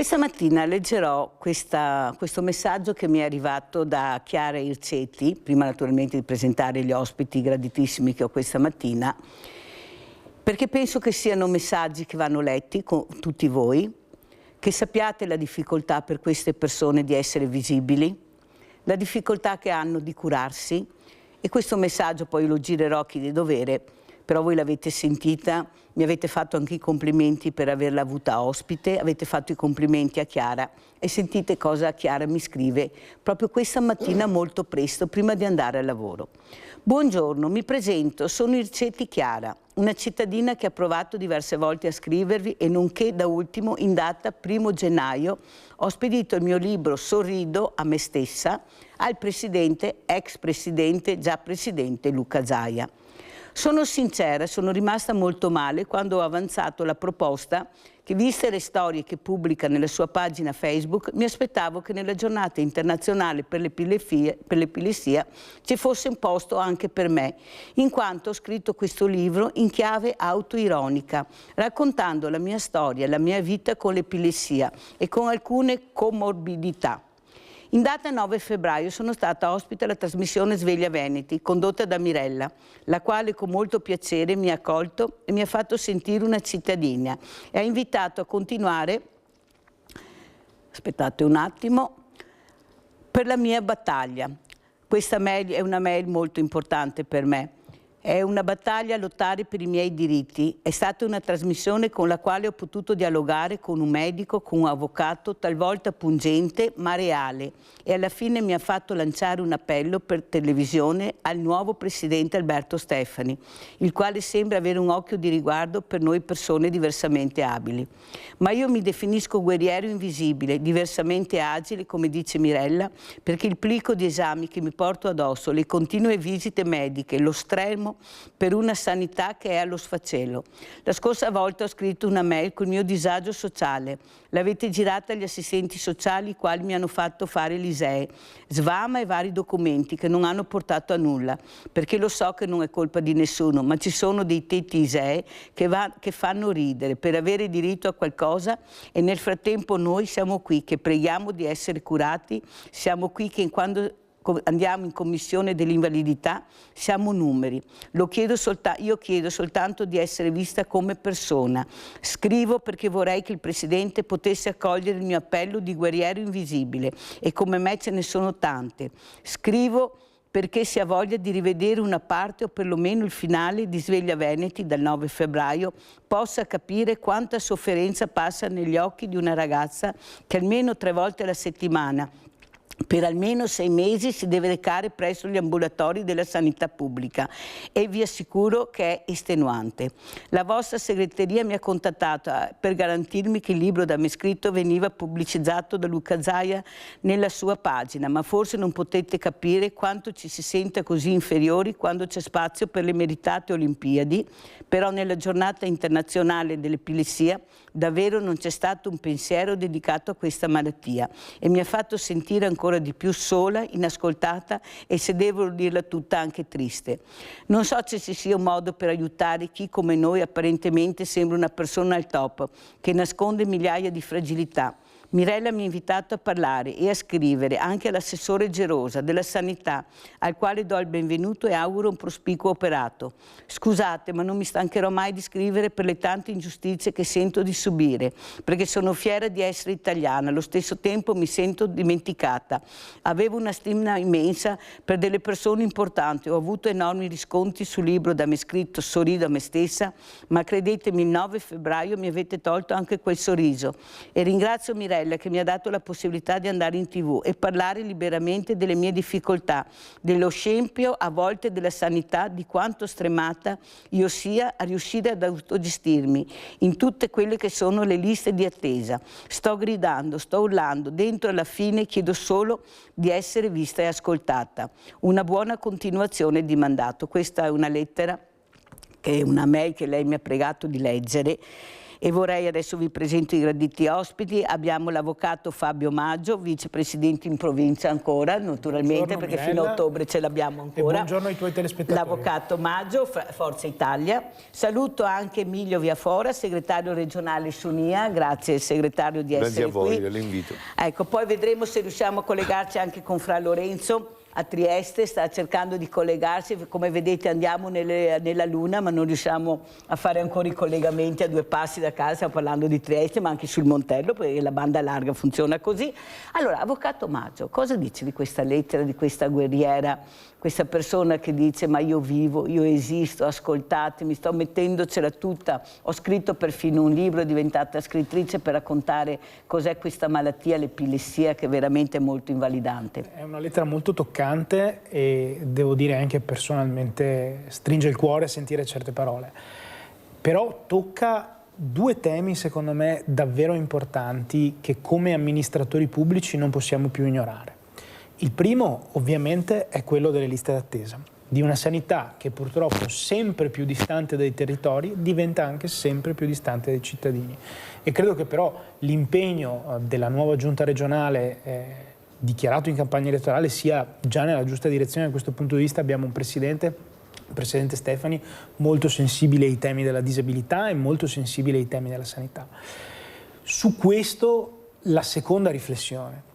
Questa mattina leggerò questo messaggio che mi è arrivato da Chiara Ircetti, prima naturalmente di presentare gli ospiti graditissimi che ho questa mattina, perché penso che siano messaggi che vanno letti con tutti voi, che sappiate la difficoltà per queste persone di essere visibili, la difficoltà che hanno di curarsi, e questo messaggio poi lo girerò a chi di dovere, però voi l'avete sentita, mi avete fatto anche i complimenti per averla avuta ospite, avete fatto i complimenti a Chiara e sentite cosa Chiara mi scrive proprio questa mattina molto presto, prima di andare al lavoro. Buongiorno, mi presento, sono Ircetti Chiara, una cittadina che ha provato diverse volte a scrivervi e nonché da ultimo in data 1° gennaio ho spedito il mio libro Sorrido a me stessa al presidente, ex presidente, già presidente Luca Zaia. Sono sincera, sono rimasta molto male quando ho avanzato la proposta che, viste le storie che pubblica nella sua pagina Facebook, mi aspettavo che nella giornata internazionale per l'epilessia ci fosse un posto anche per me, in quanto ho scritto questo libro in chiave autoironica, raccontando la mia storia, la mia vita con l'epilessia e con alcune comorbidità. In data 9 febbraio sono stata ospite alla trasmissione Sveglia Veneti, condotta da Mirella, la quale con molto piacere mi ha accolto e mi ha fatto sentire una cittadina e ha invitato a continuare, aspettate un attimo, per la mia battaglia. Questa mail è una mail molto importante per me. È una battaglia a lottare per i miei diritti. È stata una trasmissione con la quale ho potuto dialogare con un medico, con un avvocato, talvolta pungente ma reale, e alla fine mi ha fatto lanciare un appello per televisione al nuovo presidente Alberto Stefani, il quale sembra avere un occhio di riguardo per noi persone diversamente abili. Ma io mi definisco guerriero invisibile, diversamente agile, come dice Mirella, perché il plico di esami che mi porto addosso, le continue visite mediche, lo stremo per una sanità che è allo sfacelo. La scorsa volta ho scritto una mail col mio disagio sociale. L'avete girata agli assistenti sociali, i quali mi hanno fatto fare l'ISEE, Svama e vari documenti che non hanno portato a nulla, perché lo so che non è colpa di nessuno, ma ci sono dei tetti ISEE che fanno ridere per avere diritto a qualcosa, e nel frattempo noi siamo qui che preghiamo di essere curati, siamo qui che quando andiamo in commissione dell'invalidità siamo numeri. Io chiedo soltanto di essere vista come persona. Scrivo perché vorrei che il Presidente potesse accogliere il mio appello di guerriero invisibile, e come me ce ne sono tante. Scrivo perché si ha voglia di rivedere una parte o perlomeno il finale di Sveglia Veneti dal 9 febbraio, possa capire quanta sofferenza passa negli occhi di una ragazza che almeno 3 volte alla settimana per almeno 6 mesi si deve recare presso gli ambulatori della sanità pubblica, e vi assicuro che è estenuante. La vostra segreteria mi ha contattato per garantirmi che il libro da me scritto veniva pubblicizzato da Luca Zaia nella sua pagina, ma forse non potete capire quanto ci si senta così inferiori quando c'è spazio per le meritate Olimpiadi, però nella giornata internazionale dell'epilessia davvero non c'è stato un pensiero dedicato a questa malattia, e mi ha fatto sentire ancora di più sola, inascoltata e, se devo dirla tutta, anche triste. Non so se ci sia un modo per aiutare chi come noi apparentemente sembra una persona al top, che nasconde migliaia di fragilità. Mirella mi ha invitato a parlare e a scrivere anche all'assessore Gerosa della Sanità, al quale do il benvenuto e auguro un prospicuo operato. Scusate, ma non mi stancherò mai di scrivere per le tante ingiustizie che sento di subire, perché sono fiera di essere italiana, allo stesso tempo mi sento dimenticata. Avevo una stima immensa per delle persone importanti, ho avuto enormi riscontri sul libro da me scritto Sorrido a me stessa, ma credetemi, il 9 febbraio mi avete tolto anche quel sorriso, e ringrazio Mirella che mi ha dato la possibilità di andare in TV e parlare liberamente delle mie difficoltà, dello scempio a volte della sanità, di quanto stremata io sia a riuscire ad autogestirmi in tutte quelle che sono le liste di attesa. Sto gridando, sto urlando, dentro alla fine chiedo solo di essere vista e ascoltata. Una buona continuazione di mandato. Questa è una lettera, che è una mail che lei mi ha pregato di leggere, E vorrei adesso vi presento i graditi ospiti. Abbiamo l'avvocato Fabio Maggio, vicepresidente in provincia ancora, naturalmente, buongiorno, perché Mirella, fino a ottobre ce l'abbiamo ancora. E buongiorno ai tuoi telespettatori. L'avvocato Maggio, Forza Italia. Saluto anche Emilio Viafora, segretario regionale Sunia. Grazie segretario di essere qui. Grazie a voi dell'invito. Ecco, poi vedremo se riusciamo a collegarci anche con Fra Lorenzo a Trieste, sta cercando di collegarsi, come vedete andiamo nella Luna ma non riusciamo a fare ancora i collegamenti a 2 passi da casa, stiamo parlando di Trieste ma anche sul Montello perché la banda larga funziona così. Allora, avvocato Maggio, cosa dice di questa lettera, di questa guerriera, questa persona che dice ma io vivo, io esisto, ascoltatemi, sto mettendocela tutta, ho scritto perfino un libro, è diventata scrittrice per raccontare cos'è questa malattia, l'epilessia, che è veramente molto invalidante. È una lettera molto toccante e devo dire anche personalmente stringe il cuore sentire certe parole, però tocca 2 temi secondo me davvero importanti che come amministratori pubblici non possiamo più ignorare. Il primo ovviamente è quello delle liste d'attesa, di una sanità che purtroppo sempre più distante dai territori diventa anche sempre più distante dai cittadini. E credo che però l'impegno della nuova giunta regionale dichiarato in campagna elettorale sia già nella giusta direzione. Da questo punto di vista abbiamo un presidente, il presidente Stefani, molto sensibile ai temi della disabilità e molto sensibile ai temi della sanità. Su questo la seconda riflessione.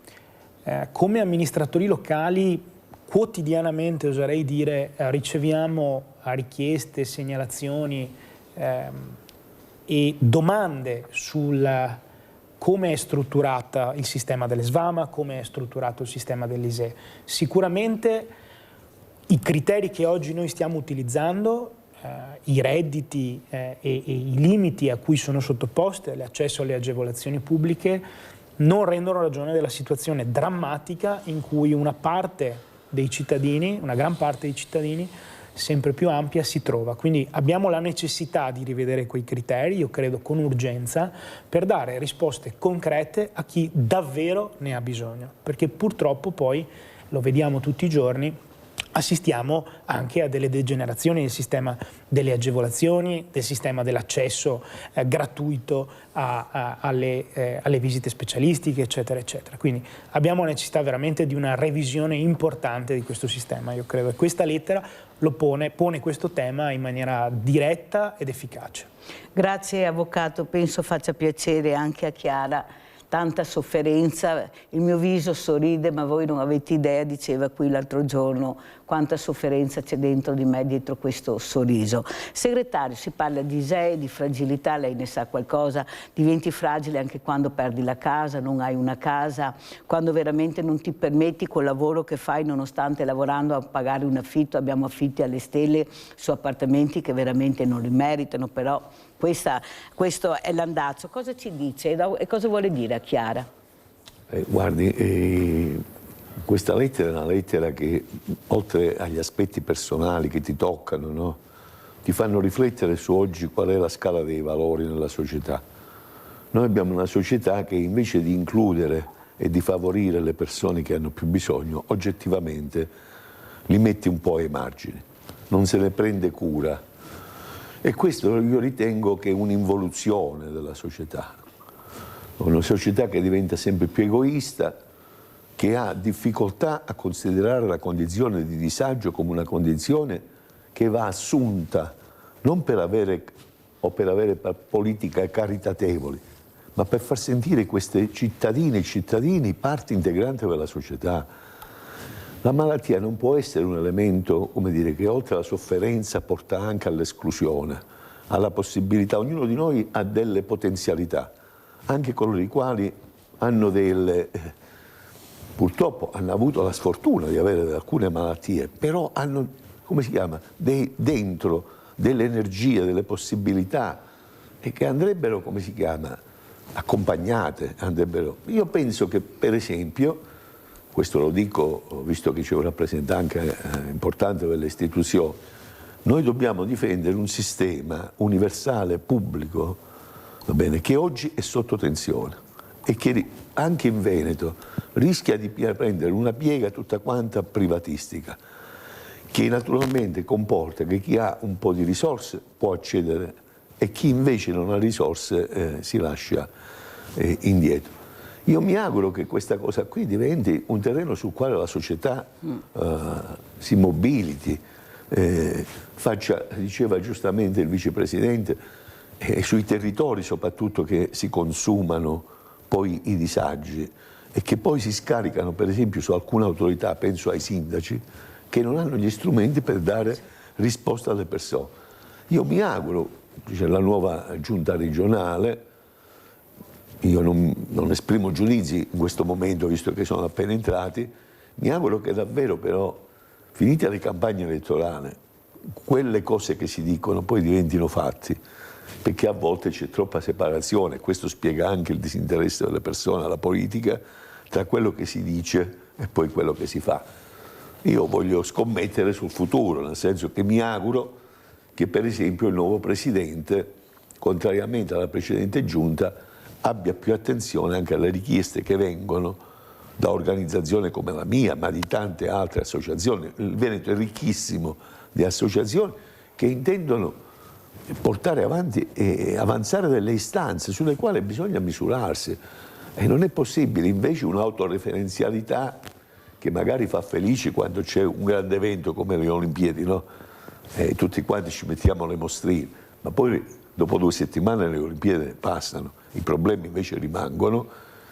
Come amministratori locali quotidianamente, oserei dire, riceviamo richieste, segnalazioni e domande sul come è strutturata il sistema delle SVAMA, come è strutturato il sistema dell'ISEE. Sicuramente i criteri che oggi noi stiamo utilizzando, i redditi e i limiti a cui sono sottoposte l'accesso alle agevolazioni pubbliche, non rendono ragione della situazione drammatica in cui una parte dei cittadini, una gran parte dei cittadini, sempre più ampia, si trova. Quindi abbiamo la necessità di rivedere quei criteri, io credo con urgenza, per dare risposte concrete a chi davvero ne ha bisogno. Perché purtroppo poi, lo vediamo tutti i giorni, assistiamo anche a delle degenerazioni del sistema delle agevolazioni, del sistema dell'accesso gratuito alle visite specialistiche, eccetera, eccetera. Quindi abbiamo necessità veramente di una revisione importante di questo sistema, io credo, e questa lettera lo pone questo tema in maniera diretta ed efficace. Grazie avvocato, penso faccia piacere anche a Chiara. Tanta sofferenza, il mio viso sorride ma voi non avete idea, diceva qui l'altro giorno, quanta sofferenza c'è dentro di me, dietro questo sorriso. Segretario, si parla di ISEE, di fragilità, lei ne sa qualcosa, diventi fragile anche quando perdi la casa, non hai una casa, quando veramente non ti permetti col lavoro che fai nonostante lavorando a pagare un affitto, abbiamo affitti alle stelle su appartamenti che veramente non li meritano, però questo è l'andazzo. Cosa ci dice e cosa vuole dire a Chiara? Guardi, questa lettera è una lettera che, oltre agli aspetti personali che ti toccano, no? Ti fanno riflettere su oggi qual è la scala dei valori nella società. Noi abbiamo una società che invece di includere e di favorire le persone che hanno più bisogno, oggettivamente li mette un po' ai margini, non se ne prende cura. E questo io ritengo che è un'involuzione della società, una società che diventa sempre più egoista, che ha difficoltà a considerare la condizione di disagio come una condizione che va assunta non per avere politiche caritatevoli, ma per far sentire queste cittadine e cittadini parte integrante della società. La malattia non può essere un elemento, come dire, che oltre alla sofferenza porta anche all'esclusione, alla possibilità. Ognuno di noi ha delle potenzialità, anche coloro i quali hanno purtroppo hanno avuto la sfortuna di avere alcune malattie, però hanno, come si chiama, dentro delle energie, delle possibilità e che andrebbero, come si chiama, accompagnate. Io penso che, per esempio, questo lo dico visto che c'è un rappresentante importante delle istituzioni, noi dobbiamo difendere un sistema universale, pubblico, va bene, che oggi è sotto tensione e che anche in Veneto rischia di prendere una piega tutta quanta privatistica, che naturalmente comporta che chi ha un po' di risorse può accedere e chi invece non ha risorse si lascia indietro. Io mi auguro che questa cosa qui diventi un terreno sul quale la società si mobiliti, diceva giustamente il vicepresidente, sui territori soprattutto che si consumano poi i disagi e che poi si scaricano per esempio su alcune autorità, penso ai sindaci, che non hanno gli strumenti per dare risposta alle persone. Io mi auguro, c'è la nuova giunta regionale, io non esprimo giudizi in questo momento visto che sono appena entrati, mi auguro che davvero però, finite le campagne elettorali, quelle cose che si dicono poi diventino fatti, perché a volte c'è troppa separazione, questo spiega anche il disinteresse delle persone alla politica, tra quello che si dice e poi quello che si fa. Io voglio scommettere sul futuro, nel senso che mi auguro che per esempio il nuovo Presidente, contrariamente alla precedente Giunta, abbia più attenzione anche alle richieste che vengono da organizzazioni come la mia, ma di tante altre associazioni. Il Veneto è ricchissimo di associazioni che intendono portare avanti e avanzare delle istanze sulle quali bisogna misurarsi. E non è possibile invece un'autoreferenzialità che magari fa felici quando c'è un grande evento come le Olimpiadi, no? E tutti quanti ci mettiamo le mostrine, ma poi dopo 2 settimane le Olimpiadi passano, i problemi invece rimangono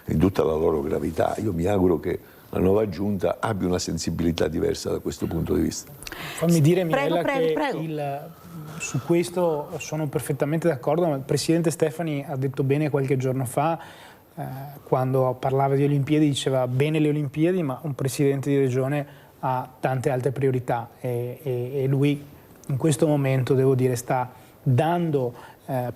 in tutta la loro gravità. Io mi auguro che la nuova giunta abbia una sensibilità diversa da questo punto di vista. Fammi dire, Mirella, su questo sono perfettamente d'accordo, ma il Presidente Stefani ha detto bene qualche giorno fa, quando parlava di Olimpiadi, diceva bene le Olimpiadi, ma un Presidente di Regione ha tante altre priorità e lui in questo momento, devo dire, sta dando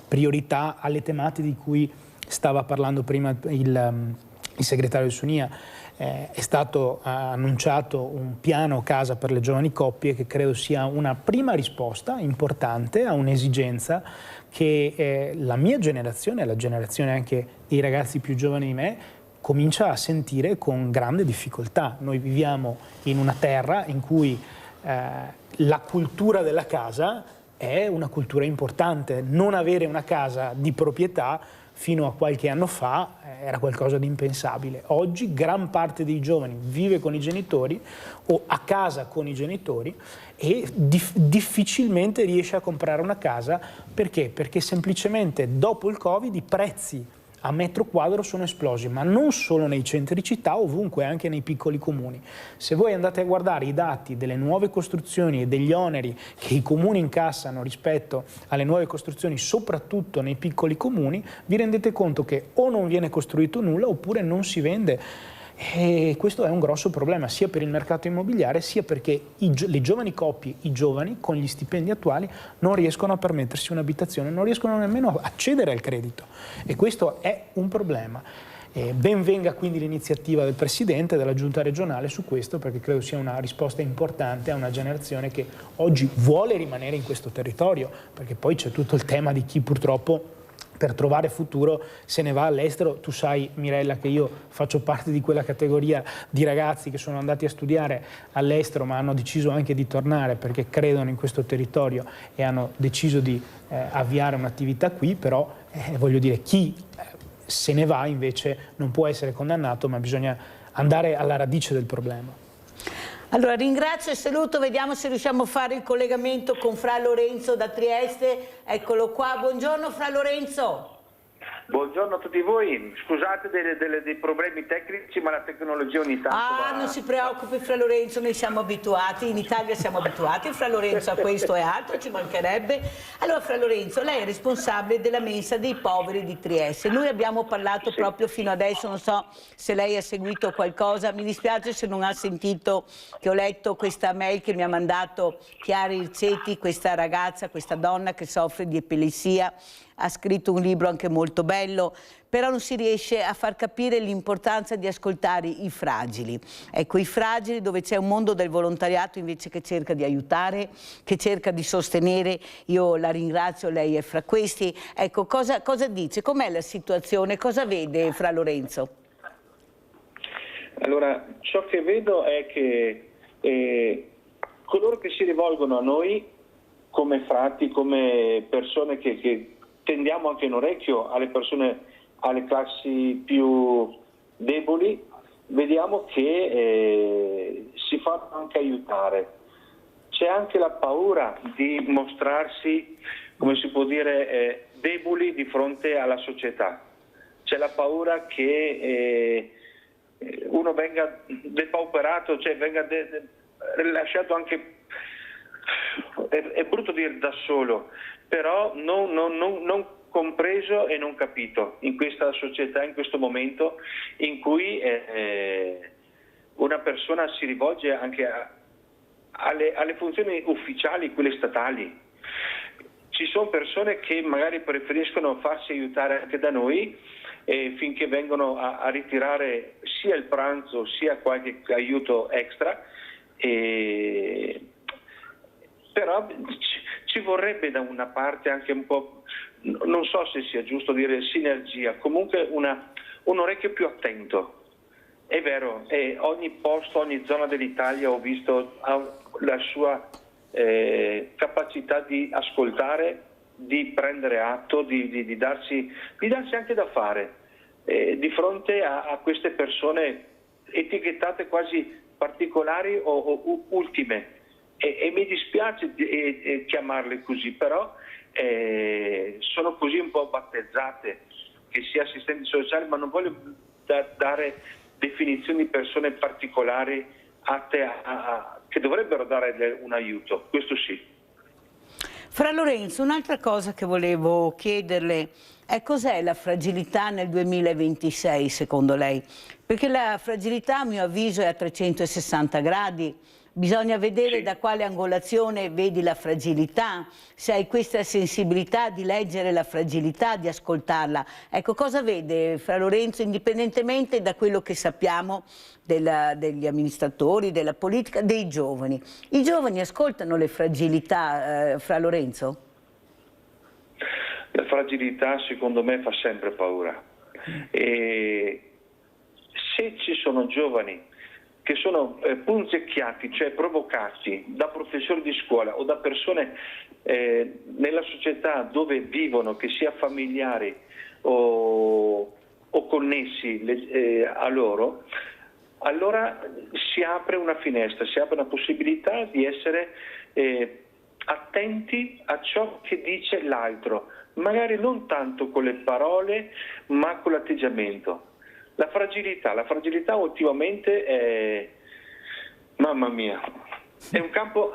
priorità alle tematiche di cui stava parlando prima il segretario del Sunia. È stato annunciato un piano casa per le giovani coppie che credo sia una prima risposta importante a un'esigenza che la mia generazione, la generazione anche dei ragazzi più giovani di me, comincia a sentire con grande difficoltà. Noi viviamo in una terra in cui la cultura della casa è una cultura importante. Non avere una casa di proprietà fino a qualche anno fa era qualcosa di impensabile. Oggi gran parte dei giovani vive con i genitori o a casa con i genitori e difficilmente riesce a comprare una casa. Perché? Perché semplicemente dopo il Covid i prezzi a metro quadro sono esplosi, ma non solo nei centri città, ovunque, anche nei piccoli comuni. Se voi andate a guardare i dati delle nuove costruzioni e degli oneri che i comuni incassano rispetto alle nuove costruzioni, soprattutto nei piccoli comuni, vi rendete conto che o non viene costruito nulla oppure non si vende. E questo è un grosso problema sia per il mercato immobiliare sia perché le giovani coppie, i giovani con gli stipendi attuali non riescono a permettersi un'abitazione, non riescono nemmeno a accedere al credito e questo è un problema. Ben venga quindi l'iniziativa del Presidente, della Giunta regionale su questo, perché credo sia una risposta importante a una generazione che oggi vuole rimanere in questo territorio, perché poi c'è tutto il tema di chi purtroppo per trovare futuro se ne va all'estero. Tu sai, Mirella, che io faccio parte di quella categoria di ragazzi che sono andati a studiare all'estero ma hanno deciso anche di tornare perché credono in questo territorio e hanno deciso di avviare un'attività qui, però voglio dire, chi se ne va invece non può essere condannato, ma bisogna andare alla radice del problema. Allora ringrazio e saluto, vediamo se riusciamo a fare il collegamento con Fra Lorenzo da Trieste. Eccolo qua, buongiorno Fra Lorenzo. Buongiorno a tutti voi, scusate dei problemi tecnici, ma la tecnologia ogni tanto non si preoccupi Fra Lorenzo, noi siamo abituati, in Italia siamo abituati, Fra Lorenzo a questo e altro, ci mancherebbe. Allora Fra Lorenzo, lei è responsabile della mensa dei poveri di Trieste. Noi abbiamo parlato proprio fino adesso, non so se lei ha seguito qualcosa, mi dispiace se non ha sentito che ho letto questa mail che mi ha mandato Chiara Ircetti, questa ragazza, questa donna che soffre di epilessia. Ha scritto un libro anche molto bello, però non si riesce a far capire l'importanza di ascoltare i fragili. Ecco, i fragili dove c'è un mondo del volontariato invece che cerca di aiutare, che cerca di sostenere. Io la ringrazio, lei è fra questi. Ecco, cosa dice? Com'è la situazione? Cosa vede Fra Lorenzo? Allora, ciò che vedo è che coloro che si rivolgono a noi come frati, come persone che tendiamo anche un orecchio alle persone, alle classi più deboli, vediamo che si fanno anche aiutare. C'è anche la paura di mostrarsi, come si può dire, deboli di fronte alla società. C'è la paura che uno venga depauperato, cioè venga lasciato anche, è brutto dire da solo, però non compreso e non capito in questa società, in questo momento in cui una persona si rivolge anche alle funzioni ufficiali, quelle statali. Ci sono persone che magari preferiscono farsi aiutare anche da noi finché vengono a ritirare sia il pranzo sia qualche aiuto extra, però ci vorrebbe da una parte anche un po', non so se sia giusto dire sinergia, comunque un orecchio più attento. È vero, ogni posto, ogni zona dell'Italia ho visto la sua capacità di ascoltare, di prendere atto, di darsi anche da fare di fronte a queste persone etichettate quasi particolari o ultime. E mi dispiace chiamarle così, però sono così un po' battezzate, che sia assistenti sociali, ma non voglio dare definizioni di persone particolari atte che dovrebbero dare un aiuto, questo sì. Fra Lorenzo, un'altra cosa che volevo chiederle è cos'è la fragilità nel 2026 secondo lei? Perché la fragilità a mio avviso è a 360 gradi, bisogna vedere da quale angolazione vedi la fragilità, se hai questa sensibilità di leggere la fragilità, di ascoltarla. Ecco, cosa vede Fra Lorenzo, indipendentemente da quello che sappiamo degli amministratori, della politica, dei giovani? I giovani ascoltano le fragilità, Fra Lorenzo? La fragilità secondo me fa sempre paura. E se ci sono giovani che sono punzecchiati, cioè provocati da professori di scuola o da persone nella società dove vivono, che sia familiari o connessi a loro, allora si apre una finestra, si apre una possibilità di essere attenti a ciò che dice l'altro, magari non tanto con le parole ma con l'atteggiamento. La fragilità ultimamente è, mamma mia, è un campo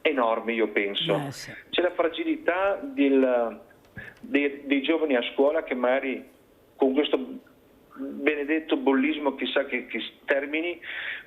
enorme, io penso. C'è la fragilità dei giovani a scuola che magari con questo benedetto bullismo, chissà che termini,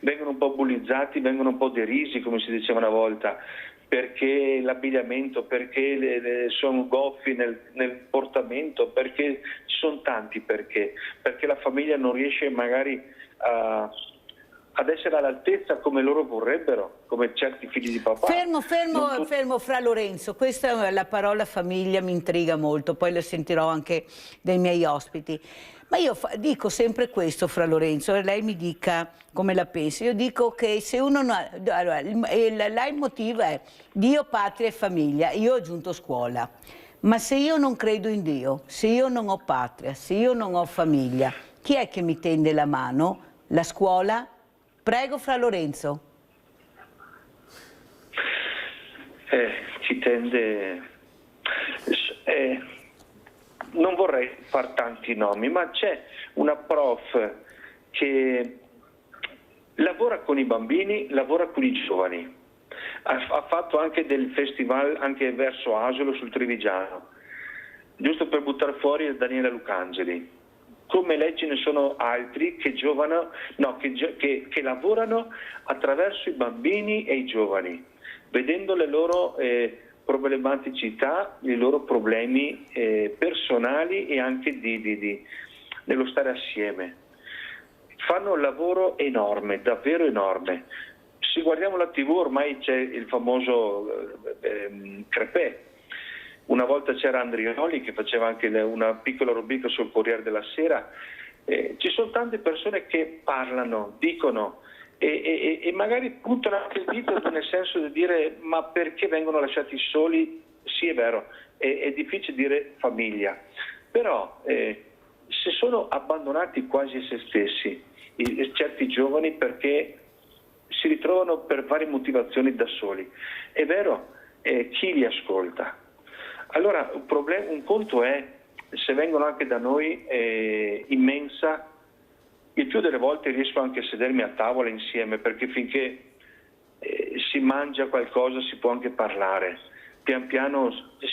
vengono un po' bullizzati, vengono un po' derisi, come si diceva una volta, perché l'abbigliamento, perché sono goffi nel portamento, perché ci sono tanti perché la famiglia non riesce magari ad essere all'altezza come loro vorrebbero, come certi figli di papà. Fermo Fra Lorenzo, questa è la parola famiglia, mi intriga molto, poi la sentirò anche dai miei ospiti. Ma io dico sempre questo, Fra Lorenzo, e lei mi dica come la pensa. Io dico che se uno allora, il leitmotiv è Dio, patria e famiglia, io ho aggiunto scuola. Ma se io non credo in Dio, se io non ho patria, se io non ho famiglia, chi è che mi tende la mano? La scuola? Prego, Fra Lorenzo. Ci tende... non vorrei far tanti nomi, ma c'è una prof che lavora con i bambini, lavora con i giovani. Ha fatto anche del festival anche verso Asolo sul Trevigiano, giusto per buttare fuori Daniela Lucangeli. Come lei ce ne sono altri che lavorano attraverso i bambini e i giovani, vedendo le loro problematicità, i loro problemi personali e anche nello stare assieme. Fanno un lavoro enorme, davvero enorme. Se guardiamo la TV ormai c'è il famoso Crepè. Una volta c'era Andrioli che faceva anche una piccola rubrica sul Corriere della Sera. Ci sono tante persone che parlano, dicono e magari puntano anche il dito nel senso di dire ma perché vengono lasciati soli sì è vero, è difficile dire famiglia, però si sono abbandonati quasi a se stessi certi giovani perché si ritrovano per varie motivazioni da soli. È vero, chi li ascolta? Allora un conto è se vengono anche da noi in mensa, il più delle volte riesco anche a sedermi a tavola insieme, perché finché si mangia qualcosa si può anche parlare. Pian piano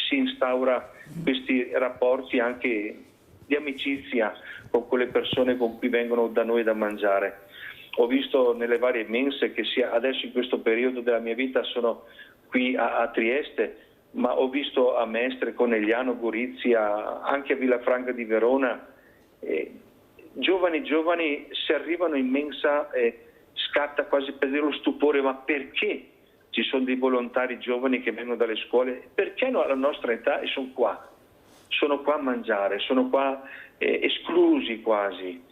si instaura questi rapporti anche di amicizia con quelle persone con cui vengono da noi da mangiare. Ho visto nelle varie mense che adesso in questo periodo della mia vita sono qui a Trieste, ma ho visto a Mestre, Conegliano, Gorizia, anche a Villafranca di Verona, giovani se arrivano in mensa scatta quasi per dire lo stupore, ma perché ci sono dei volontari giovani che vengono dalle scuole? Perché no, alla nostra età e sono qua a mangiare, sono qua esclusi quasi.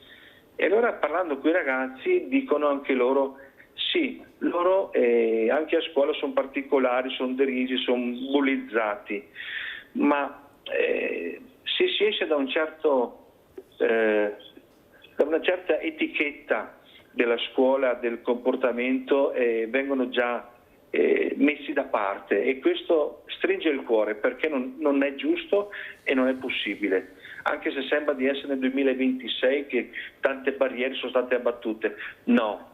E allora parlando con i ragazzi dicono anche loro, sì, loro anche a scuola sono particolari, sono derisi, sono bullizzati, ma se si esce da una certa etichetta della scuola, del comportamento, vengono già messi da parte, e questo stringe il cuore perché non è giusto e non è possibile, anche se sembra di essere nel 2026 che tante barriere sono state abbattute. No,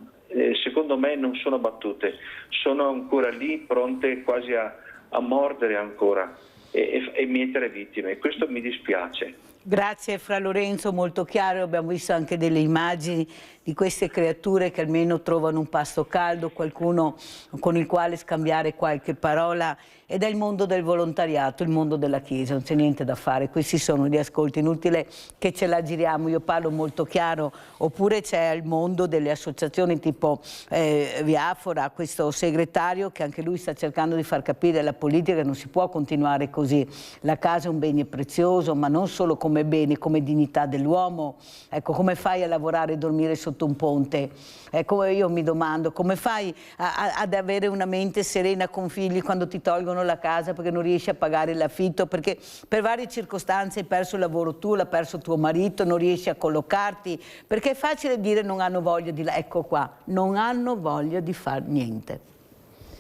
secondo me non sono abbattute, sono ancora lì pronte quasi a mordere ancora e mietere vittime, e questo mi dispiace. Grazie Fra Lorenzo, molto chiaro, abbiamo visto anche delle immagini di queste creature che almeno trovano un pasto caldo, qualcuno con il quale scambiare qualche parola, ed è il mondo del volontariato, il mondo della Chiesa, non c'è niente da fare, questi sono gli ascolti, inutile che ce la giriamo, io parlo molto chiaro. Oppure c'è il mondo delle associazioni tipo Viafora, questo segretario che anche lui sta cercando di far capire alla politica che non si può continuare così, la casa è un bene prezioso, ma non solo come bene, come dignità dell'uomo. Ecco, come fai a lavorare e dormire sotto un ponte? Ecco, io mi domando, come fai ad avere una mente serena con figli quando ti tolgono la casa perché non riesci a pagare l'affitto, perché per varie circostanze hai perso il lavoro tu, l'ha perso tuo marito, non riesci a collocarti, perché è facile dire non hanno voglia di... Ecco qua, non hanno voglia di far niente.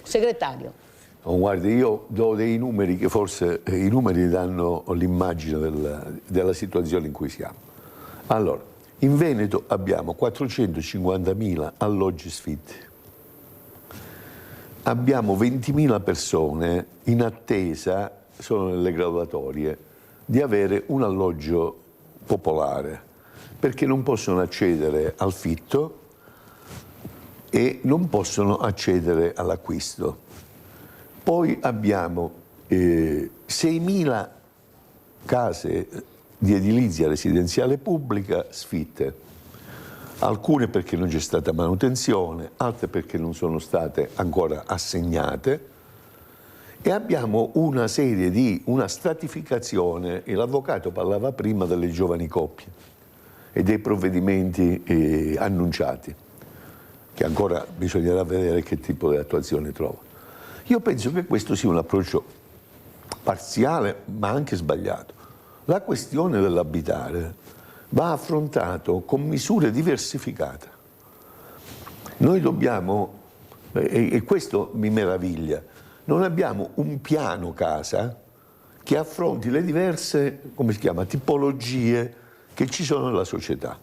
Segretario. Oh, guardi, io do dei numeri che forse i numeri danno l'immagine della situazione in cui siamo. Allora, in Veneto abbiamo 450.000 alloggi sfitti. Abbiamo 20.000 persone in attesa, sono nelle graduatorie, di avere un alloggio popolare, perché non possono accedere al fitto e non possono accedere all'acquisto. Poi abbiamo 6.000 case di edilizia residenziale pubblica sfitte, alcune perché non c'è stata manutenzione, altre perché non sono state ancora assegnate, e abbiamo una stratificazione, l'avvocato parlava prima delle giovani coppie e dei provvedimenti annunciati, che ancora bisognerà vedere che tipo di attuazione trova. Io penso che questo sia un approccio parziale ma anche sbagliato. La questione dell'abitare va affrontato con misure diversificate. Noi dobbiamo, e questo mi meraviglia, non abbiamo un piano casa che affronti le diverse, come si chiama, tipologie che ci sono nella società.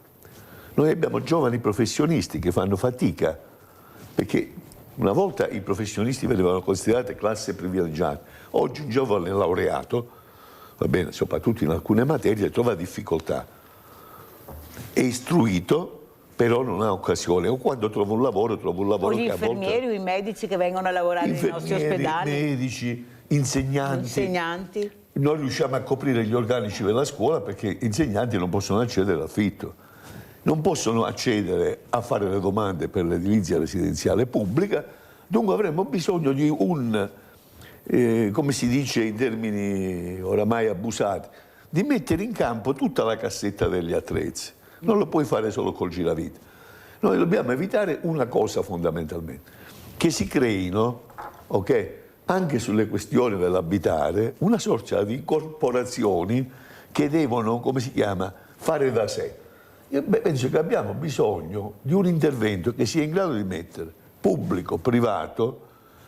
Noi abbiamo giovani professionisti che fanno fatica, perché una volta i professionisti venivano considerati classe privilegiata, oggi un giovane laureato, va bene, soprattutto in alcune materie, trova difficoltà. È istruito, però non ha occasione, o quando trova un lavoro che a volte... O gli infermieri o i medici che vengono a lavorare nei nostri ospedali. Medici, insegnanti. Noi riusciamo a coprire gli organici della scuola perché gli insegnanti non possono accedere all'affitto, non possono accedere a fare le domande per l'edilizia residenziale pubblica, dunque avremmo bisogno di un, come si dice in termini oramai abusati, di mettere in campo tutta la cassetta degli attrezzi. Non lo puoi fare solo col giravite. Noi dobbiamo evitare una cosa fondamentalmente, che si creino anche sulle questioni dell'abitare, una sorta di corporazioni che devono, come si chiama, fare da sé. Io penso che abbiamo bisogno di un intervento che sia in grado di mettere pubblico, privato,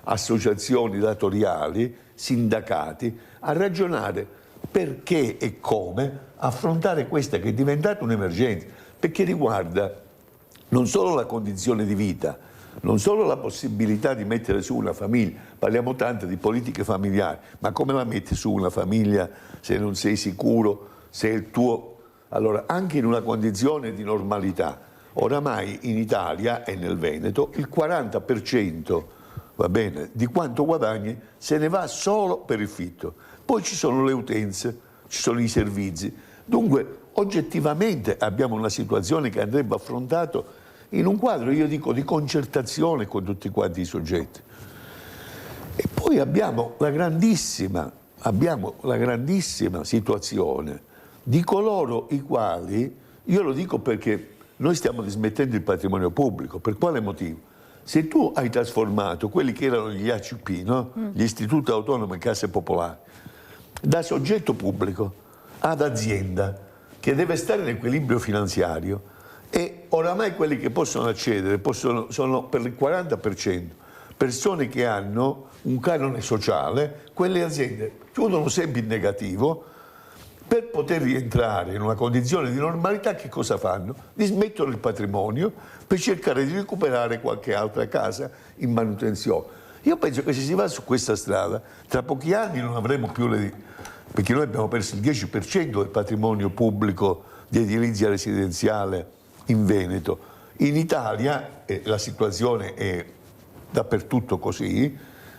associazioni datoriali, sindacati, a ragionare perché e come affrontare questa che è diventata un'emergenza, perché riguarda non solo la condizione di vita, non solo la possibilità di mettere su una famiglia, parliamo tanto di politiche familiari, ma come la metti su una famiglia se non sei sicuro, se è il tuo... Allora, anche in una condizione di normalità, oramai in Italia e nel Veneto il 40%, va bene, di quanto guadagni se ne va solo per il fitto. Poi ci sono le utenze, ci sono i servizi. Dunque, oggettivamente abbiamo una situazione che andrebbe affrontato in un quadro, io dico, di concertazione con tutti quanti i soggetti. E poi abbiamo la grandissima situazione di coloro i quali, io lo dico perché noi stiamo dismettendo il patrimonio pubblico, per quale motivo? Se tu hai trasformato quelli che erano gli ACP, no? Gli istituti autonomi e casse popolari, da soggetto pubblico ad azienda che deve stare in equilibrio finanziario, e oramai quelli che possono accedere sono per il 40% persone che hanno un canone sociale, quelle aziende chiudono sempre in negativo. Per poter rientrare in una condizione di normalità, che cosa fanno? Dismettono il patrimonio per cercare di recuperare qualche altra casa in manutenzione. Io penso che se si va su questa strada, tra pochi anni non avremo più perché noi abbiamo perso il 10% del patrimonio pubblico di edilizia residenziale in Veneto. In Italia, la situazione è dappertutto così,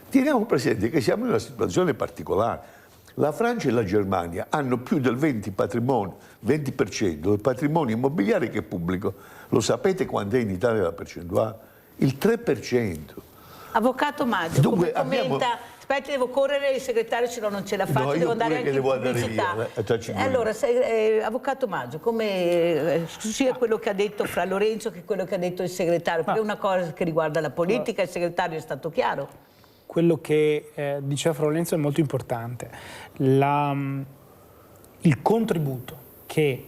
teniamo presente che siamo in una situazione particolare. La Francia e la Germania hanno più del 20% del patrimonio immobiliare che è pubblico. Lo sapete quando è in Italia la percentuale? Il 3%. Avvocato Maggio, Dunque, come commenta? Aspetti, devo correre, il segretario se no non ce la faccio, No, devo andare anche in pubblicità. Allora, Avvocato Maggio, come sia quello che ha detto Fra Lorenzo che quello che ha detto il segretario, perché è una cosa che riguarda la politica, il segretario è stato chiaro. Quello che diceva Fra Lorenzo è molto importante. Il contributo che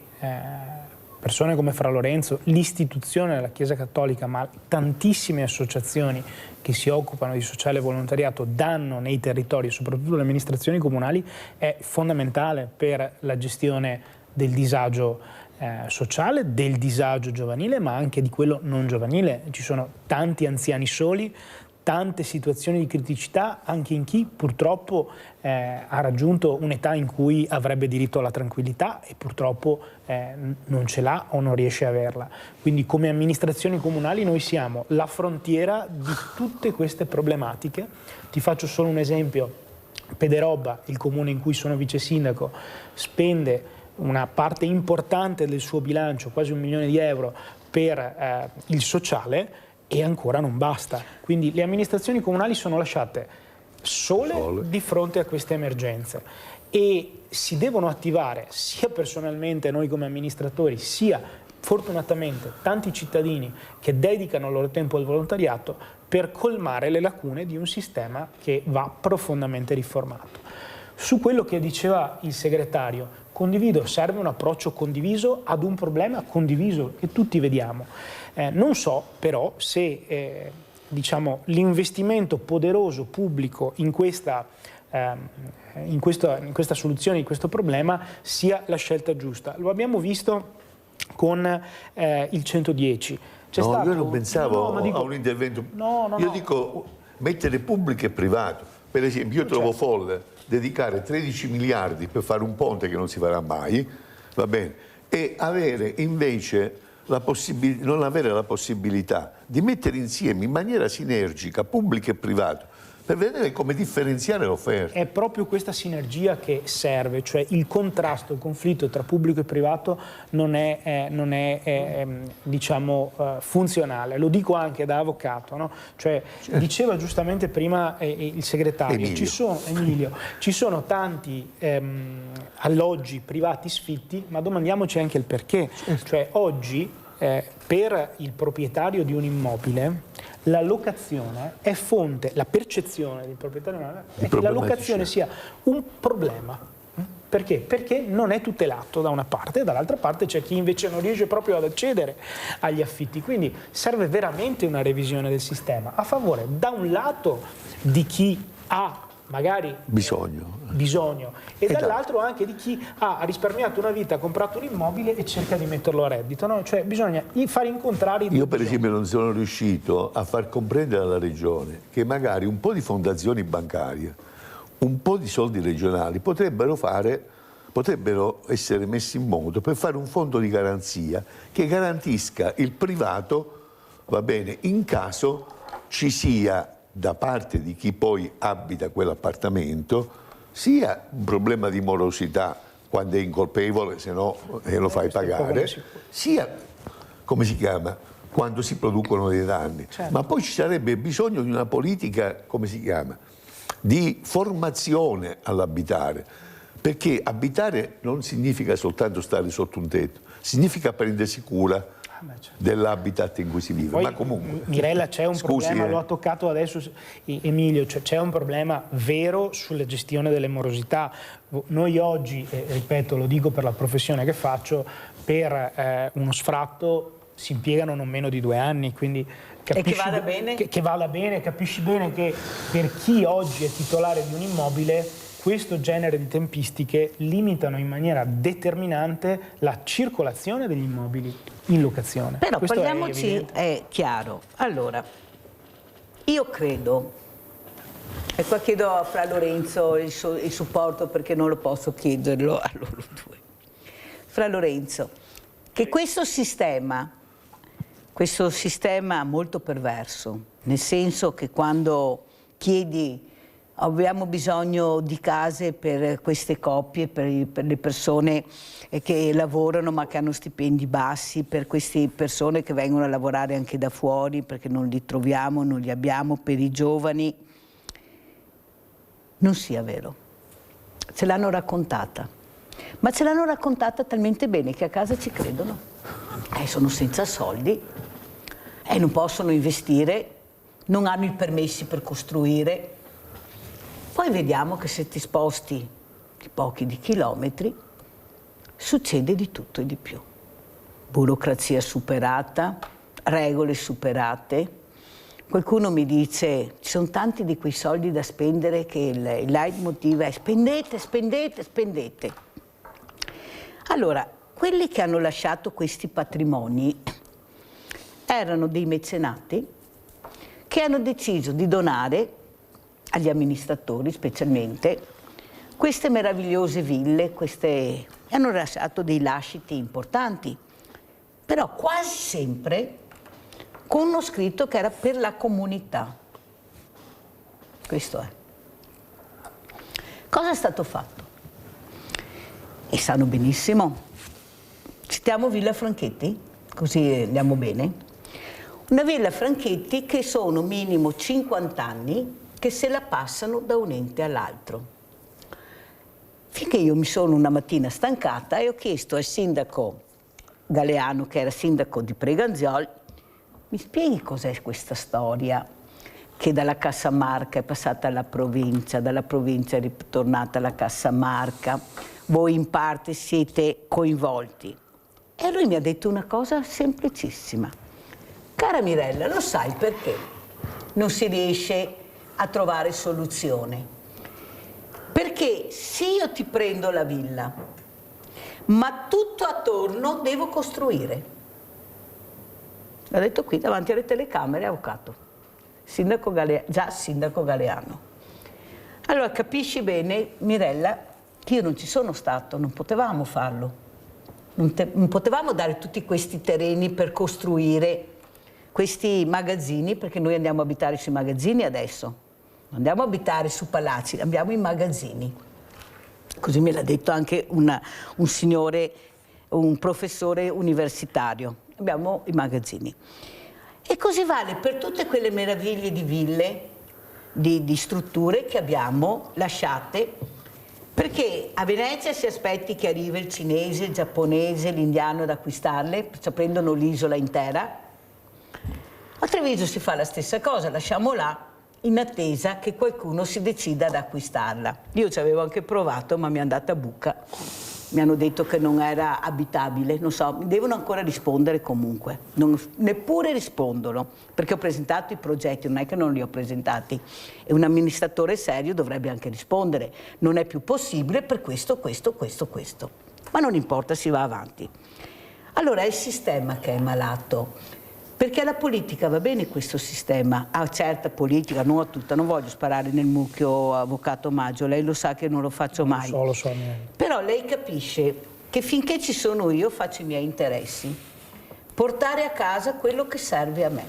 persone come Fra Lorenzo, l'istituzione della Chiesa Cattolica, ma tantissime associazioni che si occupano di sociale volontariato danno nei territori, soprattutto le amministrazioni comunali, è fondamentale per la gestione del disagio sociale, del disagio giovanile, ma anche di quello non giovanile. Ci sono tanti anziani soli, tante situazioni di criticità anche in chi purtroppo ha raggiunto un'età in cui avrebbe diritto alla tranquillità e purtroppo non ce l'ha o non riesce a averla. Quindi come amministrazioni comunali noi siamo la frontiera di tutte queste problematiche. Ti faccio solo un esempio. Pederobba, il comune in cui sono vice sindaco, spende una parte importante del suo bilancio, quasi 1 milione di euro, per il sociale, e ancora non basta. Quindi le amministrazioni comunali sono lasciate sole di fronte a queste emergenze e si devono attivare sia personalmente noi come amministratori, sia fortunatamente tanti cittadini che dedicano il loro tempo al volontariato per colmare le lacune di un sistema che va profondamente riformato. Su quello che diceva il segretario, condivido, serve un approccio condiviso ad un problema condiviso che tutti vediamo. Non so però se l'investimento poderoso pubblico in questa soluzione di questo problema sia la scelta giusta. Lo abbiamo visto con il 110. Io non pensavo a un intervento. Io dico mettere pubblico e privato. Per esempio, io trovo folle dedicare 13 miliardi per fare un ponte che non si farà mai, va bene, e avere invece non avere la possibilità di mettere insieme in maniera sinergica pubblico e privato per vedere come differenziare l'offerta. È proprio questa sinergia che serve, cioè il contrasto, il conflitto tra pubblico e privato non è funzionale. Lo dico anche da avvocato, no? Cioè, diceva giustamente prima il segretario, ci sono tanti alloggi privati sfitti, ma domandiamoci anche il perché. Cioè oggi per il proprietario di un immobile la locazione è fonte, la percezione del proprietario è che la locazione sia un problema. Perché? Perché non è tutelato da una parte e dall'altra parte c'è chi invece non riesce proprio ad accedere agli affitti. Quindi serve veramente una revisione del sistema a favore da un lato di chi ha magari bisogno e dall'altro anche di chi ha risparmiato una vita, ha comprato un immobile e cerca di metterlo a reddito, no? Cioè bisogna far incontrare i due Io per esempio non sono riuscito a far comprendere alla Regione che magari un po' di fondazioni bancarie, un po' di soldi regionali potrebbero essere messi in modo per fare un fondo di garanzia che garantisca il privato, va bene, in caso ci sia da parte di chi poi abita quell'appartamento sia un problema di morosità quando è incolpevole, se no lo fai pagare, sia, come si chiama, quando si producono dei danni. Certo. Ma poi ci sarebbe bisogno di una politica, come si chiama, di formazione all'abitare, perché abitare non significa soltanto stare sotto un tetto, significa prendersi cura dell'habitat in cui si vive. Poi, ma comunque, Mirella, c'è un problema, lo ha toccato adesso Emilio, cioè c'è un problema vero sulla gestione delle morosità. Noi oggi, ripeto, lo dico per la professione che faccio, per uno sfratto si impiegano non meno di 2 anni, quindi e che vada bene? Che vada bene, capisci bene che per chi oggi è titolare di un immobile questo genere di tempistiche limitano in maniera determinante la circolazione degli immobili in locazione. Però questo parliamoci, è chiaro. Allora, io credo, e qua chiedo a Fra Lorenzo il supporto perché non lo posso chiederlo a loro due. Fra Lorenzo, che questo sistema molto perverso, nel senso che quando chiedi abbiamo bisogno di case per queste coppie, per le persone che lavorano ma che hanno stipendi bassi, per queste persone che vengono a lavorare anche da fuori perché non li troviamo, non li abbiamo, per i giovani, non sia vero. Ce l'hanno raccontata, ma ce l'hanno raccontata talmente bene che a casa ci credono. Sono senza soldi, non possono investire, non hanno i permessi per costruire. Poi vediamo che se ti sposti di pochi di chilometri succede di tutto e di più. Burocrazia superata, regole superate. Qualcuno mi dice ci sono tanti di quei soldi da spendere che il leitmotiv è spendete, spendete, spendete. Allora, quelli che hanno lasciato questi patrimoni erano dei mecenati che hanno deciso di donare agli amministratori specialmente queste meravigliose ville, hanno lasciato dei lasciti importanti, però quasi sempre con uno scritto che era per la comunità. Questo è. Cosa è stato fatto? E sanno benissimo. Citiamo Villa Franchetti, così andiamo bene. Una Villa Franchetti che sono minimo 50 anni che se la passano da un ente all'altro. Finché io mi sono una mattina stancata e ho chiesto al sindaco Galeano, che era sindaco di Preganziol, mi spieghi cos'è questa storia che dalla Cassamarca è passata alla provincia, dalla provincia è ritornata alla Cassamarca, voi in parte siete coinvolti. E lui mi ha detto una cosa semplicissima. Cara Mirella, lo sai perché non si riesce a trovare soluzione? Perché se io ti prendo la villa, ma tutto attorno devo costruire. L'ho detto qui davanti alle telecamere, avvocato, già sindaco Galeano. Allora capisci bene, Mirella, che io non ci sono stato, non potevamo farlo. Non potevamo dare tutti questi terreni per costruire questi magazzini, perché noi andiamo a abitare sui magazzini adesso. Non andiamo a abitare su palazzi, andiamo in magazzini. Così me l'ha detto anche un signore, un professore universitario. Abbiamo i magazzini. E così vale per tutte quelle meraviglie di ville, di strutture che abbiamo lasciate, perché a Venezia si aspetti che arrivi il cinese, il giapponese, l'indiano ad acquistarle, perciò prendono l'isola intera. A Treviso si fa la stessa cosa, lasciamo là in attesa che qualcuno si decida ad acquistarla. Io ci avevo anche provato, ma mi è andata a buca. Mi hanno detto che non era abitabile, non so, mi devono ancora rispondere comunque. Neppure rispondono, perché ho presentato i progetti, non è che non li ho presentati. E un amministratore serio dovrebbe anche rispondere. Non è più possibile per questo. Ma non importa, si va avanti. Allora è il sistema che è malato. Perché alla politica va bene questo sistema, a certa politica, non a tutta, non voglio sparare nel mucchio avvocato Maggio, lei lo sa che non lo faccio mai. Lo so. Però lei capisce che finché ci sono io faccio i miei interessi, portare a casa quello che serve a me,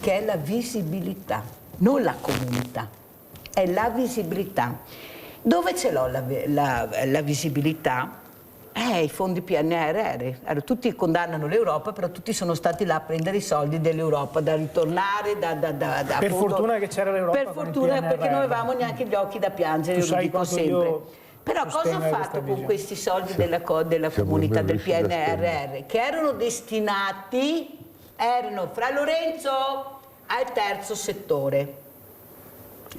che è la visibilità, non la comunità, è la visibilità. Dove ce l'ho la visibilità? I fondi PNRR. Allora, tutti condannano l'Europa, però tutti sono stati là a prendere i soldi dell'Europa, da ritornare, Per fortuna che c'era l'Europa. Per fortuna, perché non avevamo neanche gli occhi da piangere, io lo dico sempre. Però cosa ho fatto con questi soldi della comunità del PNRR? Che erano destinati, fra Lorenzo, al terzo settore.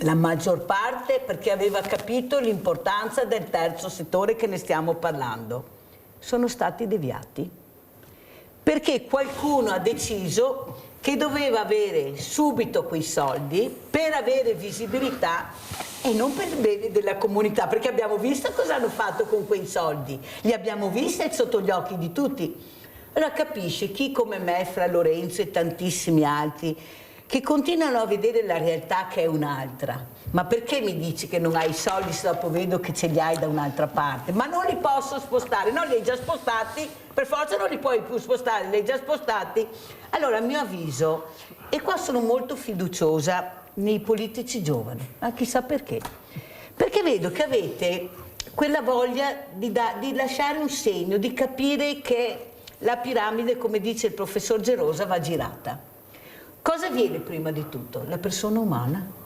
La maggior parte perché aveva capito l'importanza del terzo settore che ne stiamo parlando. Sono stati deviati perché qualcuno ha deciso che doveva avere subito quei soldi per avere visibilità e non per il bene della comunità, perché abbiamo visto cosa hanno fatto con quei soldi, li abbiamo visti sotto gli occhi di tutti. Allora capisce chi come me, fra Lorenzo e tantissimi altri, che continuano a vedere la realtà che è un'altra. Ma perché mi dici che non hai i soldi se dopo vedo che ce li hai da un'altra parte? Ma non li posso spostare, no, li hai già spostati, per forza non li puoi più spostare, li hai già spostati. Allora, a mio avviso, e qua sono molto fiduciosa nei politici giovani, ma chissà perché. Perché vedo che avete quella voglia di lasciare un segno, di capire che la piramide, come dice il professor Gerosa, va girata. Cosa viene prima di tutto? La persona umana.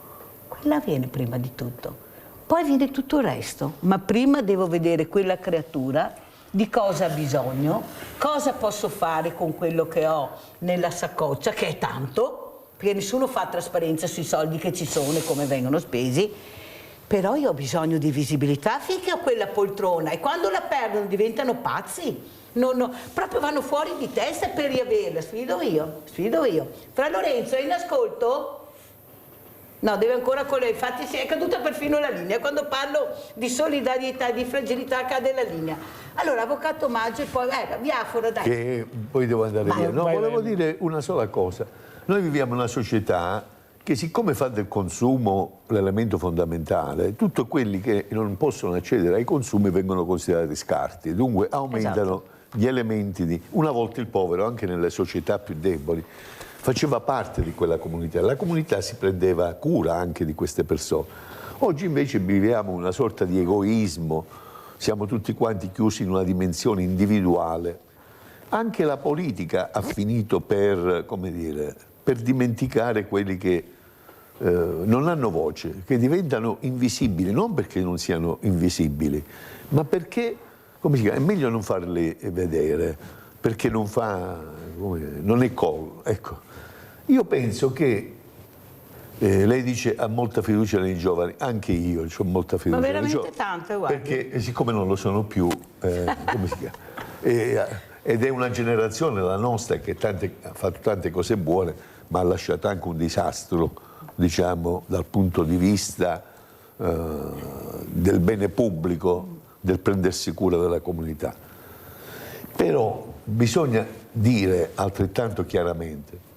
Quella viene prima di tutto. Poi viene tutto il resto. Ma prima devo vedere quella creatura, di cosa ha bisogno, cosa posso fare con quello che ho nella saccoccia, che è tanto, perché nessuno fa trasparenza sui soldi che ci sono e come vengono spesi. Però io ho bisogno di visibilità finché ho quella poltrona e quando la perdono diventano pazzi. Proprio vanno fuori di testa per riaverla. Sfido io. Fra Lorenzo, è in ascolto? No, deve ancora con lei. Infatti si è caduta perfino la linea. Quando parlo di solidarietà, di fragilità, cade la linea. Allora, avvocato Maggio e poi Biafora, dai. Che poi devo andare via. No, volevo dire una sola cosa. Noi viviamo in una società che, siccome fa del consumo l'elemento fondamentale, tutti quelli che non possono accedere ai consumi vengono considerati scarti. Dunque aumentano gli elementi di... Una volta il povero, anche nelle società più deboli, faceva parte di quella comunità. La comunità si prendeva cura anche di queste persone. Oggi invece viviamo una sorta di egoismo, siamo tutti quanti chiusi in una dimensione individuale. Anche la politica ha finito per, come dire, per dimenticare quelli che non hanno voce, che diventano invisibili, non perché non siano invisibili, ma perché, come si chiama, è meglio non farli vedere, perché non è collo. Ecco. Io penso che lei dice ha molta fiducia nei giovani, anche io ho molta fiducia nei giovani. Ma veramente tanta, guarda. Perché siccome non lo sono più, come si chiama? Ed è una generazione, la nostra, che ha fatto tante cose buone, ma ha lasciato anche un disastro, diciamo, dal punto di vista del bene pubblico, del prendersi cura della comunità. Però bisogna dire altrettanto chiaramente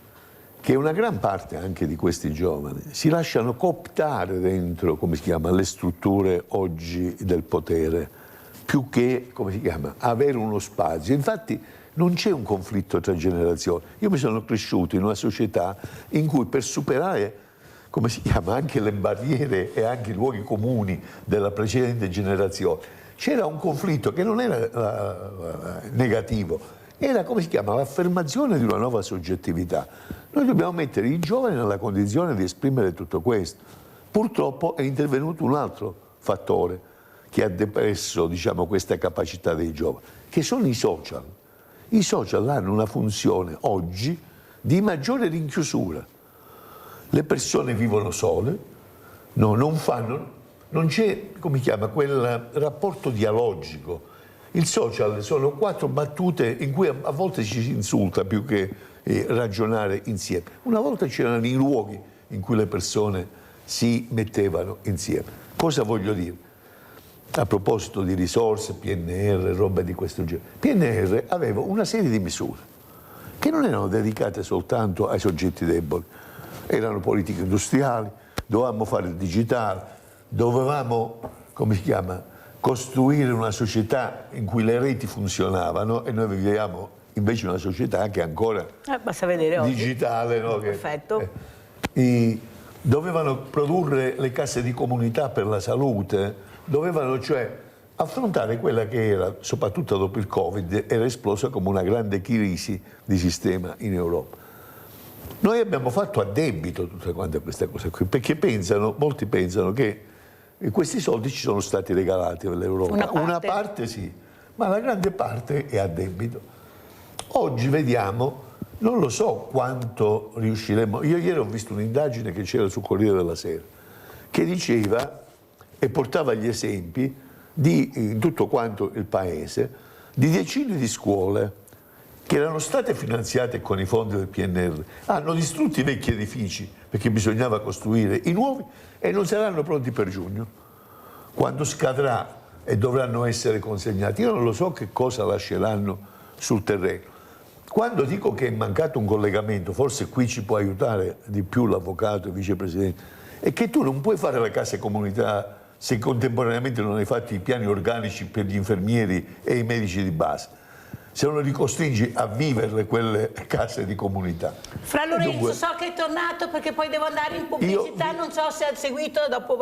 che una gran parte anche di questi giovani si lasciano cooptare dentro, come si chiama, le strutture oggi del potere, più che, come si chiama, avere uno spazio. Infatti non c'è un conflitto tra generazioni. Io mi sono cresciuto in una società in cui per superare, come si chiama, anche le barriere e anche i luoghi comuni della precedente generazione, c'era un conflitto che non era negativo, era, come si chiama, l'affermazione di una nuova soggettività. Noi dobbiamo mettere i giovani nella condizione di esprimere tutto questo. Purtroppo è intervenuto un altro fattore che ha depresso, diciamo, questa capacità dei giovani, che sono i social. I social hanno una funzione oggi di maggiore rinchiusura. le persone vivono sole, no, non c'è, come chiama, quel rapporto dialogico. Il social sono 4 battute in cui a volte ci si insulta più che ragionare insieme. Una volta c'erano i luoghi in cui le persone si mettevano insieme. Cosa voglio dire? A proposito di risorse, PNR, roba di questo genere. PNR aveva una serie di misure che non erano dedicate soltanto ai soggetti deboli, erano politiche industriali, dovevamo fare il digitale, dovevamo, come si chiama, costruire una società in cui le reti funzionavano, e noi viviamo invece una società che è ancora basta vedere digitale. No? Perfetto. Dovevano produrre le casse di comunità per la salute, dovevano cioè affrontare quella che era, soprattutto dopo il Covid, era esplosa come una grande crisi di sistema in Europa. Noi abbiamo fatto a debito tutte quante queste cose qui, perché molti pensano che questi soldi ci sono stati regalati dall'Europa. Una parte sì, ma la grande parte è a debito. Oggi vediamo, non lo so quanto riusciremo. Io ieri ho visto un'indagine che c'era sul Corriere della Sera, che diceva e portava gli esempi in tutto quanto il paese di decine di scuole che erano state finanziate con i fondi del PNR, hanno distrutto i vecchi edifici perché bisognava costruire i nuovi e non saranno pronti per giugno, quando scadrà e dovranno essere consegnati. Io non lo so che cosa lasceranno sul terreno. Quando dico che è mancato un collegamento, forse qui ci può aiutare di più l'avvocato, il vicepresidente, è che tu non puoi fare la cassa comunità se contemporaneamente non hai fatto i piani organici per gli infermieri e i medici di base, se non li costringi a viverle quelle case di comunità. Fra Lorenzo, so che è tornato perché poi devo andare in pubblicità, non so se ha seguito, dopo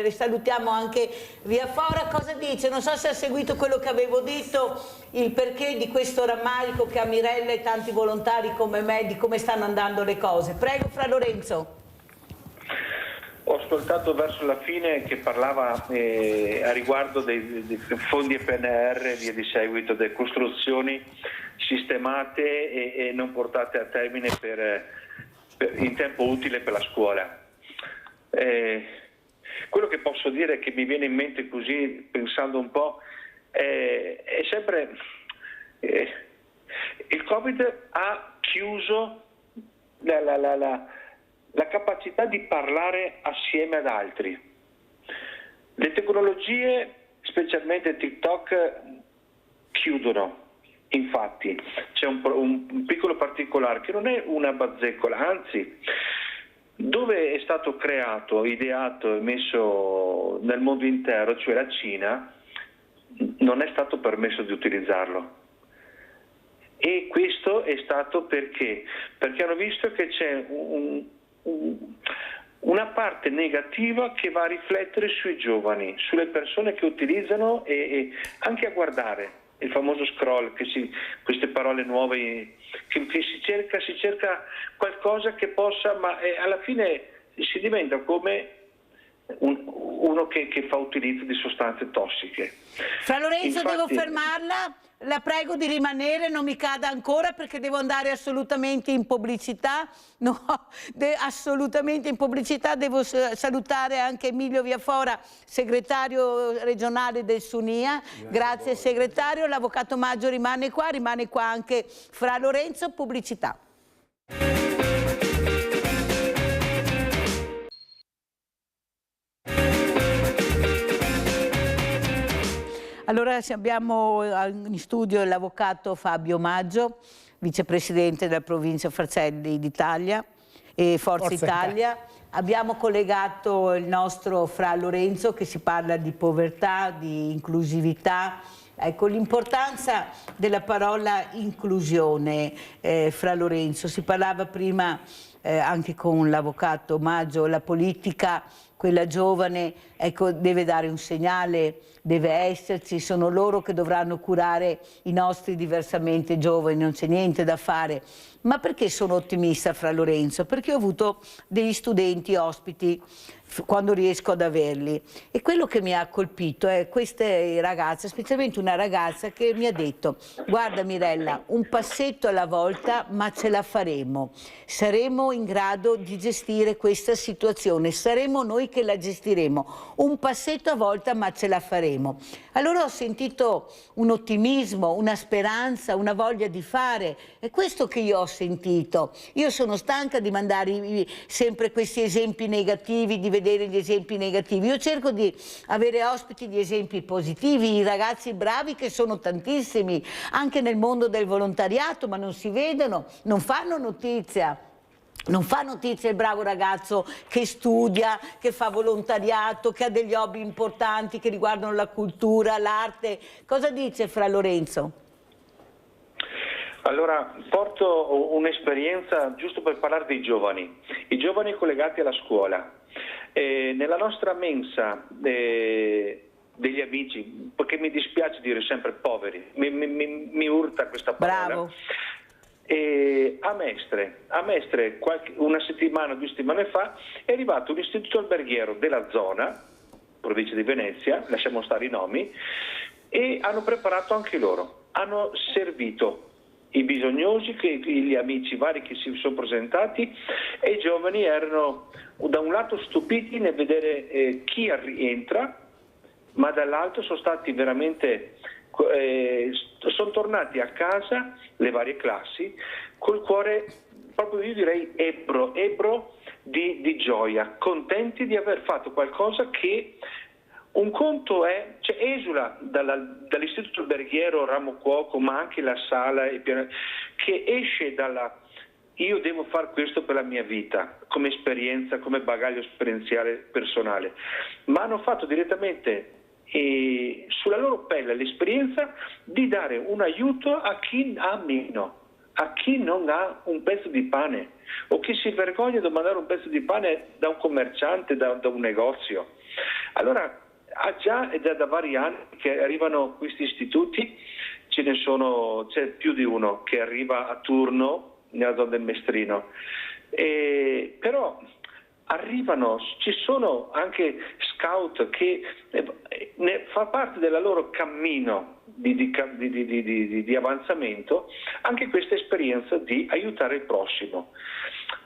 salutiamo anche Via Fora, cosa dice? Non so se ha seguito quello che avevo detto, il perché di questo rammarico che ha Mirella e tanti volontari come me di come stanno andando le cose. Prego, Fra Lorenzo. Ho ascoltato verso la fine che parlava a riguardo dei fondi PNR e via di seguito, delle costruzioni sistemate e non portate a termine in tempo utile per la scuola. Quello che posso dire che mi viene in mente così, pensando un po', è sempre il Covid ha chiuso la capacità di parlare assieme ad altri. Le tecnologie, specialmente TikTok, chiudono. Infatti c'è un piccolo particolare che non è una bazzeccola, anzi, dove è stato creato, ideato e messo nel mondo intero, cioè la Cina, non è stato permesso di utilizzarlo. E questo è stato perché hanno visto che c'è una parte negativa che va a riflettere sui giovani, sulle persone che utilizzano e anche a guardare il famoso scroll, queste parole nuove che si cerca qualcosa che possa, ma alla fine si diventa come uno che fa utilizzo di sostanze tossiche. Fra Lorenzo, infatti, devo fermarla, la prego di rimanere, non mi cada ancora perché devo andare assolutamente in pubblicità. No, assolutamente in pubblicità. Devo salutare anche Emilio Viafora, segretario regionale del Sunia. Grazie segretario. L'avvocato Maggio rimane qua anche Fra Lorenzo. Pubblicità. Allora abbiamo in studio l'avvocato Fabio Maggio, vicepresidente della provincia Fratelli d'Italia e Forza Italia. Abbiamo collegato il nostro Fra Lorenzo che si parla di povertà, di inclusività. Ecco, l'importanza della parola inclusione, Fra Lorenzo. Si parlava prima anche con l'avvocato Maggio, la politica quella giovane, ecco, deve dare un segnale, deve esserci, sono loro che dovranno curare i nostri diversamente giovani, non c'è niente da fare. Ma perché sono ottimista, Fra Lorenzo? Perché ho avuto degli studenti ospiti quando riesco ad averli, e quello che mi ha colpito è queste ragazze, specialmente una ragazza che mi ha detto: guarda Mirella, un passetto alla volta, ma ce la faremo, saremo in grado di gestire questa situazione, saremo noi che la gestiremo, un passetto a volta ma ce la faremo. Allora ho sentito un ottimismo, una speranza, una voglia di fare, è questo che io ho sentito. Io sono stanca di mandare sempre questi esempi negativi, di vedere gli esempi negativi. Io cerco di avere ospiti di esempi positivi, i ragazzi bravi che sono tantissimi, anche nel mondo del volontariato, ma non si vedono, non fanno notizia. Non fa notizia il bravo ragazzo che studia, che fa volontariato, che ha degli hobby importanti che riguardano la cultura, l'arte. Cosa dice Fra Lorenzo? Allora, porto un'esperienza giusto per parlare dei giovani, i giovani collegati alla scuola. Nella nostra mensa degli amici, perché mi dispiace dire sempre poveri, mi urta questa parola. Bravo. A Mestre una settimana, 2 settimane fa, è arrivato un istituto alberghiero della zona, provincia di Venezia, lasciamo stare i nomi, e hanno preparato anche loro, hanno servito i bisognosi, gli amici vari che si sono presentati, e i giovani erano da un lato stupiti nel vedere chi rientra, ma dall'altro sono stati veramente... sono tornati a casa le varie classi col cuore proprio, io direi, ebbro di gioia, contenti di aver fatto qualcosa che un conto è, cioè esula dall'istituto alberghiero Ramo Cuoco, ma anche la sala che esce dalla io devo fare questo per la mia vita, come esperienza, come bagaglio esperienziale personale, ma hanno fatto direttamente e sulla loro pelle l'esperienza di dare un aiuto a chi ha meno, a chi non ha un pezzo di pane o chi si vergogna di mandare un pezzo di pane da un commerciante, da un negozio. Allora è già da vari anni che arrivano questi istituti, c'è più di uno che arriva a turno nella zona del Mestrino, però arrivano, ci sono anche scout che fa parte del loro cammino di avanzamento anche questa esperienza di aiutare il prossimo.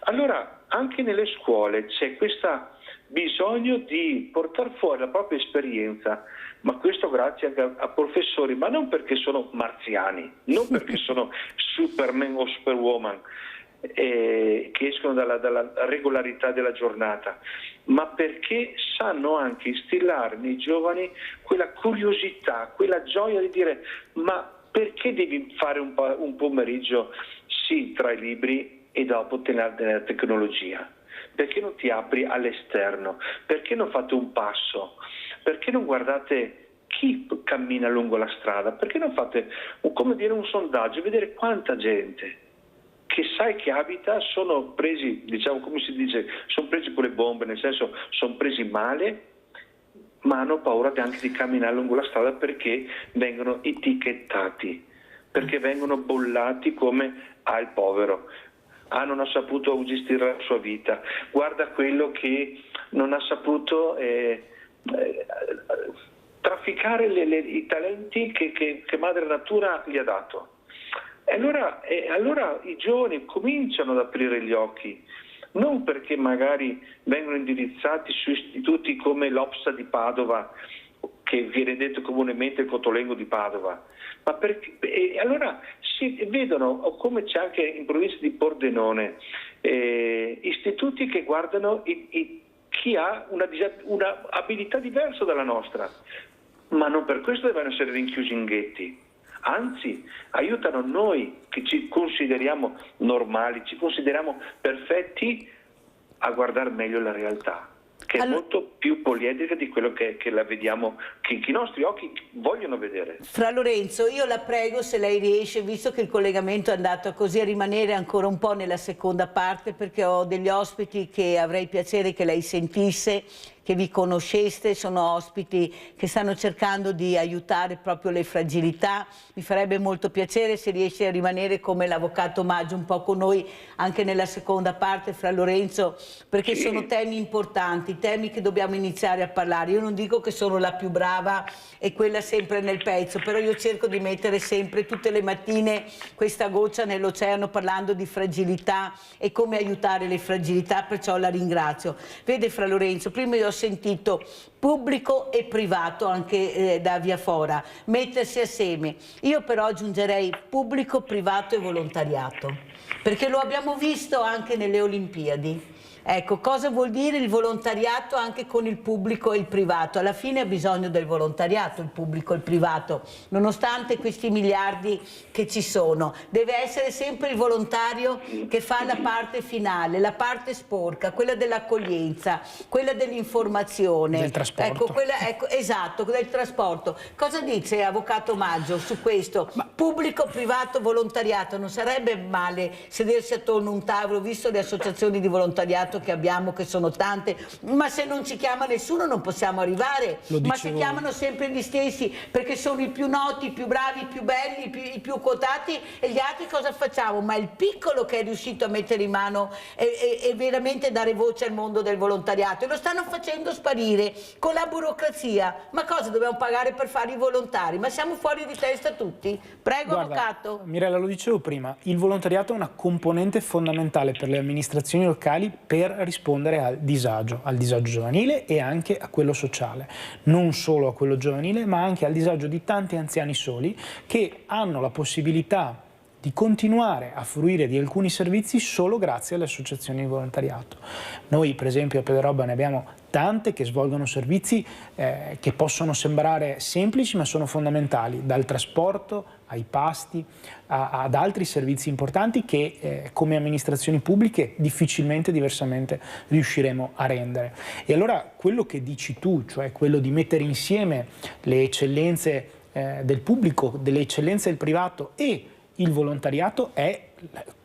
Allora anche nelle scuole c'è questo bisogno di portare fuori la propria esperienza, ma questo grazie anche a professori, ma non perché sono marziani, non perché sono Superman o Superwoman, che escono dalla regolarità della giornata, ma perché sanno anche instillare nei giovani quella curiosità, quella gioia di dire: ma perché devi fare un pomeriggio sì tra i libri e dopo tenere la tecnologia? Perché non ti apri all'esterno? Perché non fate un passo? Perché non guardate chi cammina lungo la strada? Perché non fate un sondaggio e vedere quanta gente che sai che abita sono presi, diciamo, come si dice, sono presi con le bombe, nel senso sono presi male, ma hanno paura anche di camminare lungo la strada perché vengono etichettati, perché vengono bollati come il povero. Non ha saputo gestire la sua vita, guarda quello che non ha saputo trafficare i talenti che Madre Natura gli ha dato. E allora i giovani cominciano ad aprire gli occhi, non perché magari vengono indirizzati su istituti come l'Opsa di Padova, che viene detto comunemente il Cotolengo di Padova, ma perché allora si vedono, come c'è anche in provincia di Pordenone, istituti che guardano chi ha una abilità diversa dalla nostra, ma non per questo devono essere rinchiusi in ghetti. Anzi, aiutano noi che ci consideriamo normali, ci consideriamo perfetti, a guardare meglio la realtà, che è molto più poliedrica di quello che la vediamo, che i nostri occhi vogliono vedere. Fra Lorenzo, io la prego, se lei riesce, visto che il collegamento è andato così, a rimanere ancora un po' nella seconda parte, perché ho degli ospiti che avrei piacere che lei sentisse, che vi conosceste, sono ospiti che stanno cercando di aiutare proprio le fragilità. Mi farebbe molto piacere se riesce a rimanere come l'avvocato Maggio un po' con noi anche nella seconda parte, Fra Lorenzo, perché sono temi importanti, temi che dobbiamo iniziare a parlare. Io non dico che sono la più brava e quella sempre nel pezzo, però io cerco di mettere sempre tutte le mattine questa goccia nell'oceano parlando di fragilità e come aiutare le fragilità, perciò la ringrazio. Vede Fra Lorenzo, prima io ho sentito pubblico e privato anche da Via Fora, mettersi assieme. Io però aggiungerei pubblico, privato e volontariato, perché lo abbiamo visto anche nelle Olimpiadi. Ecco, cosa vuol dire il volontariato anche con il pubblico e il privato? Alla fine ha bisogno del volontariato il pubblico e il privato, nonostante questi miliardi che ci sono. Deve essere sempre il volontario che fa la parte finale, la parte sporca, quella dell'accoglienza, quella dell'informazione. Del trasporto. Ecco, esatto, del trasporto. Cosa dice Avvocato Maggio su questo? Pubblico, privato, volontariato. Non sarebbe male sedersi attorno a un tavolo, visto le associazioni di volontariato che abbiamo, che sono tante, ma se non ci chiama nessuno non possiamo arrivare. Ma se chiamano sempre gli stessi perché sono i più noti, i più bravi, i più belli, i più quotati, e gli altri cosa facciamo? Ma il piccolo che è riuscito a mettere in mano e veramente dare voce al mondo del volontariato, e lo stanno facendo sparire con la burocrazia. Ma cosa dobbiamo pagare per fare i volontari? Ma siamo fuori di testa tutti? Prego. Guarda, avvocato. Mirella, lo dicevo prima, il volontariato è una componente fondamentale per le amministrazioni locali per rispondere al disagio giovanile e anche a quello sociale. Non solo a quello giovanile, ma anche al disagio di tanti anziani soli che hanno la possibilità di continuare a fruire di alcuni servizi solo grazie alle associazioni di volontariato. Noi per esempio a Pederobba ne abbiamo tante che svolgono servizi che possono sembrare semplici ma sono fondamentali, dal trasporto ai pasti ad altri servizi importanti che come amministrazioni pubbliche difficilmente diversamente riusciremo a rendere. E allora quello che dici tu, cioè quello di mettere insieme le eccellenze del pubblico, delle eccellenze del privato e il volontariato è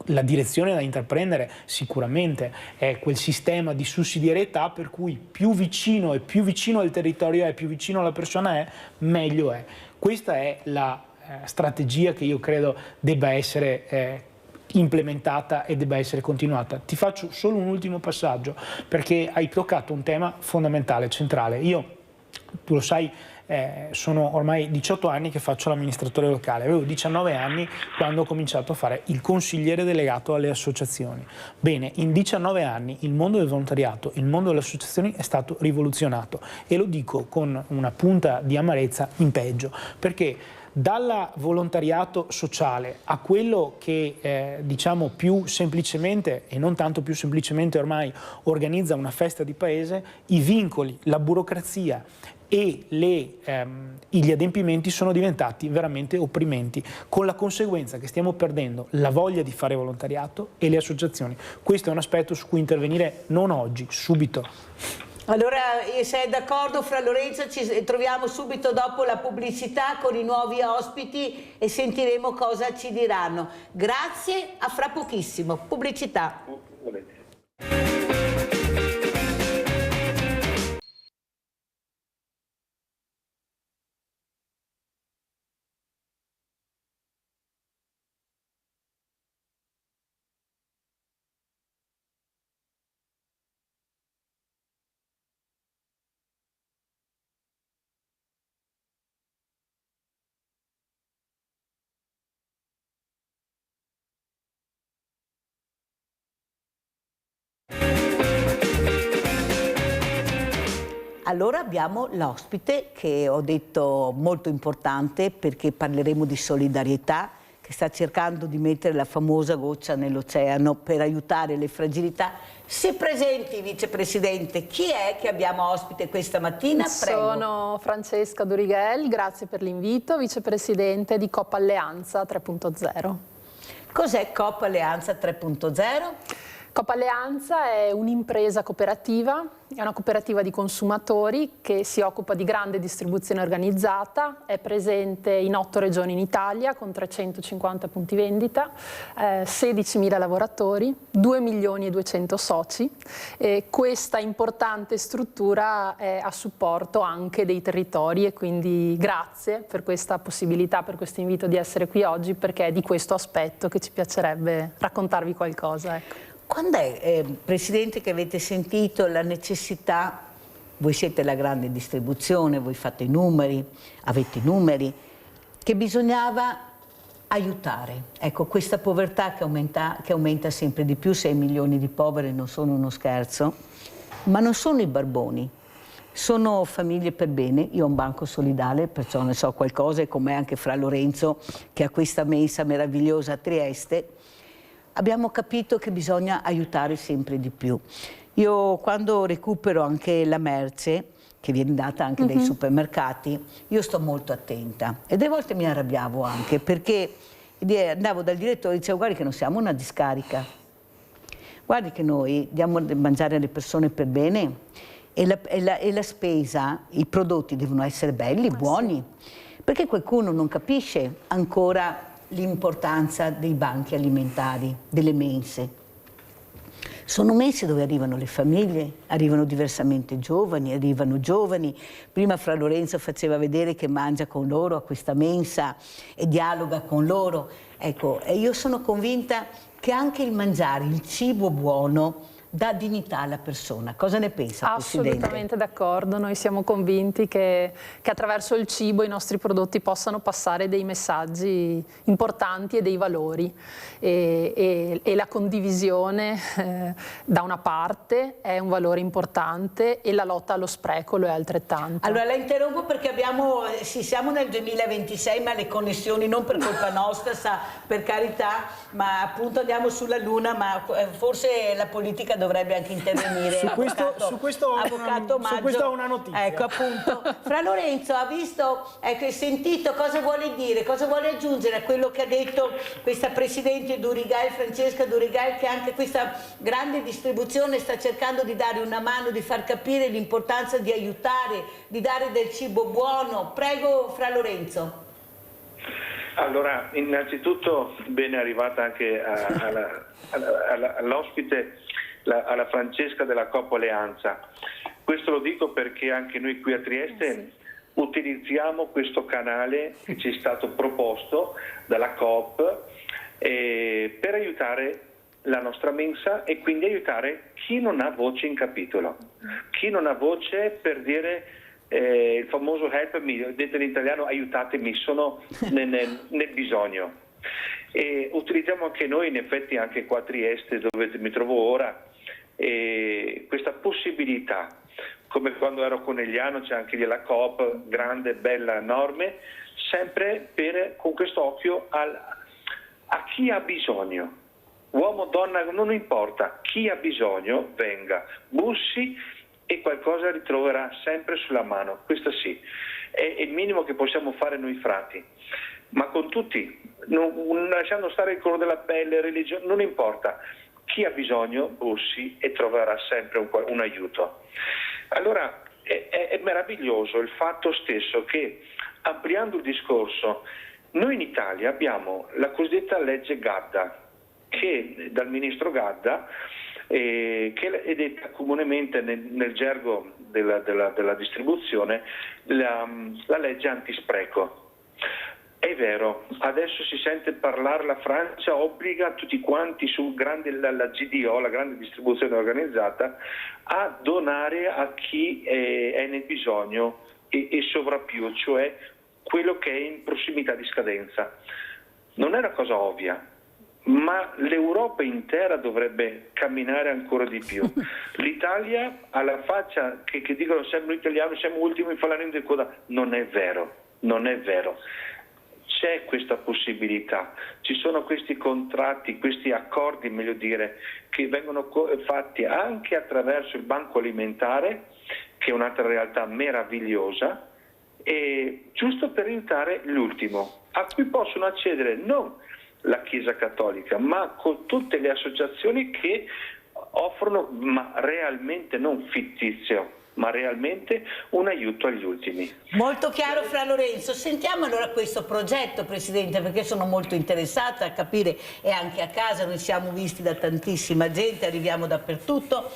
la direzione da intraprendere. Sicuramente è quel sistema di sussidiarietà per cui più vicino al territorio è, più vicino alla persona è, meglio è. Questa è la strategia che io credo debba essere implementata e debba essere continuata. Ti faccio solo un ultimo passaggio perché hai toccato un tema fondamentale, centrale. Io, tu lo sai, sono ormai 18 anni che faccio l'amministratore locale, avevo 19 anni quando ho cominciato a fare il consigliere delegato alle associazioni. Bene, in 19 anni il mondo del volontariato, il mondo delle associazioni è stato rivoluzionato e lo dico con una punta di amarezza in peggio, perché dal volontariato sociale a quello che diciamo più semplicemente e non tanto più semplicemente ormai organizza una festa di paese, i vincoli, la burocrazia e gli adempimenti sono diventati veramente opprimenti, con la conseguenza che stiamo perdendo la voglia di fare volontariato e le associazioni. Questo è un aspetto su cui intervenire non oggi, subito. Allora, se è d'accordo Fra Lorenzo, ci troviamo subito dopo la pubblicità con i nuovi ospiti e sentiremo cosa ci diranno. Grazie, a fra pochissimo. Pubblicità. Allora abbiamo l'ospite che ho detto molto importante perché parleremo di solidarietà, che sta cercando di mettere la famosa goccia nell'oceano per aiutare le fragilità. Si presenti, vicepresidente, chi è che abbiamo ospite questa mattina? Prego. Sono Francesca Dorighel, grazie per l'invito, vicepresidente di COP Alleanza 3.0. Cos'è COP Alleanza 3.0? Coop Alleanza è un'impresa cooperativa, è una cooperativa di consumatori che si occupa di grande distribuzione organizzata, è presente in 8 regioni in Italia con 350 punti vendita, 16.000 lavoratori, 2.200.000 soci. Questa importante struttura è a supporto anche dei territori e quindi grazie per questa possibilità, per questo invito di essere qui oggi, perché è di questo aspetto che ci piacerebbe raccontarvi qualcosa. Ecco. Quando è, Presidente, che avete sentito la necessità, voi siete la grande distribuzione, voi fate i numeri, avete i numeri, che bisognava aiutare? Ecco, questa povertà che aumenta sempre di più, 6 milioni di poveri non sono uno scherzo, ma non sono i barboni, sono famiglie per bene. Io ho un banco solidale, perciò ne so qualcosa, e com'è anche Fra Lorenzo, che ha questa mensa meravigliosa a Trieste. Abbiamo capito che bisogna aiutare sempre di più. Io quando recupero anche la merce, che viene data anche dai supermercati, io sto molto attenta e delle volte mi arrabbiavo anche, perché andavo dal direttore e dicevo: guardi che non siamo una discarica, guardi che noi diamo da mangiare alle persone per bene e la spesa, i prodotti devono essere belli, buoni, perché qualcuno non capisce ancora l'importanza dei banchi alimentari, delle mense. Sono mense dove arrivano le famiglie, arrivano diversamente giovani, Prima Fra Lorenzo faceva vedere che mangia con loro a questa mensa e dialoga con loro. Ecco, e io sono convinta che anche il mangiare, il cibo buono, dà dignità alla persona. Cosa ne pensa, Presidente? Assolutamente d'accordo, noi siamo convinti che attraverso il cibo i nostri prodotti possano passare dei messaggi importanti e dei valori e la condivisione da una parte è un valore importante e la lotta allo spreco lo è altrettanto. Allora la interrompo perché siamo nel 2026, ma le connessioni non per colpa nostra, per carità, ma appunto andiamo sulla Luna, ma forse la politica dovrebbe anche intervenire. Su questo ho una notizia. Ecco, appunto. Fra Lorenzo ha visto, ecco, sentito cosa vuole dire, cosa vuole aggiungere a quello che ha detto questa Presidente Francesca Durigal, che anche questa grande distribuzione sta cercando di dare una mano, di far capire l'importanza di aiutare, di dare del cibo buono. Prego, Fra Lorenzo. Allora, innanzitutto ben arrivata anche all'ospite, alla Francesca della Coop Alleanza. Questo lo dico perché anche noi qui a Trieste utilizziamo questo canale che ci è stato proposto dalla Coop per aiutare la nostra mensa e quindi aiutare chi non ha voce in capitolo, chi non ha voce per dire il famoso help me, detto in italiano aiutatemi, sono nel bisogno. E utilizziamo anche noi, in effetti anche qua a Trieste dove mi trovo ora, questa possibilità, come quando ero a Conegliano c'è anche lì la Coop, grande, bella, enorme, sempre con questo occhio a chi ha bisogno, uomo, donna, non importa, chi ha bisogno venga, bussi e qualcosa ritroverà sempre sulla mano. Questo sì, è il minimo che possiamo fare noi frati, ma con tutti, non lasciando stare il colore della pelle, religione, non importa, chi ha bisogno bussi e troverà sempre un aiuto. Allora è meraviglioso il fatto stesso che, ampliando il discorso, noi in Italia abbiamo la cosiddetta legge Gadda, che dal ministro Gadda, che è detta comunemente nel gergo della distribuzione la legge antispreco. È vero, adesso si sente parlare, la Francia obbliga tutti quanti la GDO, la grande distribuzione organizzata, a donare a chi è nel bisogno e sovrappiù, cioè quello che è in prossimità di scadenza. Non è una cosa ovvia, ma l'Europa intera dovrebbe camminare ancora di più. L'Italia ha la faccia che dicono sempre noi italiani siamo ultimi in fare di coda. Non è vero, non è vero. C'è questa possibilità, ci sono questi contratti, questi accordi, meglio dire, che vengono fatti anche attraverso il Banco Alimentare, che è un'altra realtà meravigliosa, e giusto per aiutare l'ultimo, a cui possono accedere non la Chiesa Cattolica, ma con tutte le associazioni che offrono, ma realmente non fittizio, ma realmente un aiuto agli ultimi. Molto chiaro, Fra Lorenzo. Sentiamo allora questo progetto, Presidente, perché sono molto interessata a capire, e anche a casa noi siamo visti da tantissima gente, arriviamo dappertutto.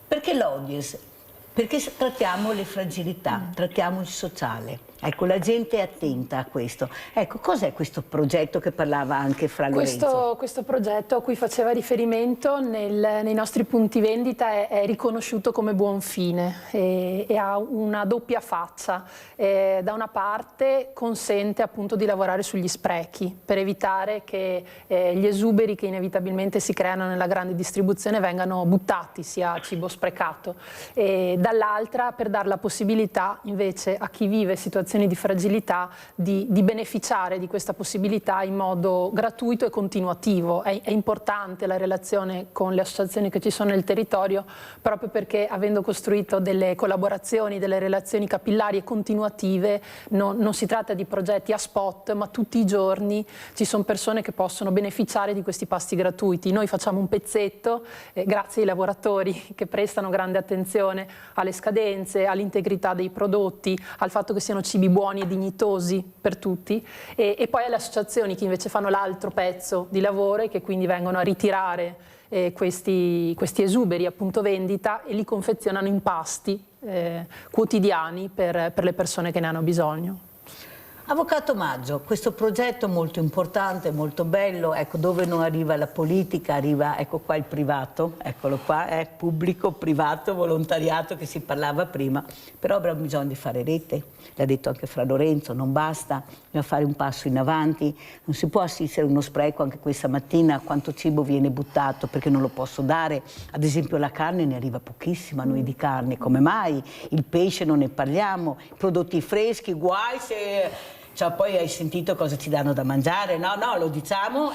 Perché l'audience? Perché trattiamo le fragilità, trattiamo il sociale. Ecco, la gente è attenta a questo. Ecco, cos'è questo progetto che parlava anche Fra Lorenzo? Questo progetto a cui faceva riferimento nei nostri punti vendita è riconosciuto come buon fine e ha una doppia faccia. Da una parte consente appunto di lavorare sugli sprechi per evitare che gli esuberi che inevitabilmente si creano nella grande distribuzione vengano buttati, sia cibo sprecato. E dall'altra per dare la possibilità invece a chi vive situazioni di fragilità di beneficiare di questa possibilità in modo gratuito e continuativo. È importante la relazione con le associazioni che ci sono nel territorio, proprio perché avendo costruito delle collaborazioni, delle relazioni capillari e continuative, non si tratta di progetti a spot, ma tutti i giorni ci sono persone che possono beneficiare di questi pasti gratuiti. Noi facciamo un pezzetto grazie ai lavoratori che prestano grande attenzione alle scadenze, all'integrità dei prodotti, al fatto che siano cibi buoni e dignitosi per tutti, e poi alle associazioni che invece fanno l'altro pezzo di lavoro e che quindi vengono a ritirare questi esuberi appunto vendita e li confezionano in pasti quotidiani per le persone che ne hanno bisogno. Avvocato Maggio, questo progetto molto importante, molto bello, ecco, dove non arriva la politica, arriva, ecco qua il privato, eccolo qua, è pubblico, privato, volontariato che si parlava prima, però avrà bisogno di fare rete, l'ha detto anche Fra Lorenzo, non basta, bisogna fare un passo in avanti, non si può assistere a uno spreco. Anche questa mattina quanto cibo viene buttato perché non lo posso dare, ad esempio la carne ne arriva pochissima, noi di carne, come mai? Il pesce non ne parliamo, i prodotti freschi, guai se... Cioè, poi hai sentito cosa ci danno da mangiare? No, lo diciamo,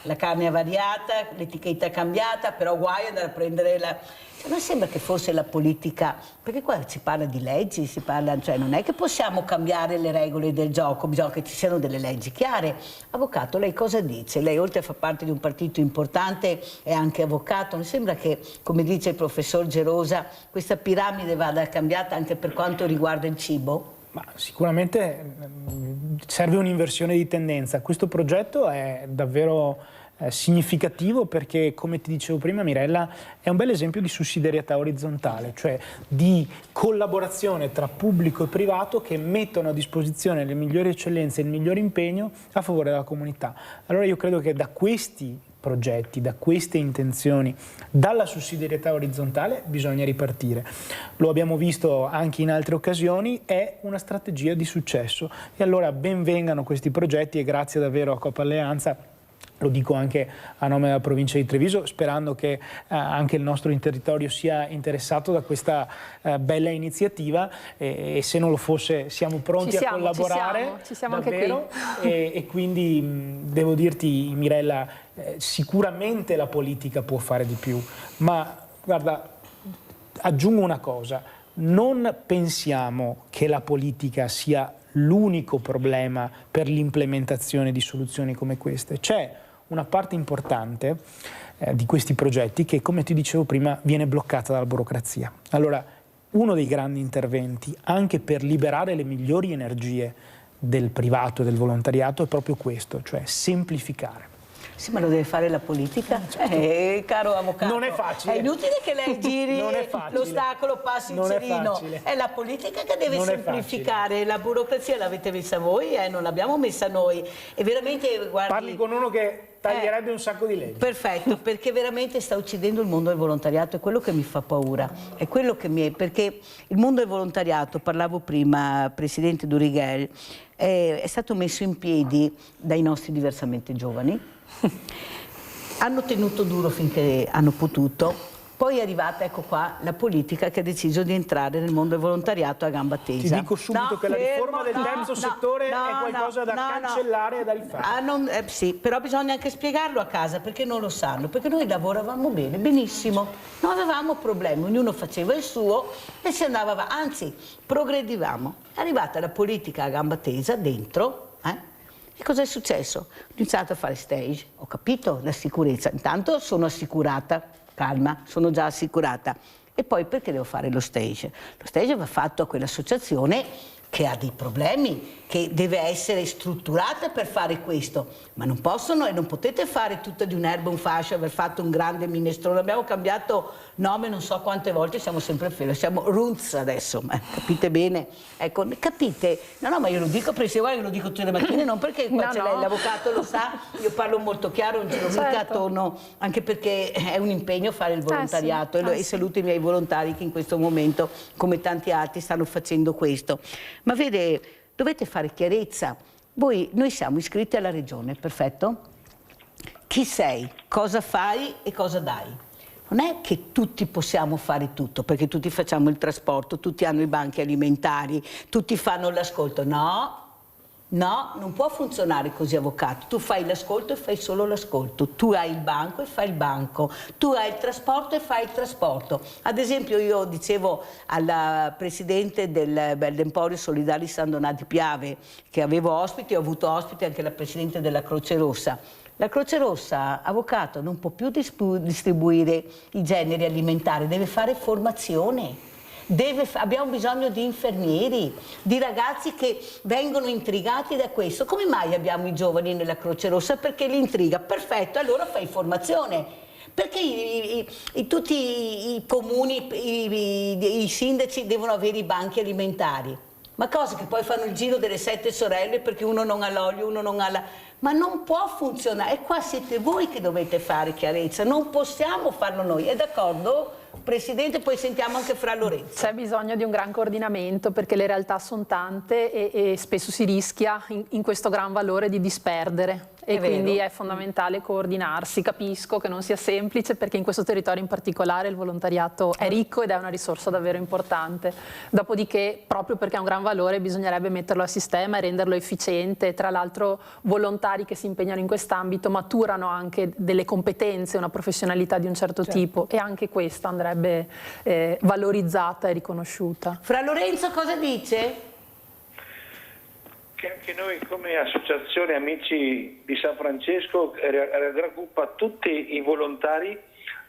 la carne è variata, l'etichetta è cambiata, però guai andare a prendere la... Cioè, non sembra che forse la politica, perché qua si parla di leggi, si parla, cioè non è che possiamo cambiare le regole del gioco, bisogna che ci siano delle leggi chiare. Avvocato, lei cosa dice? Lei oltre a far parte di un partito importante è anche avvocato, non sembra che, come dice il professor Gerosa, questa piramide vada cambiata anche per quanto riguarda il cibo? Ma sicuramente serve un'inversione di tendenza. Questo progetto è davvero significativo perché, come ti dicevo prima Mirella, è un bel esempio di sussidiarietà orizzontale, cioè di collaborazione tra pubblico e privato che mettono a disposizione le migliori eccellenze e il miglior impegno a favore della comunità. Allora io credo che da questi progetti, da queste intenzioni, dalla sussidiarietà orizzontale bisogna ripartire. Lo abbiamo visto anche in altre occasioni, è una strategia di successo e allora ben vengano questi progetti e grazie davvero a Coop Alleanza. Lo dico anche a nome della provincia di Treviso, sperando che anche il nostro territorio sia interessato da questa bella iniziativa e se non lo fosse siamo pronti a collaborare. Ci siamo davvero, anche qui. E quindi devo dirti Mirella, sicuramente la politica può fare di più, ma guarda, aggiungo una cosa, non pensiamo che la politica sia l'unico problema per l'implementazione di soluzioni come queste. C'è una parte importante di questi progetti che, come ti dicevo prima, viene bloccata dalla burocrazia. Allora, uno dei grandi interventi, anche per liberare le migliori energie del privato e del volontariato, è proprio questo, cioè semplificare. Sì, ma lo deve fare la politica, caro avvocato. Non è facile. È inutile che lei giri l'ostacolo, passi il cerino. È la politica che deve semplificare. La burocrazia l'avete messa voi, non l'abbiamo messa noi. E veramente, guardi, parli con uno che taglierebbe un sacco di leggi. Perfetto, perché veramente sta uccidendo il mondo del volontariato, è quello che mi fa paura. È quello che perché il mondo del volontariato, parlavo prima, Presidente Durighel, è stato messo in piedi dai nostri diversamente giovani. Hanno tenuto duro finché hanno potuto, poi è arrivata, ecco qua, la politica che ha deciso di entrare nel mondo del volontariato a gamba tesa. Ti dico subito che la riforma del terzo settore è qualcosa da cancellare e da rifare. Sì, però bisogna anche spiegarlo a casa perché non lo sanno, perché noi lavoravamo bene, benissimo, non avevamo problemi, ognuno faceva il suo e si andava avanti, anzi progredivamo. È arrivata la politica a gamba tesa dentro, e cosa è successo? Ho iniziato a fare stage, ho capito la sicurezza, intanto sono assicurata, calma, sono già assicurata. E poi perché devo fare lo stage? Lo stage va fatto a quell'associazione che ha dei problemi, che deve essere strutturata per fare questo, ma non possono e non potete fare tutto di un'erba un fascio, aver fatto un grande minestrone. Abbiamo cambiato nome non so quante volte, siamo sempre fermi, siamo Runz adesso, capite bene? Ecco, capite? No, ma io lo dico perché io lo dico tutte le mattine, non perché qua c'è lei, l'avvocato lo sa, io parlo molto chiaro, non giro mica attorno, anche perché è un impegno fare il volontariato e saluto i miei volontari che in questo momento, come tanti altri, stanno facendo questo. Ma vede, dovete fare chiarezza. Noi siamo iscritti alla regione, perfetto? Chi sei, cosa fai e cosa dai? Non è che tutti possiamo fare tutto, perché tutti facciamo il trasporto, tutti hanno i banchi alimentari, tutti fanno l'ascolto. No, non può funzionare così, avvocato. Tu fai l'ascolto e fai solo l'ascolto. Tu hai il banco e fai il banco. Tu hai il trasporto e fai il trasporto. Ad esempio io dicevo alla presidente dell'Emporio Solidali San Donà di Piave, che avevo ospiti, ho avuto ospiti anche la presidente della Croce Rossa. La Croce Rossa, avvocato, non può più distribuire i generi alimentari, deve fare formazione. Abbiamo bisogno di infermieri, di ragazzi che vengono intrigati da questo. Come mai abbiamo i giovani nella Croce Rossa? Perché li intriga. Perfetto, allora fai formazione. Perché tutti i comuni, i sindaci devono avere i banchi alimentari? Ma cose che poi fanno il giro delle 7 sorelle perché uno non ha l'olio, uno non ha la... Ma non può funzionare. E qua siete voi che dovete fare chiarezza. Non possiamo farlo noi. È d'accordo? Presidente, poi sentiamo anche Fra Lorenzo. C'è bisogno di un gran coordinamento perché le realtà sono tante e spesso si rischia in questo gran valore di disperdere e quindi è fondamentale coordinarsi. Capisco che non sia semplice perché in questo territorio in particolare il volontariato è ricco ed è una risorsa davvero importante. Dopodiché, proprio perché ha un gran valore, bisognerebbe metterlo a sistema e renderlo efficiente. Tra l'altro volontari che si impegnano in quest'ambito maturano anche delle competenze, una professionalità di un certo tipo e anche questa andrebbe valorizzata e riconosciuta. Fra Lorenzo cosa dice? Che anche noi come associazione Amici di San Francesco raggruppa tutti i volontari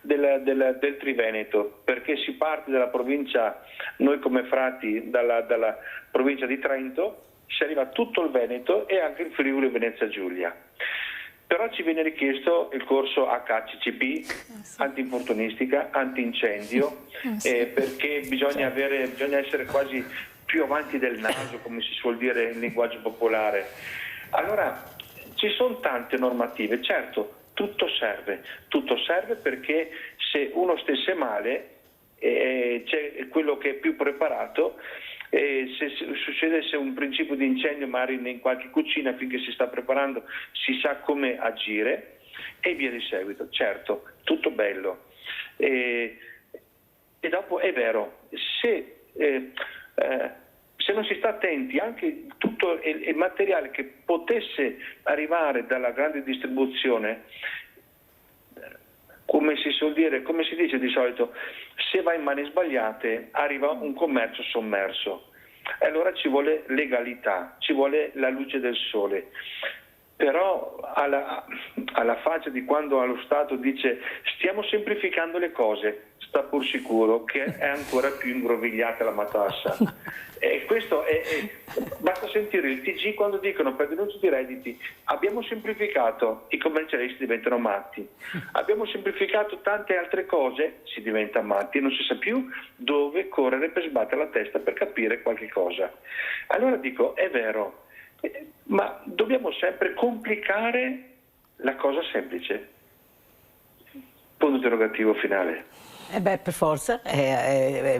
del Triveneto, perché si parte dalla provincia, noi come frati dalla provincia di Trento, si arriva a tutto il Veneto e anche il Friuli Venezia Giulia. Però ci viene richiesto il corso HCCP, antinfortunistica, antincendio, perché bisogna essere quasi più avanti del naso, come si suol dire in linguaggio popolare. Allora, ci sono tante normative, certo, tutto serve perché se uno stesse male, c'è quello che è più preparato. Se succedesse un principio di incendio magari in qualche cucina, finché si sta preparando si sa come agire e via di seguito. Certo, tutto bello. E dopo è vero, se non si sta attenti, anche tutto il materiale che potesse arrivare dalla grande distribuzione, come si suol dire, come si dice di solito, se va in mani sbagliate arriva un commercio sommerso. E allora ci vuole legalità, ci vuole la luce del sole. Però alla faccia di quando allo Stato dice stiamo semplificando le cose, sta pur sicuro che è ancora più ingrovigliata la matassa. E questo basta sentire il TG quando dicono per denuncia di redditi abbiamo semplificato, i commercialisti diventano matti, abbiamo semplificato tante altre cose, si diventa matti e non si sa più dove correre per sbattere la testa per capire qualche cosa. Allora dico, è vero, ma dobbiamo sempre complicare la cosa semplice? Punto interrogativo finale. Per forza,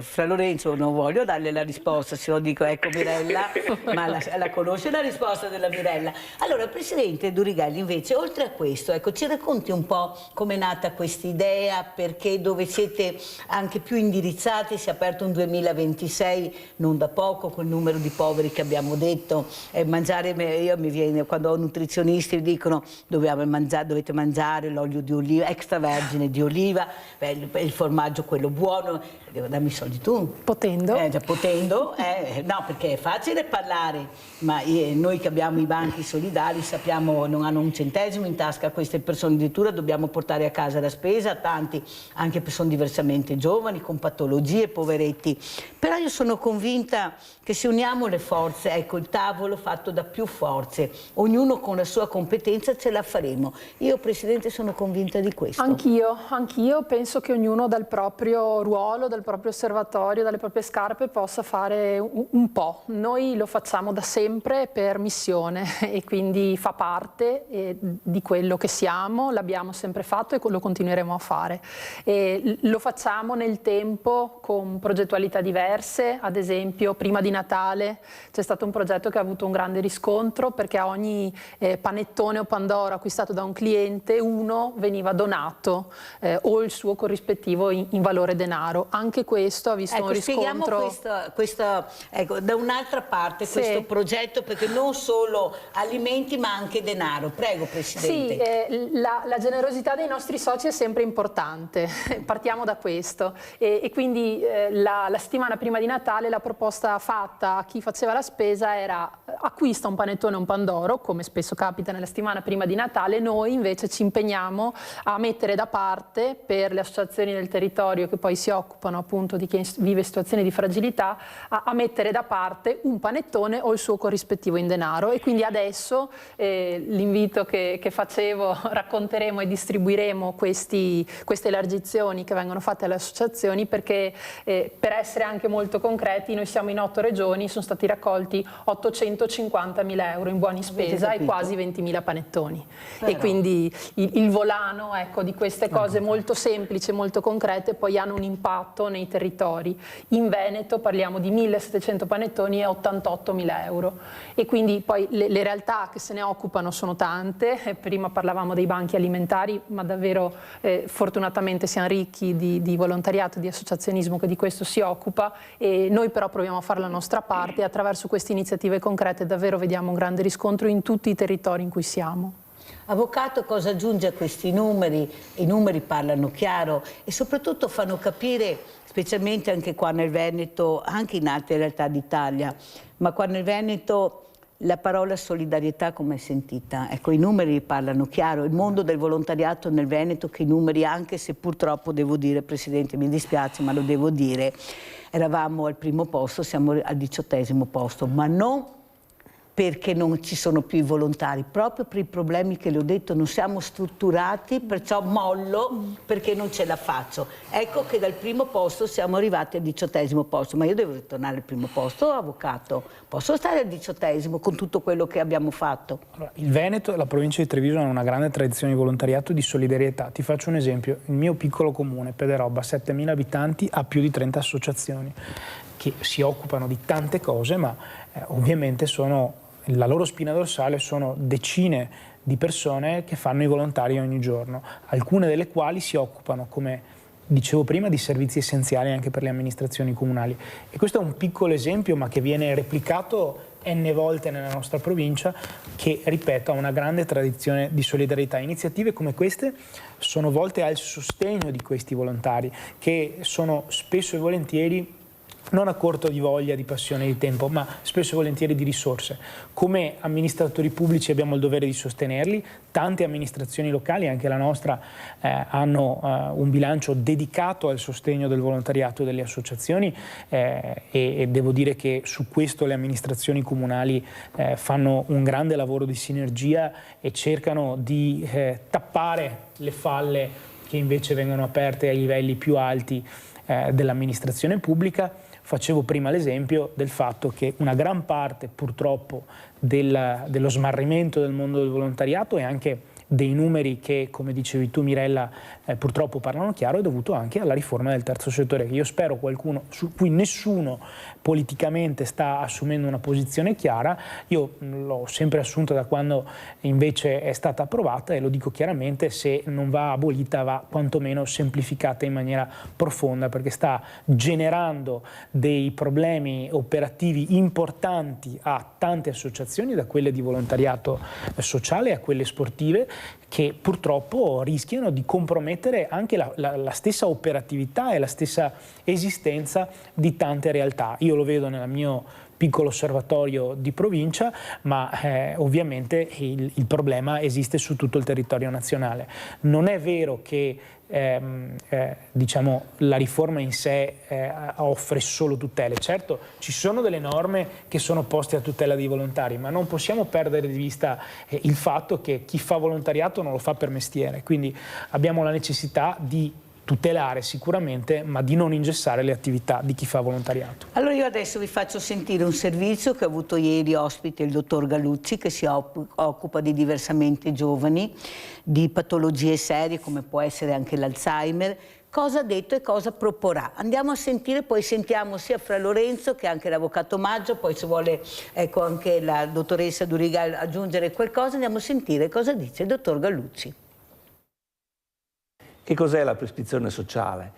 Fra Lorenzo non voglio darle la risposta, se lo dico ecco Mirella, ma la conosce la risposta della Mirella. Allora, Presidente Durigelli, invece, oltre a questo, ecco, ci racconti un po' com'è nata questa idea, perché dove siete anche più indirizzati, si è aperto un 2026, non da poco, col numero di poveri che abbiamo detto, mangiare, io mi viene, quando ho nutrizionisti mi dicono dovete mangiare l'olio di oliva, extravergine di oliva, il formaggio formaggio, quello buono, devo darmi i soldi tu. Potendo. Già potendo, no, perché è facile parlare, ma noi che abbiamo i banchi solidali sappiamo non hanno un centesimo in tasca, queste persone addirittura dobbiamo portare a casa la spesa, tanti anche sono diversamente giovani, con patologie, poveretti. Però io sono convinta che se uniamo le forze, ecco il tavolo fatto da più forze, ognuno con la sua competenza ce la faremo. Io Presidente sono convinta di questo. Anch'io penso che ognuno dal proprio ruolo, dal proprio osservatorio, dalle proprie scarpe possa fare un po'. Noi lo facciamo da sempre per missione e quindi fa parte di quello che siamo, l'abbiamo sempre fatto e lo continueremo a fare. E lo facciamo nel tempo con progettualità diverse, ad esempio prima di Natale c'è stato un progetto che ha avuto un grande riscontro perché a ogni panettone o pandoro acquistato da un cliente uno veniva donato o il suo corrispettivo in valore denaro. Anche questo ha visto un riscontro. Spieghiamo questo, ecco, da un'altra parte questo progetto, perché non solo alimenti ma anche denaro. Prego Presidente. Sì, la generosità dei nostri soci è sempre importante, partiamo da questo e quindi la settimana prima di Natale la proposta fatta a chi faceva la spesa era acquista un panettone o un pandoro, come spesso capita nella settimana prima di Natale, noi invece ci impegniamo a mettere da parte per le associazioni del territorio che poi si occupano appunto di chi vive situazioni di fragilità, a mettere da parte un panettone o il suo corrispettivo in denaro e quindi adesso l'invito che facevo, racconteremo e distribuiremo queste elargizioni che vengono fatte alle associazioni perché per essere anche molto concreti noi siamo in 8 regioni, sono stati raccolti 850.000 euro in buoni spesa e quasi 20.000 panettoni. Però. E quindi il volano ecco, di queste cose molto semplici e molto concrete poi hanno un impatto nei territori. In Veneto parliamo di 1.700 panettoni e 88.000 euro e quindi poi le realtà che se ne occupano sono tante, prima parlavamo dei banchi alimentari ma davvero fortunatamente siamo ricchi di volontariato, di associazionismo che di questo si occupa e noi però proviamo a fare la nostra parte e attraverso queste iniziative concrete davvero vediamo un grande riscontro in tutti i territori in cui siamo. Avvocato, cosa aggiunge a questi numeri? I numeri parlano chiaro e soprattutto fanno capire, specialmente anche qua nel Veneto, anche in altre realtà d'Italia, ma qua nel Veneto la parola solidarietà come è sentita? Ecco, i numeri parlano chiaro, il mondo del volontariato nel Veneto, che i numeri, anche se purtroppo devo dire, Presidente, mi dispiace, ma lo devo dire, eravamo al primo posto, siamo al 18° posto, ma non perché non ci sono più i volontari, proprio per i problemi che le ho detto, non siamo strutturati, perciò mollo perché non ce la faccio. Ecco che dal primo posto siamo arrivati al 18° posto, ma io devo ritornare al primo posto, avvocato, posso stare al 18° con tutto quello che abbiamo fatto? Allora, il Veneto e la provincia di Treviso hanno una grande tradizione di volontariato, di solidarietà. Ti faccio un esempio, il mio piccolo comune, Pederobba, 7.000 abitanti, ha più di 30 associazioni che si occupano di tante cose, ma ovviamente la loro spina dorsale sono decine di persone che fanno i volontari ogni giorno, alcune delle quali si occupano, come dicevo prima, di servizi essenziali anche per le amministrazioni comunali. E questo è un piccolo esempio, ma che viene replicato n volte nella nostra provincia, che, ripeto, ha una grande tradizione di solidarietà. Iniziative come queste sono volte al sostegno di questi volontari, che sono spesso e volentieri non a corto di voglia, di passione, di tempo, ma spesso e volentieri di risorse. Come amministratori pubblici abbiamo il dovere di sostenerli, tante amministrazioni locali, anche la nostra, hanno un bilancio dedicato al sostegno del volontariato e delle associazioni e devo dire che su questo le amministrazioni comunali fanno un grande lavoro di sinergia e cercano di tappare le falle che invece vengono aperte ai livelli più alti dell'amministrazione pubblica. Facevo prima l'esempio del fatto che una gran parte purtroppo dello smarrimento del mondo del volontariato e anche dei numeri che, come dicevi tu Mirella, purtroppo parlano chiaro, è dovuto anche alla riforma del terzo settore, che io spero qualcuno su cui nessuno politicamente sta assumendo una posizione chiara. Io l'ho sempre assunta da quando invece è stata approvata e lo dico chiaramente: se non va abolita va quantomeno semplificata in maniera profonda, perché sta generando dei problemi operativi importanti a tante associazioni, da quelle di volontariato sociale a quelle sportive, che purtroppo rischiano di compromettere anche la stessa operatività e la stessa esistenza di tante realtà. Io lo vedo nel mio piccolo osservatorio di provincia, ma ovviamente il problema esiste su tutto il territorio nazionale. Non è vero che diciamo, la riforma in sé offre solo tutele. Certo, ci sono delle norme che sono poste a tutela dei volontari, ma non possiamo perdere di vista il fatto che chi fa volontariato non lo fa per mestiere, quindi abbiamo la necessità di tutelare sicuramente, ma di non ingessare le attività di chi fa volontariato. Allora io adesso vi faccio sentire un servizio che ho avuto ieri ospite il dottor Galuzzi, che si occupa di diversamente giovani, di patologie serie come può essere anche l'Alzheimer. Cosa ha detto e cosa proporrà? Andiamo a sentire, poi sentiamo sia Fra Lorenzo che anche l'avvocato Maggio, poi se vuole ecco, anche la dottoressa Duriga aggiungere qualcosa, andiamo a sentire cosa dice il dottor Galuzzi. Che cos'è la prescrizione sociale?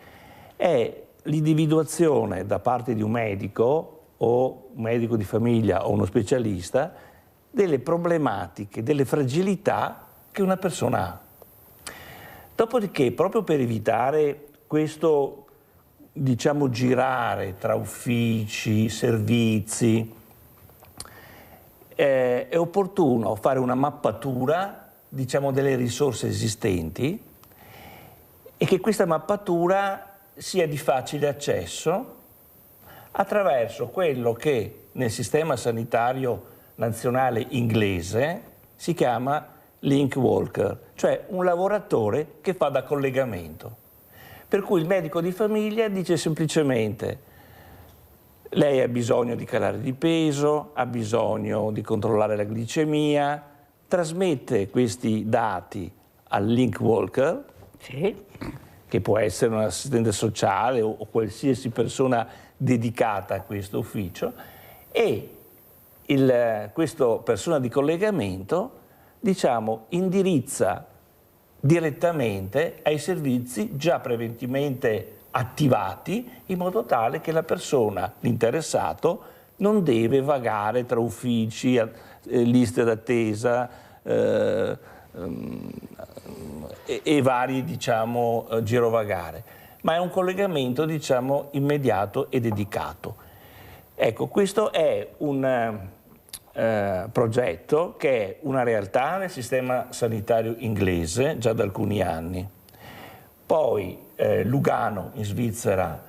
È l'individuazione da parte di un medico o un medico di famiglia o uno specialista delle problematiche, delle fragilità che una persona ha. Dopodiché, proprio per evitare questo, diciamo, girare tra uffici, servizi, è opportuno fare una mappatura, diciamo, delle risorse esistenti e che questa mappatura sia di facile accesso attraverso quello che nel sistema sanitario nazionale inglese si chiama link worker, cioè un lavoratore che fa da collegamento. Per cui il medico di famiglia dice semplicemente: lei ha bisogno di calare di peso, ha bisogno di controllare la glicemia, trasmette questi dati al link worker, sì, che può essere un assistente sociale o qualsiasi persona dedicata a questo ufficio, e questa persona di collegamento, diciamo, indirizza direttamente ai servizi già preventivamente attivati, in modo tale che la persona, l'interessato, non deve vagare tra uffici, liste d'attesa e vari, diciamo, girovagare, ma è un collegamento, diciamo, immediato e dedicato. Ecco, questo è un progetto che è una realtà nel sistema sanitario inglese già da alcuni anni. Poi Lugano in Svizzera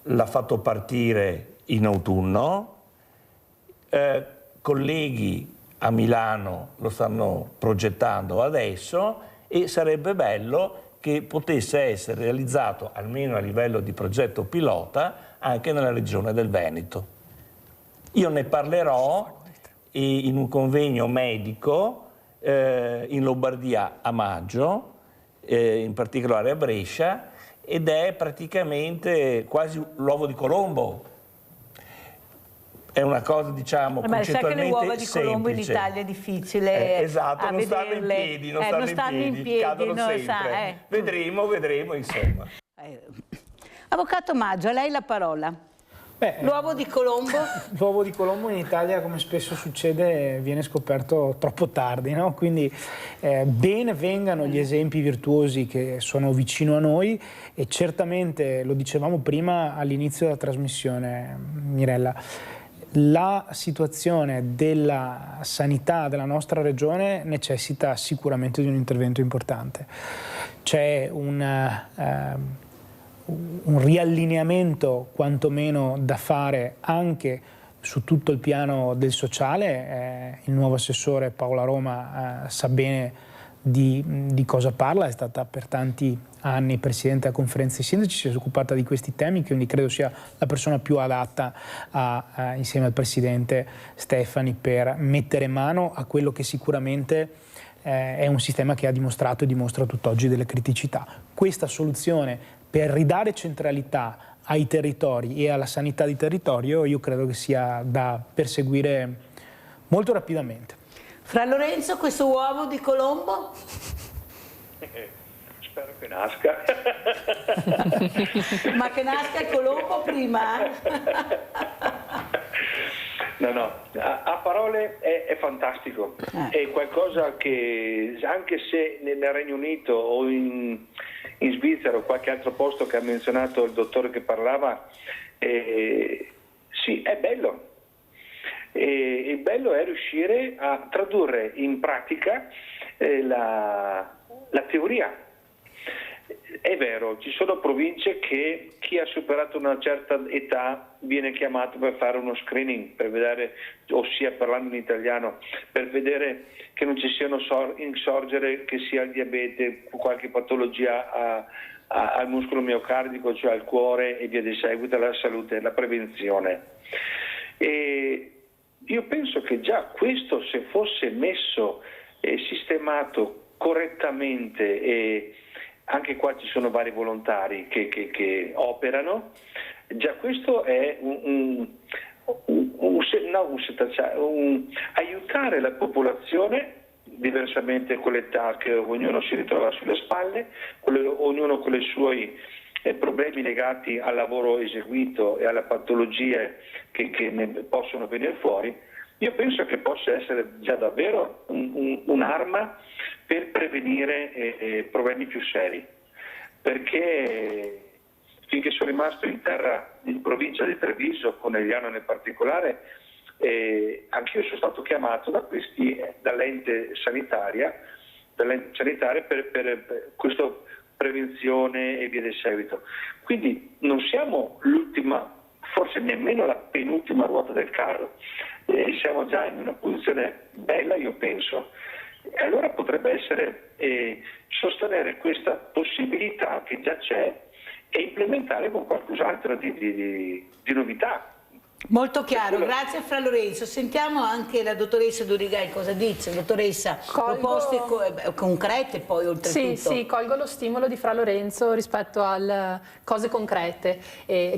l'ha fatto partire in autunno, colleghi a Milano lo stanno progettando adesso e sarebbe bello che potesse essere realizzato, almeno a livello di progetto pilota, anche nella regione del Veneto. Io ne parlerò in un convegno medico in Lombardia a maggio, in particolare a Brescia, ed è praticamente quasi l'uovo di Colombo. È una cosa, diciamo, concettualmente sa che le uova di Colombo in semplice. Italia è difficile esatto, non stanno in piedi, non stanno in piedi, cadono sempre. Vedremo, insomma. Avvocato Maggio, a lei la parola. L'uovo di Colombo? L'uovo di Colombo in Italia, come spesso succede, viene scoperto troppo tardi, no? Quindi bene vengano gli esempi virtuosi che sono vicino a noi, e certamente, lo dicevamo prima all'inizio della trasmissione, Mirella, la situazione della sanità della nostra regione necessita sicuramente di un intervento importante. C'è un riallineamento quantomeno da fare anche su tutto il piano del sociale. Il nuovo assessore Paola Roma sa bene di cosa parla, è stata per tanti anni presidente della conferenza dei sindaci, si è occupata di questi temi, quindi credo sia la persona più adatta insieme al presidente Stefani per mettere mano a quello che sicuramente è un sistema che ha dimostrato e dimostra tutt'oggi delle criticità. Questa soluzione per ridare centralità ai territori e alla sanità di territorio io credo che sia da perseguire molto rapidamente. Fra Lorenzo, questo uovo di Colombo? Spero che nasca. Ma che nasca il Colombo prima? No, a parole è fantastico, è qualcosa che anche se nel Regno Unito o in Svizzera o qualche altro posto che ha menzionato il dottore che parlava, sì, è bello. E il bello è riuscire a tradurre in pratica la teoria. È vero, ci sono province che chi ha superato una certa età viene chiamato per fare uno screening, per vedere, ossia parlando in italiano, per vedere che non ci siano insorgere che sia il diabete, qualche patologia al muscolo miocardico, cioè al cuore e via di seguito, alla salute, la prevenzione. E io penso che già questo, se fosse messo e sistemato correttamente, e anche qua ci sono vari volontari che operano, già questo è aiutare la popolazione, diversamente con l'età che ognuno si ritrova sulle spalle, ognuno con i suoi problemi legati al lavoro eseguito e alle patologie che ne possono venire fuori. Io penso che possa essere già davvero un'arma per prevenire problemi più seri, perché finché sono rimasto in terra in provincia di Treviso, Conegliano nel particolare, anch'io sono stato chiamato dall'ente sanitaria per questa prevenzione e via di seguito. Quindi non siamo l'ultima, forse nemmeno la penultima ruota del carro, siamo già in una posizione bella, io penso. E allora potrebbe essere sostenere questa possibilità che già c'è e implementare con qualcos'altro di novità. Molto chiaro, grazie Fra Lorenzo. Sentiamo anche la dottoressa Durigai cosa dice. Dottoressa, proposte concrete poi oltretutto. Sì, colgo lo stimolo di Fra Lorenzo rispetto alle cose concrete,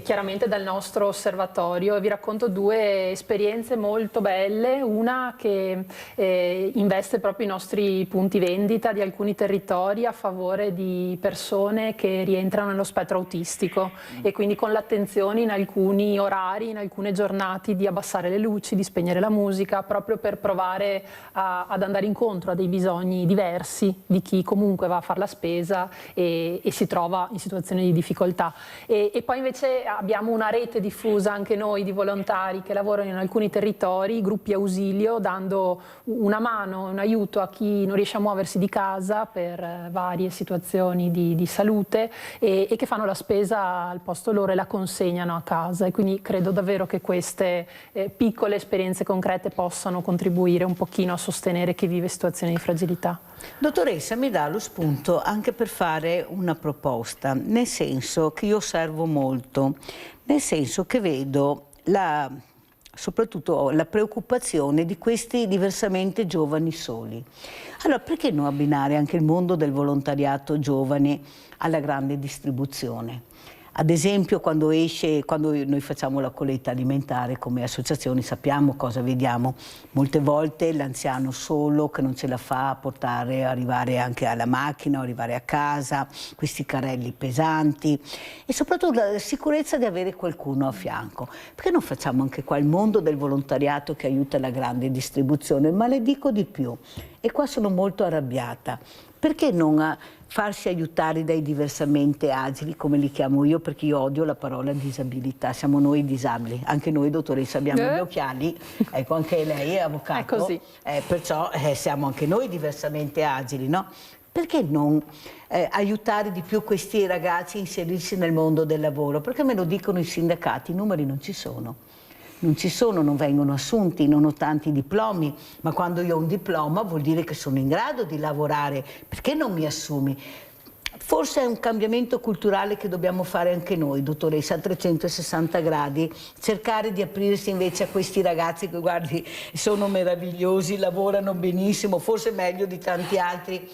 chiaramente dal nostro osservatorio. Vi racconto due esperienze molto belle, una che investe proprio i nostri punti vendita di alcuni territori a favore di persone che rientrano nello spettro autistico e quindi con l'attenzione in alcuni orari, in alcune giornate di abbassare le luci, di spegnere la musica, proprio per provare ad andare incontro a dei bisogni diversi di chi comunque va a fare la spesa e si trova in situazioni di difficoltà. E poi invece abbiamo una rete diffusa anche noi di volontari che lavorano in alcuni territori, gruppi ausilio, dando una mano, un aiuto a chi non riesce a muoversi di casa per varie situazioni di salute e che fanno la spesa al posto loro e la consegnano a casa, e quindi credo davvero che queste piccole esperienze concrete possano contribuire un pochino a sostenere chi vive situazioni di fragilità. Dottoressa, mi dà lo spunto anche per fare una proposta, nel senso che io osservo molto, nel senso che vedo soprattutto la preoccupazione di questi diversamente giovani soli. Allora, perché non abbinare anche il mondo del volontariato giovane alla grande distribuzione? Ad esempio, quando noi facciamo la colletta alimentare come associazioni, sappiamo cosa vediamo. Molte volte l'anziano solo che non ce la fa a arrivare anche alla macchina o arrivare a casa, questi carrelli pesanti e soprattutto la sicurezza di avere qualcuno a fianco. Perché non facciamo anche qua il mondo del volontariato che aiuta la grande distribuzione? Ma le dico di più, e qua sono molto arrabbiata. Perché non farsi aiutare dai diversamente agili, come li chiamo io, perché io odio la parola disabilità, siamo noi disabili, anche noi dottoressa abbiamo gli occhiali, ecco anche lei è avvocato, è così. Perciò siamo anche noi diversamente agili, no? Perché non aiutare di più questi ragazzi a inserirsi nel mondo del lavoro? Perché me lo dicono i sindacati, i numeri non ci sono. Non ci sono, non vengono assunti, non ho tanti diplomi, ma quando io ho un diploma vuol dire che sono in grado di lavorare, perché non mi assumi? Forse è un cambiamento culturale che dobbiamo fare anche noi, dottoressa, a 360 gradi, cercare di aprirsi invece a questi ragazzi che, guardi, sono meravigliosi, lavorano benissimo, forse meglio di tanti altri,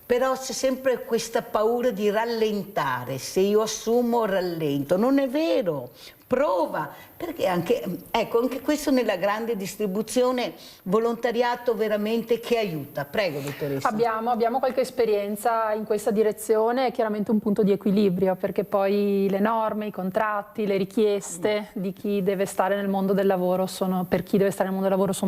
però c'è sempre questa paura di rallentare, se io assumo rallento, non è vero, prova, perché anche questo nella grande distribuzione, volontariato veramente che aiuta. Prego, dottoressa. Abbiamo qualche esperienza in questa direzione, è chiaramente un punto di equilibrio, perché poi le norme, i contratti, le richieste di chi deve stare nel mondo del lavoro sono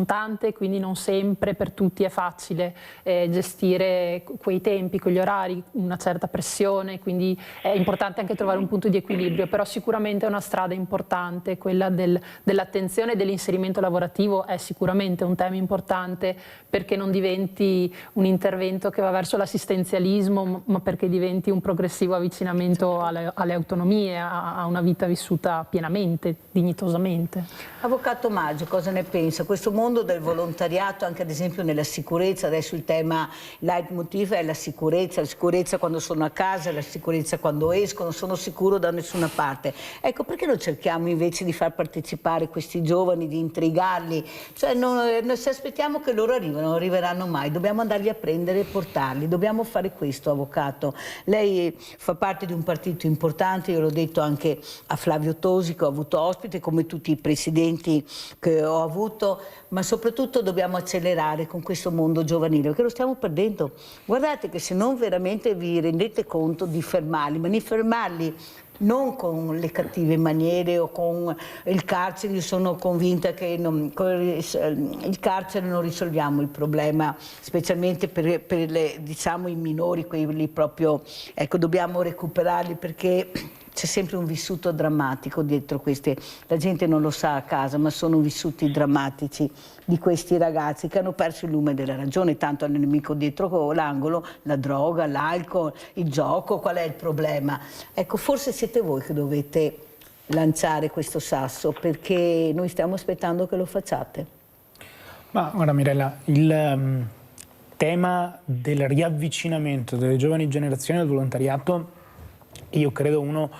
tante, quindi non sempre per tutti è facile gestire quei tempi, quegli orari, una certa pressione, quindi è importante anche trovare un punto di equilibrio, però sicuramente è una strada importante, quella dell'attenzione e dell'inserimento lavorativo è sicuramente un tema importante, perché non diventi un intervento che va verso l'assistenzialismo, ma perché diventi un progressivo avvicinamento alle autonomie, a una vita vissuta pienamente, dignitosamente. Avvocato Maggio, cosa ne pensa? Questo mondo del volontariato, anche ad esempio nella sicurezza, adesso il tema leitmotiv è la sicurezza quando sono a casa, la sicurezza quando esco, non sono sicuro da nessuna parte. Ecco, perché non cerchiamo invece di far partecipare questi giovani, di intrigarli? Cioè, se aspettiamo che loro arrivino, non arriveranno mai, dobbiamo andarli a prendere e portarli, dobbiamo fare questo, avvocato. Lei fa parte di un partito importante, io l'ho detto anche a Flavio Tosi, che ho avuto ospite, come tutti i presidenti che ho avuto, ma soprattutto dobbiamo accelerare con questo mondo giovanile, perché lo stiamo perdendo. Guardate che se non veramente vi rendete conto di fermarli, ma di fermarli non con le cattive maniere o con il carcere, io sono convinta che con il carcere non risolviamo il problema, specialmente per diciamo, i minori, quelli proprio, ecco, dobbiamo recuperarli, perché c'è sempre un vissuto drammatico dietro queste, la gente non lo sa a casa, ma sono vissuti drammatici di questi ragazzi che hanno perso il lume della ragione, tanto hanno il nemico dietro l'angolo, la droga, l'alcol, il gioco, qual è il problema? Ecco, forse siete voi che dovete lanciare questo sasso, perché noi stiamo aspettando che lo facciate. Ma guarda Mirella, il tema del riavvicinamento delle giovani generazioni al volontariato, io credo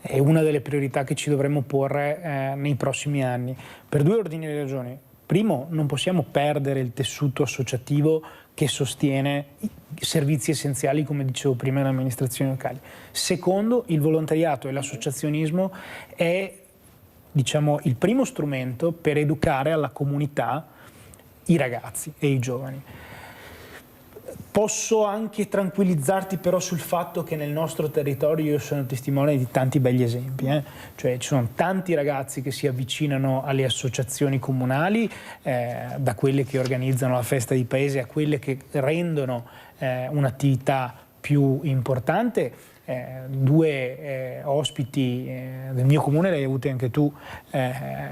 è una delle priorità che ci dovremmo porre nei prossimi anni, per due ordini di ragioni. Primo, non possiamo perdere il tessuto associativo che sostiene i servizi essenziali, come dicevo prima, nelle amministrazioni locali. Secondo, il volontariato e l'associazionismo è, diciamo, il primo strumento per educare alla comunità i ragazzi e i giovani. Posso anche tranquillizzarti però sul fatto che nel nostro territorio io sono testimone di tanti begli esempi, cioè ci sono tanti ragazzi che si avvicinano alle associazioni comunali, da quelle che organizzano la festa di paese a quelle che rendono un'attività più importante. Due ospiti del mio comune, le hai avute anche tu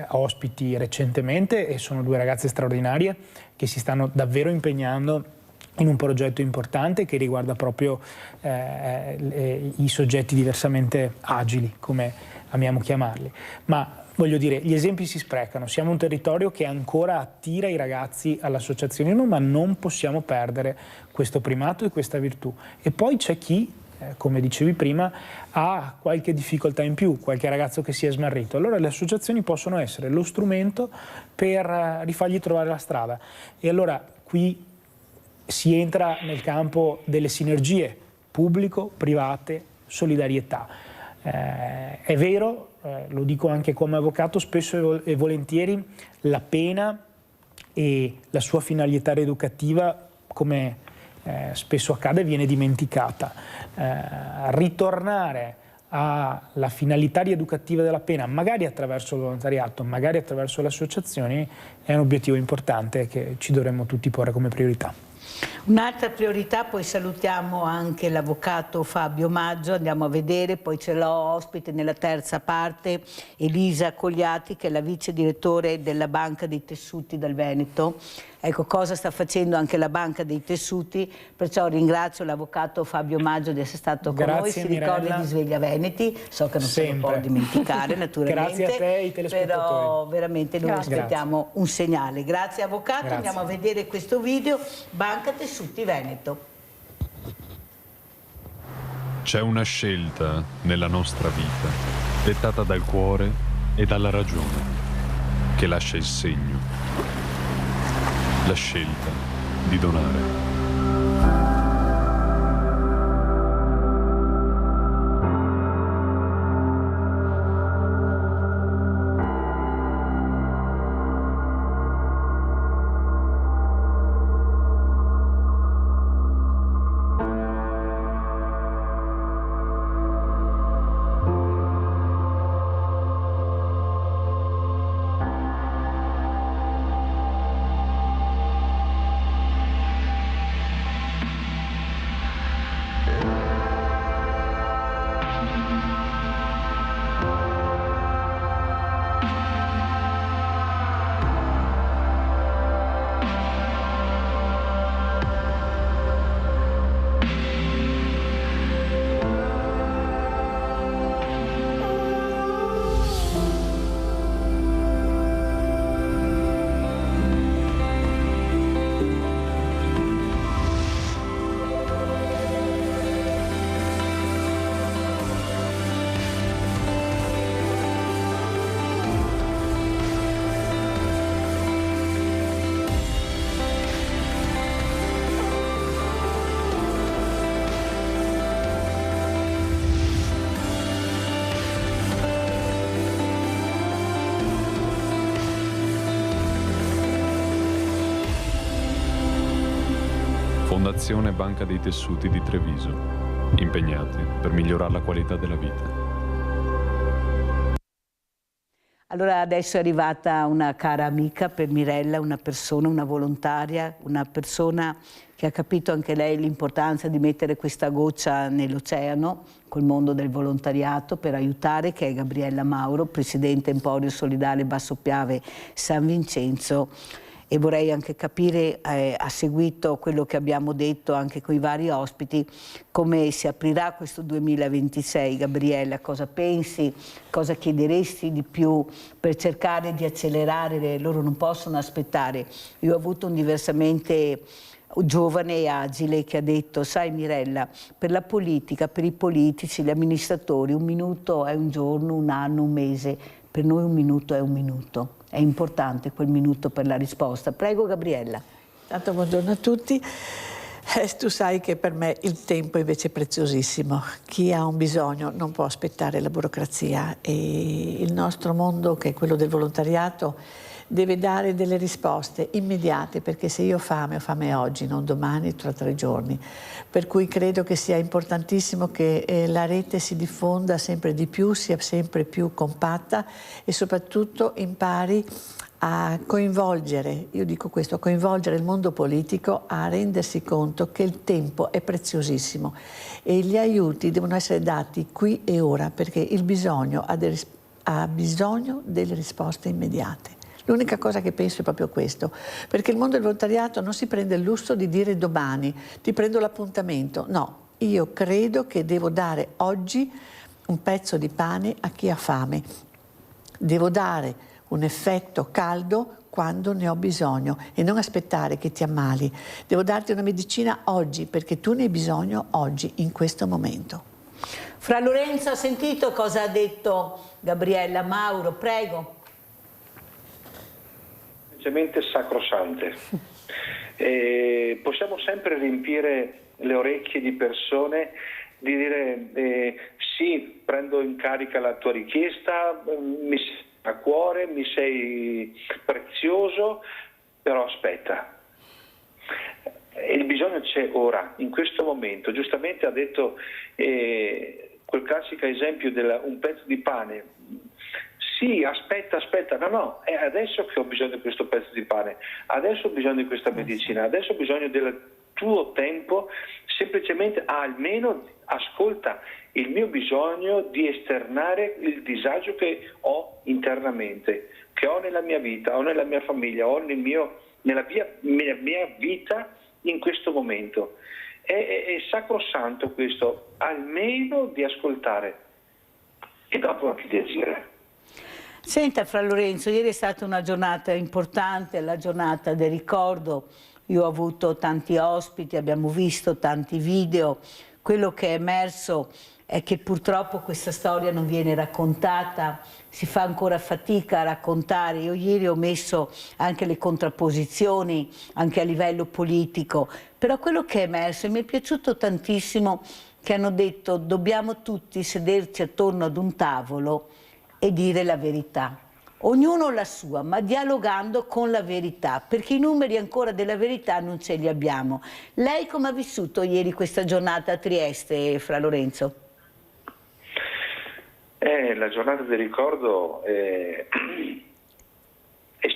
ospiti recentemente, e sono due ragazze straordinarie che si stanno davvero impegnando in un progetto importante che riguarda proprio i soggetti diversamente agili, come amiamo chiamarli. Ma voglio dire, gli esempi si sprecano, siamo un territorio che ancora attira i ragazzi all'associazionismo, ma non possiamo perdere questo primato e questa virtù. E poi c'è chi, come dicevi prima, ha qualche difficoltà in più, qualche ragazzo che si è smarrito. Allora le associazioni possono essere lo strumento per rifargli trovare la strada. E allora qui si entra nel campo delle sinergie pubblico-private, solidarietà. È vero, lo dico anche come avvocato, spesso e volentieri la pena e la sua finalità rieducativa, come spesso accade, viene dimenticata. Ritornare alla finalità rieducativa della pena, magari attraverso il volontariato, magari attraverso le associazioni, è un obiettivo importante che ci dovremmo tutti porre come priorità. Un'altra priorità, poi salutiamo anche l'avvocato Fabio Maggio, andiamo a vedere, poi ce l'ho ospite nella terza parte, Elisa Cogliati, che è la vice direttore della Banca dei Tessuti del Veneto. Ecco cosa sta facendo anche la Banca dei Tessuti, perciò ringrazio l'avvocato Fabio Maggio di essere stato con noi, si ricorda di Sveglia Veneti, so che non se lo può dimenticare naturalmente. Grazie a te e ai telespettatori. Però veramente noi aspettiamo un segnale. Grazie avvocato, grazie. Andiamo a vedere questo video, Banca Tessuti Veneto. C'è una scelta nella nostra vita, dettata dal cuore e dalla ragione, che lascia il segno. La scelta di donare. Fondazione Banca dei Tessuti di Treviso, impegnati per migliorare la qualità della vita. Allora adesso è arrivata una cara amica per Mirella, una persona, una volontaria, una persona che ha capito anche lei l'importanza di mettere questa goccia nell'oceano col mondo del volontariato per aiutare, che è Gabriella Mauro, Presidente Emporio Solidale Basso Piave San Vincenzo. E vorrei anche capire, ha seguito quello che abbiamo detto anche con i vari ospiti, come si aprirà questo 2026. Gabriella, cosa pensi? Cosa chiederesti di più per cercare di accelerare? Loro non possono aspettare. Io ho avuto un diversamente giovane e agile che ha detto: sai Mirella, per la politica, per i politici, gli amministratori, un minuto è un giorno, un anno, un mese, per noi un minuto è un minuto. È importante quel minuto per la risposta. Prego Gabriella. Tanto buongiorno a tutti. Tu sai che per me il tempo invece è preziosissimo. Chi ha un bisogno non può aspettare la burocrazia, e il nostro mondo, che è quello del volontariato, deve dare delle risposte immediate, perché se io ho fame oggi, non domani, tra 3 giorni. Per cui credo che sia importantissimo che la rete si diffonda sempre di più, sia sempre più compatta e soprattutto impari a coinvolgere, io dico questo, a coinvolgere il mondo politico, a rendersi conto che il tempo è preziosissimo e gli aiuti devono essere dati qui e ora, perché il bisogno ha bisogno delle risposte immediate. L'unica cosa che penso è proprio questo, perché il mondo del volontariato non si prende il lusso di dire domani, ti prendo l'appuntamento. No, io credo che devo dare oggi un pezzo di pane a chi ha fame. Devo dare un effetto caldo quando ne ho bisogno e non aspettare che ti ammali. Devo darti una medicina oggi perché tu ne hai bisogno oggi, in questo momento. Fra Lorenzo, ha sentito cosa ha detto Gabriella Mauro? Prego. Sacrosante. Possiamo sempre riempire le orecchie di persone di dire sì, prendo in carica la tua richiesta, mi sei a cuore, mi sei prezioso, però aspetta. Il bisogno c'è ora, in questo momento. Giustamente ha detto quel classico esempio di un pezzo di pane. Sì, aspetta, no, è adesso che ho bisogno di questo pezzo di pane, adesso ho bisogno di questa medicina, adesso ho bisogno del tuo tempo, semplicemente almeno ascolta il mio bisogno di esternare il disagio che ho internamente, che ho nella mia vita, ho nella mia famiglia, ho nella mia vita in questo momento. È sacrosanto questo, almeno di ascoltare e dopo anche di agire. Senta Fra Lorenzo, ieri è stata una giornata importante, la giornata del ricordo. Io ho avuto tanti ospiti, abbiamo visto tanti video. Quello che è emerso è che purtroppo questa storia non viene raccontata, si fa ancora fatica a raccontare. Io ieri ho messo anche le contrapposizioni, anche a livello politico, però quello che è emerso, e mi è piaciuto tantissimo che hanno detto: dobbiamo tutti sederci attorno ad un tavolo e dire la verità. Ognuno la sua, ma dialogando con la verità, perché i numeri ancora della verità non ce li abbiamo. Lei come ha vissuto ieri questa giornata a Trieste, Fra Lorenzo? La giornata del ricordo è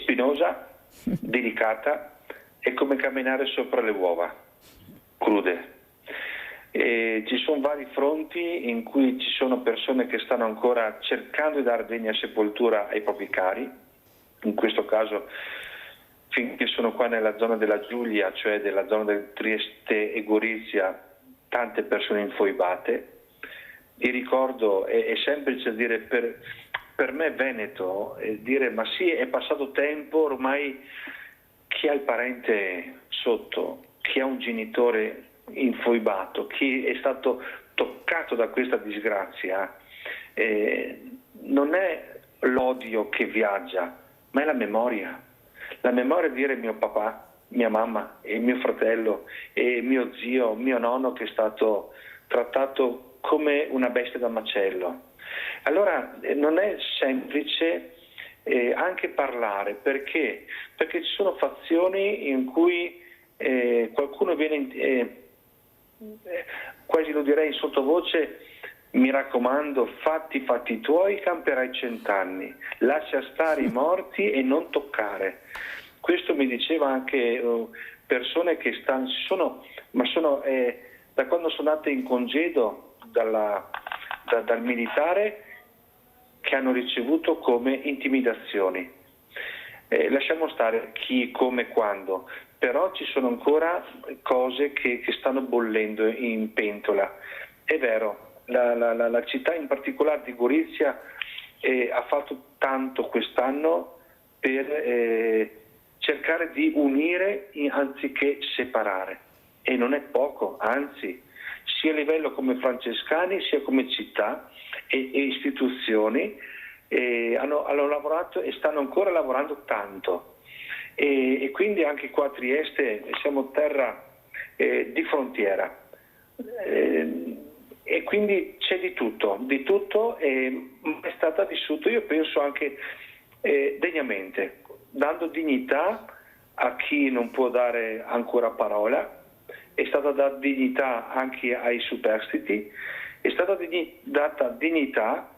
spinosa, delicata, è come camminare sopra le uova crude. Ci sono vari fronti in cui ci sono persone che stanno ancora cercando di dare degna sepoltura ai propri cari, in questo caso finché sono qua nella zona della Giulia, cioè della zona del Trieste e Gorizia, tante persone infoibate. Il ricordo è semplice dire per me veneto, dire ma sì, è passato tempo, ormai chi ha il parente sotto, chi ha un genitore infoibato, chi è stato toccato da questa disgrazia, non è l'odio che viaggia, ma è la memoria di dire mio papà, mia mamma e mio fratello e mio zio, mio nonno che è stato trattato come una bestia da macello. Allora non è semplice anche parlare, perché ci sono fazioni in cui qualcuno viene quasi lo direi in sottovoce: mi raccomando, fatti i tuoi, camperai 100 anni, lascia stare i morti e non toccare. Questo mi diceva anche persone che sono da quando sono andate in congedo dal militare, che hanno ricevuto come intimidazioni. Lasciamo stare chi, come, quando, però ci sono ancora cose che stanno bollendo in pentola. È vero, la città in particolare di Gorizia ha fatto tanto quest'anno per cercare di unire anziché separare, e non è poco, anzi, sia a livello come francescani sia come città e istituzioni hanno lavorato e stanno ancora lavorando tanto, e quindi anche qua a Trieste siamo terra di frontiera, e quindi c'è di tutto, ma è stata vissuta, io penso, anche degnamente, dando dignità a chi non può dare ancora parola. È stata data dignità anche ai superstiti, è stata data dignità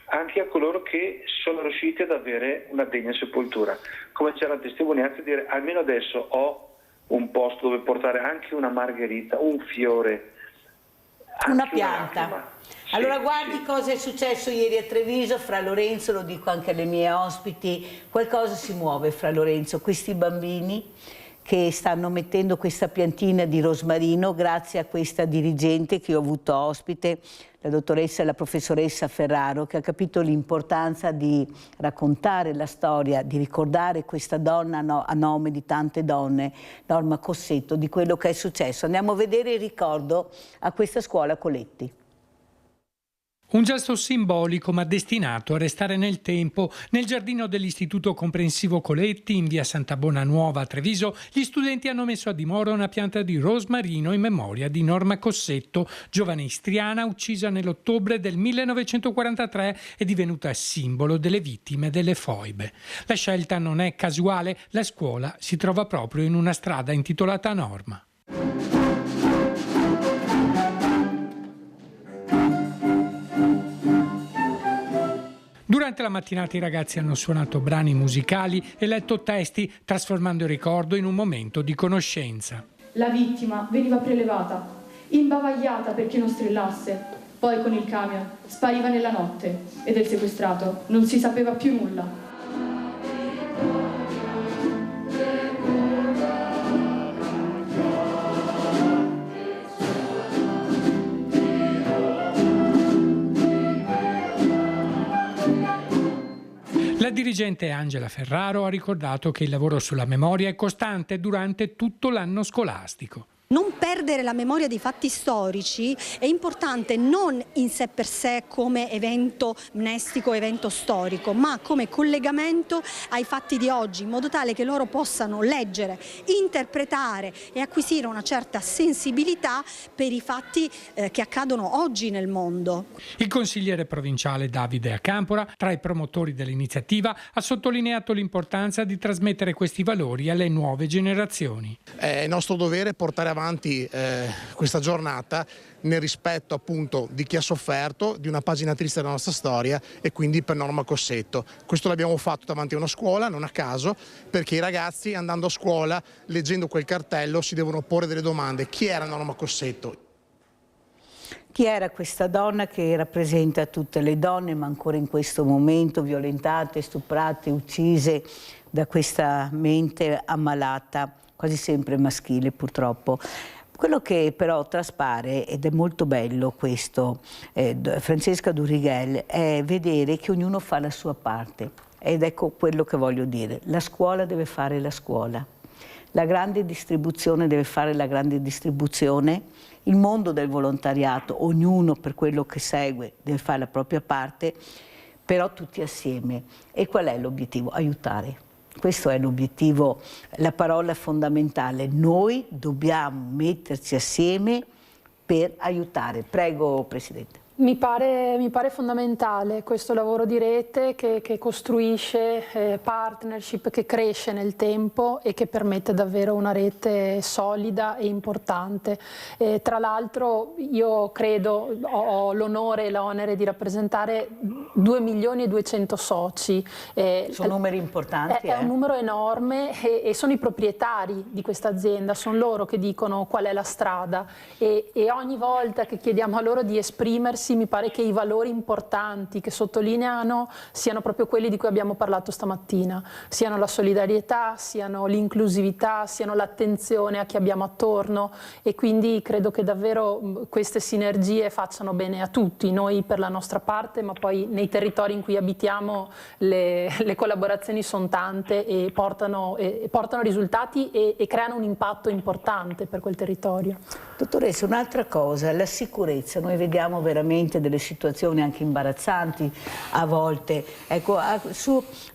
anche a coloro che sono riusciti ad avere una degna sepoltura. Come c'era la testimonianza, dire: almeno adesso ho un posto dove portare anche una margherita, un fiore, una pianta. Sì, allora guardi cosa è successo ieri a Treviso, Fra Lorenzo, lo dico anche alle mie ospiti, qualcosa si muove, Fra Lorenzo, questi bambini che stanno mettendo questa piantina di rosmarino grazie a questa dirigente che ho avuto ospite, la dottoressa e la professoressa Ferraro, che ha capito l'importanza di raccontare la storia, di ricordare questa donna a nome di tante donne, Norma Cossetto, di quello che è successo. Andiamo a vedere il ricordo a questa scuola Coletti. Un gesto simbolico ma destinato a restare nel tempo. Nel giardino dell'Istituto Comprensivo Coletti, in via Santa Bonanuova a Treviso, gli studenti hanno messo a dimora una pianta di rosmarino in memoria di Norma Cossetto, giovane istriana uccisa nell'ottobre del 1943 e divenuta simbolo delle vittime delle foibe. La scelta non è casuale, la scuola si trova proprio in una strada intitolata a Norma. Durante la mattinata i ragazzi hanno suonato brani musicali e letto testi, trasformando il ricordo in un momento di conoscenza. La vittima veniva prelevata, imbavagliata perché non strillasse. Poi con il camion spariva nella notte e del sequestrato non si sapeva più nulla. La dirigente Angela Ferraro ha ricordato che il lavoro sulla memoria è costante durante tutto l'anno scolastico. Non perdere la memoria dei fatti storici è importante non in sé per sé come evento mnestico, evento storico, ma come collegamento ai fatti di oggi, in modo tale che loro possano leggere, interpretare e acquisire una certa sensibilità per i fatti che accadono oggi nel mondo. Il consigliere provinciale Davide Acampora, tra i promotori dell'iniziativa, ha sottolineato l'importanza di trasmettere questi valori alle nuove generazioni. È nostro dovere portare avanti questa giornata nel rispetto appunto di chi ha sofferto, di una pagina triste della nostra storia, e quindi per Norma Cossetto. Questo l'abbiamo fatto davanti a una scuola, non a caso, perché i ragazzi andando a scuola, leggendo quel cartello, si devono porre delle domande. Chi era Norma Cossetto? Chi era questa donna che rappresenta tutte le donne, ma ancora in questo momento violentate, stuprate, uccise da questa mente ammalata, quasi sempre maschile purtroppo. Quello che però traspare, ed è molto bello questo, Francesca Durigel, è vedere che ognuno fa la sua parte. Ed ecco quello che voglio dire, la scuola deve fare la scuola, la grande distribuzione deve fare la grande distribuzione, il mondo del volontariato, ognuno per quello che segue deve fare la propria parte, però tutti assieme. E qual è l'obiettivo? Aiutare. Questo è l'obiettivo, la parola fondamentale. Noi dobbiamo metterci assieme per aiutare. Prego, Presidente. Mi pare fondamentale questo lavoro di rete che costruisce partnership, che cresce nel tempo e che permette davvero una rete solida e importante. Tra l'altro io credo, ho l'onore e l'onere di rappresentare 2.200.000 soci. Sono numeri importanti. È un numero enorme e sono i proprietari di questa azienda, sono loro che dicono qual è la strada e ogni volta che chiediamo a loro di esprimersi mi pare che i valori importanti che sottolineano siano proprio quelli di cui abbiamo parlato stamattina, siano la solidarietà, siano l'inclusività, siano l'attenzione a chi abbiamo attorno e quindi credo che davvero queste sinergie facciano bene a tutti, noi per la nostra parte, ma poi nei territori in cui abitiamo le collaborazioni sono tante e portano risultati e creano un impatto importante per quel territorio. Dottoressa, un'altra cosa, la sicurezza, noi vediamo veramente delle situazioni anche imbarazzanti a volte. Ecco,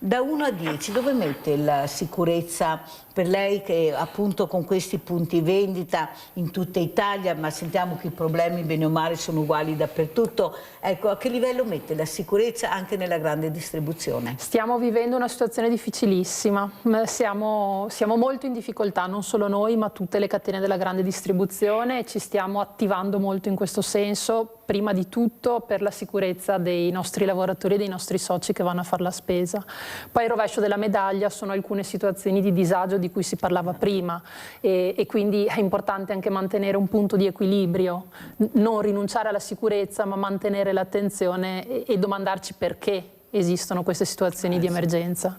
da 1 a 10 dove mette la sicurezza per lei che appunto con questi punti vendita in tutta Italia, ma sentiamo che i problemi bene o male sono uguali dappertutto, ecco, a che livello mette la sicurezza anche nella grande distribuzione? Stiamo vivendo una situazione difficilissima, siamo molto in difficoltà, non solo noi ma tutte le catene della grande distribuzione e ci stiamo attivando molto in questo senso, prima di tutto per la sicurezza dei nostri lavoratori e dei nostri soci che vanno a fare la spesa. Poi il rovescio della medaglia sono alcune situazioni di disagio di cui si parlava prima e quindi è importante anche mantenere un punto di equilibrio, non rinunciare alla sicurezza ma mantenere l'attenzione e domandarci perché esistono queste situazioni di emergenza.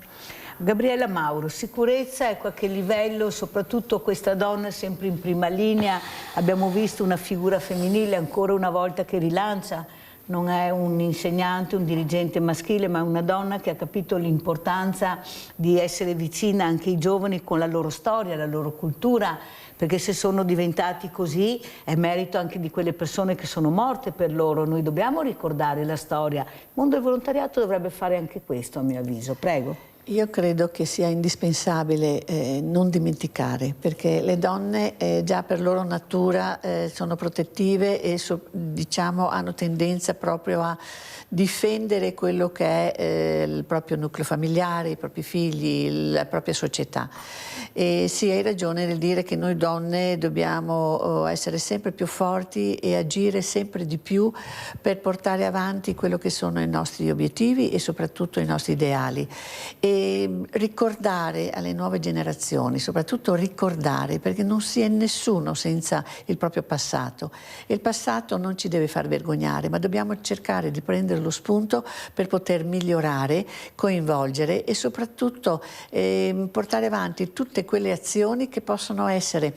Gabriella Mauro, sicurezza, ecco a che livello, soprattutto questa donna sempre in prima linea, abbiamo visto una figura femminile ancora una volta che rilancia, non è un insegnante, un dirigente maschile, ma una donna che ha capito l'importanza di essere vicina anche ai giovani con la loro storia, la loro cultura, perché se sono diventati così è merito anche di quelle persone che sono morte per loro, noi dobbiamo ricordare la storia. Il mondo del volontariato dovrebbe fare anche questo, a mio avviso. Prego. Io credo che sia indispensabile non dimenticare, perché le donne già per loro natura sono protettive e diciamo, hanno tendenza proprio a difendere quello che è il proprio nucleo familiare, i propri figli, la propria società. E sì, hai ragione nel dire che noi donne dobbiamo essere sempre più forti e agire sempre di più per portare avanti quello che sono i nostri obiettivi e soprattutto i nostri ideali. E ricordare alle nuove generazioni, soprattutto ricordare, perché non si è nessuno senza il proprio passato. Il passato non ci deve far vergognare, ma dobbiamo cercare di prendere lo spunto per poter migliorare, coinvolgere e soprattutto portare avanti tutte quelle azioni che possono essere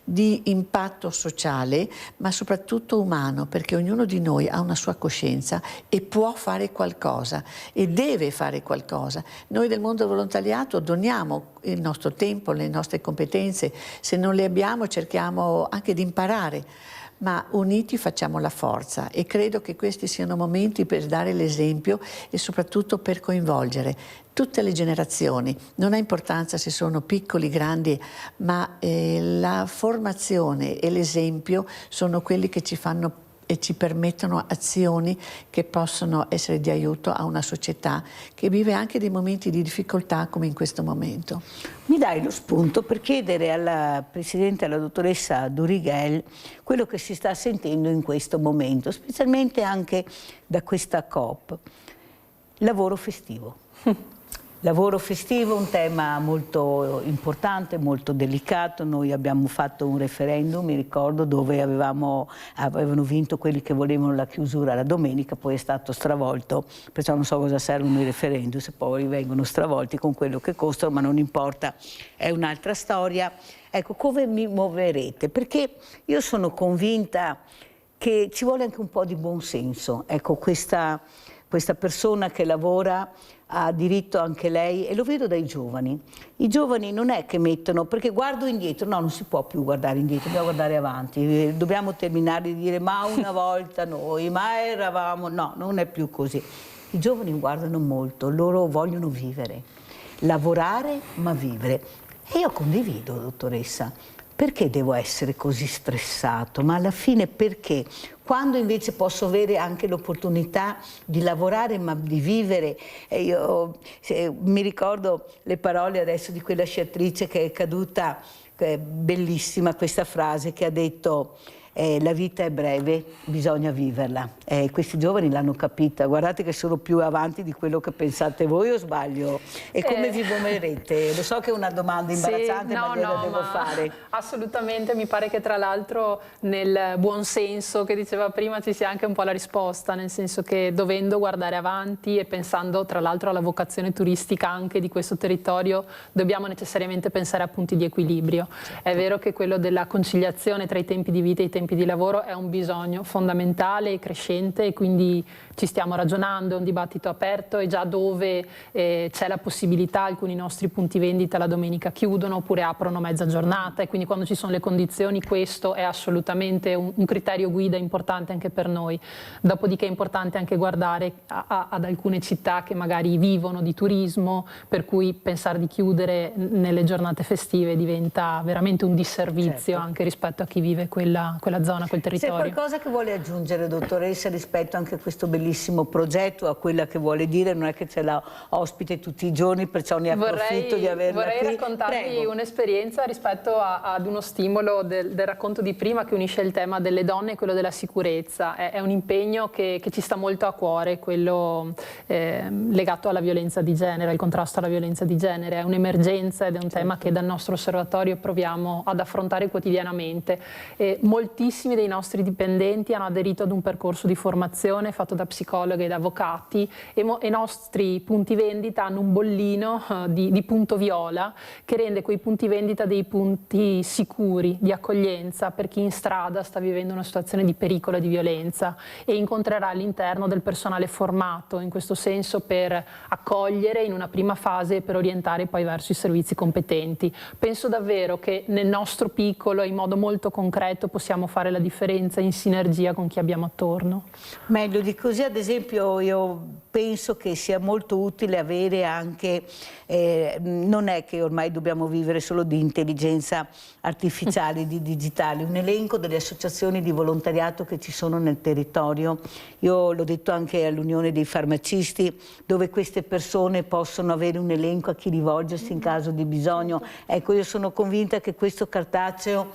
di impatto sociale, ma soprattutto umano, perché ognuno di noi ha una sua coscienza e può fare qualcosa e deve fare qualcosa. Noi del mondo del volontariato doniamo il nostro tempo, le nostre competenze, se non le abbiamo cerchiamo anche di imparare, ma uniti facciamo la forza e credo che questi siano momenti per dare l'esempio e soprattutto per coinvolgere tutte le generazioni. Non ha importanza se sono piccoli, grandi, ma la formazione e l'esempio sono quelli che ci fanno e ci permettono azioni che possono essere di aiuto a una società che vive anche dei momenti di difficoltà come in questo momento. Mi dai lo spunto per chiedere alla Presidente, alla dottoressa Durighel, quello che si sta sentendo in questo momento, specialmente anche da questa COP. Lavoro festivo. Lavoro festivo, un tema molto importante, molto delicato. Noi abbiamo fatto un referendum, mi ricordo, dove avevano vinto quelli che volevano la chiusura la domenica, poi è stato stravolto, perciò non so cosa servono i referendum se poi vengono stravolti con quello che costano, ma non importa, è un'altra storia. Ecco, come mi muoverete? Perché io sono convinta che ci vuole anche un po' di buonsenso. Ecco, questa persona che lavora ha diritto anche lei, e lo vedo dai giovani. I giovani non è che mettono, perché guardo indietro, no, non si può più guardare indietro, dobbiamo guardare avanti, dobbiamo terminare di dire ma una volta noi, ma eravamo, no, non è più così. I giovani guardano molto, loro vogliono vivere, lavorare ma vivere. E io condivido, dottoressa, perché devo essere così stressato? Ma alla fine perché? quando invece posso avere anche l'opportunità di lavorare ma di vivere. Mi ricordo le parole adesso di quella sciatrice che è caduta, bellissima questa frase che ha detto: la vita è breve, bisogna viverla. Questi giovani l'hanno capita, guardate che sono più avanti di quello che pensate voi, o sbaglio? E come vi muoverete? Lo so che è una domanda imbarazzante, ma gliela devo fare. Assolutamente, mi pare che tra l'altro nel buon senso che diceva prima ci sia anche un po' la risposta, nel senso che dovendo guardare avanti e pensando tra l'altro alla vocazione turistica anche di questo territorio, dobbiamo necessariamente pensare a punti di equilibrio. Certo. È vero che quello della conciliazione tra i tempi di vita e i tempi di lavoro è un bisogno fondamentale e crescente, e quindi ci stiamo ragionando, è un dibattito aperto, e già dove c'è la possibilità alcuni nostri punti vendita la domenica chiudono oppure aprono mezza giornata, e quindi quando ci sono le condizioni questo è assolutamente un criterio guida importante anche per noi. Dopodiché è importante anche guardare ad alcune città che magari vivono di turismo, per cui pensare di chiudere nelle giornate festive diventa veramente un disservizio, certo, anche rispetto a chi vive quella zona, quel territorio. C'è qualcosa che vuole aggiungere, dottoressa, rispetto anche a questo bellissimo progetto, a quella che vuole dire? Non è che ce l'ha ospite tutti i giorni, perciò ne approfitto di averla qui. Vorrei raccontarvi un'esperienza rispetto ad uno stimolo del racconto di prima, che unisce il tema delle donne e quello della sicurezza. È un impegno che ci sta molto a cuore, quello legato alla violenza di genere, al contrasto alla violenza di genere. È un'emergenza ed è un tema che dal nostro osservatorio proviamo ad affrontare quotidianamente. Moltissimi dei nostri dipendenti hanno aderito ad un percorso di formazione fatto da psicologhi e da avvocati, e i nostri punti vendita hanno un bollino di punto viola che rende quei punti vendita dei punti sicuri, di accoglienza per chi in strada sta vivendo una situazione di pericolo e di violenza, e incontrerà all'interno del personale formato in questo senso per accogliere in una prima fase e per orientare poi verso i servizi competenti. Penso davvero che nel nostro piccolo, in modo molto concreto, possiamo fare la differenza in sinergia con chi abbiamo attorno. Meglio di così, ad esempio, io penso che sia molto utile avere anche, non è che ormai dobbiamo vivere solo di intelligenza artificiale, di digitale, un elenco delle associazioni di volontariato che ci sono nel territorio. Io l'ho detto anche all'Unione dei Farmacisti, dove queste persone possono avere un elenco a chi rivolgersi in caso di bisogno. Ecco, io sono convinta che questo cartaceo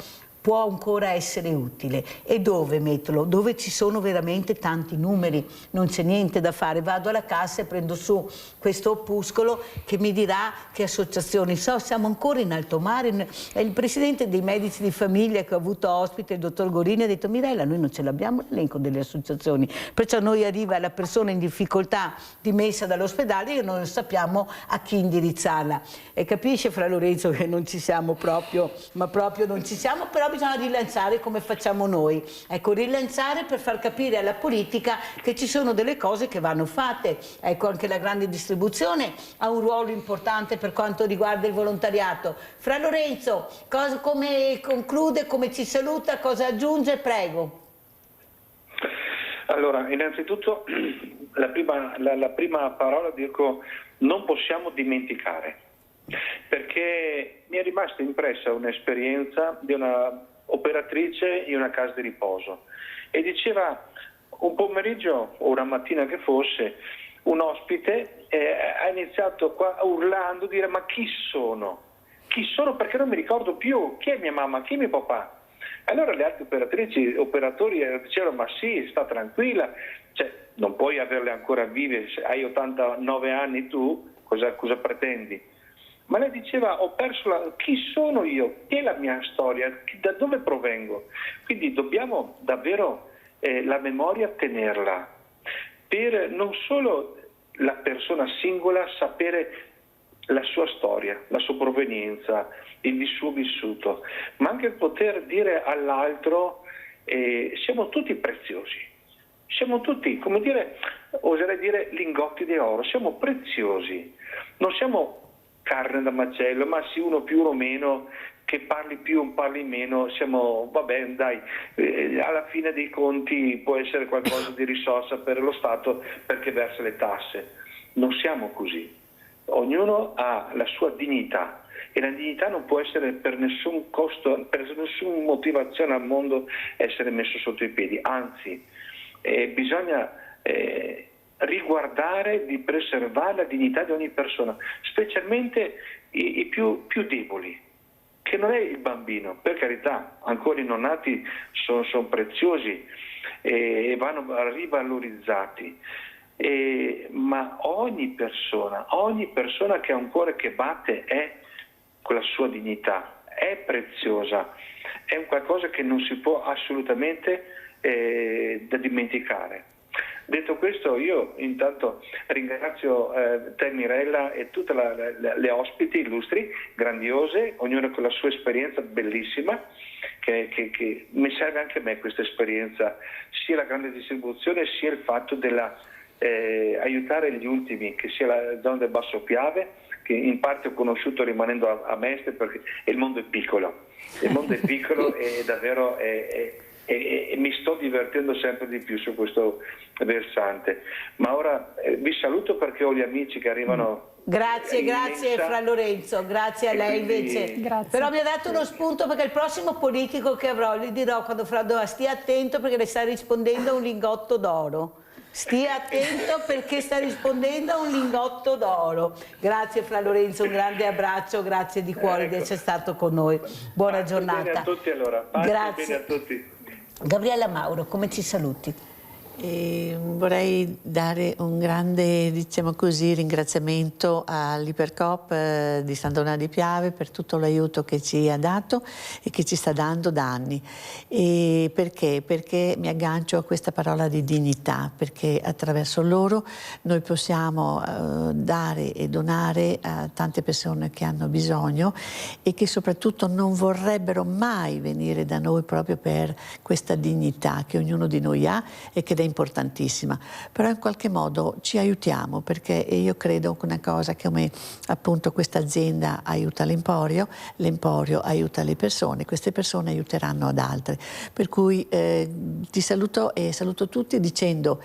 può ancora essere utile. E dove metterlo? Dove ci sono veramente tanti numeri, non c'è niente da fare. Vado alla cassa e prendo su questo opuscolo che mi dirà che associazioni. Siamo ancora in alto mare. Il presidente dei medici di famiglia che ho avuto ospite, il dottor Gorini, ha detto: Mirella, noi non ce l'abbiamo l'elenco delle associazioni, perciò noi arriva la persona in difficoltà dimessa dall'ospedale e non sappiamo a chi indirizzarla. E capisce, Fra Lorenzo, che non ci siamo proprio, ma proprio non ci siamo, però bisogna rilanciare come facciamo noi. Ecco, rilanciare per far capire alla politica che ci sono delle cose che vanno fatte. Ecco, anche la grande distribuzione ha un ruolo importante per quanto riguarda il volontariato. Fra Lorenzo, come conclude, come ci saluta, cosa aggiunge? Prego. Allora, innanzitutto la prima parola dico: non possiamo dimenticare, perché mi è rimasta impressa un'esperienza di una operatrice in una casa di riposo, e diceva un pomeriggio o una mattina che fosse, un ospite ha iniziato qua urlando, dire: ma chi sono? Chi sono? Perché non mi ricordo più, chi è mia mamma, chi è mio papà? Allora le altre operatori dicevano: ma sì, sta tranquilla, cioè non puoi averle ancora vive, hai 89 anni tu, cosa pretendi? Ma lei diceva: ho perso chi sono io, chi è la mia storia, da dove provengo? Quindi dobbiamo davvero la memoria tenerla, per non solo la persona singola sapere la sua storia, la sua provenienza, il suo vissuto, ma anche poter dire all'altro: siamo tutti preziosi, siamo tutti, come dire, oserei dire, lingotti di oro, siamo preziosi, non siamo carne da macello, ma sì, uno più, uno meno, che parli più o parli meno, siamo, vabbè, dai, alla fine dei conti può essere qualcosa di risorsa per lo Stato perché versa le tasse. Non siamo così. ognuno ha la sua dignità e la dignità non può essere per nessun costo, per nessuna motivazione al mondo essere messo sotto i piedi, anzi bisogna riguardare di preservare la dignità di ogni persona, specialmente i più deboli, che non è il bambino, per carità, ancora i non nati sono preziosi e vanno rivalorizzati, ma ogni persona che ha un cuore che batte è con la sua dignità, è preziosa, è un qualcosa che non si può assolutamente da dimenticare. Detto questo, io intanto ringrazio te Mirella e tutte le ospiti illustri, grandiose, ognuna con la sua esperienza bellissima, che mi serve anche a me questa esperienza, sia la grande distribuzione sia il fatto della aiutare gli ultimi, che sia la zona del Basso Piave, che in parte ho conosciuto rimanendo a Mestre, perché il mondo è piccolo, e davvero e mi sto divertendo sempre di più su questo versante. Ma ora vi saluto perché ho gli amici che arrivano. Grazie Fra Lorenzo, grazie a lei invece. Grazie. Però mi ha dato uno spunto, perché il prossimo politico che avrò gli dirò quando stia attento perché le sta rispondendo a un lingotto d'oro. Stia attento perché sta rispondendo a un lingotto d'oro. Grazie Fra Lorenzo, un grande abbraccio, grazie di cuore di essere stato con noi. Buona giornata. Bene a tutti allora. Grazie. Bene a tutti. Gabriella Mauro, come ci saluti? Vorrei dare un grande, diciamo così, ringraziamento all'Ipercoop di San Donà di Piave per tutto l'aiuto che ci ha dato e che ci sta dando da anni. E perché? Perché mi aggancio a questa parola di dignità, perché attraverso loro noi possiamo dare e donare a tante persone che hanno bisogno e che soprattutto non vorrebbero mai venire da noi proprio per questa dignità che ognuno di noi ha e che è importantissima, però in qualche modo ci aiutiamo, perché io credo che una cosa come appunto questa azienda aiuta l'Emporio aiuta le persone, queste persone aiuteranno ad altre, per cui ti saluto e saluto tutti dicendo: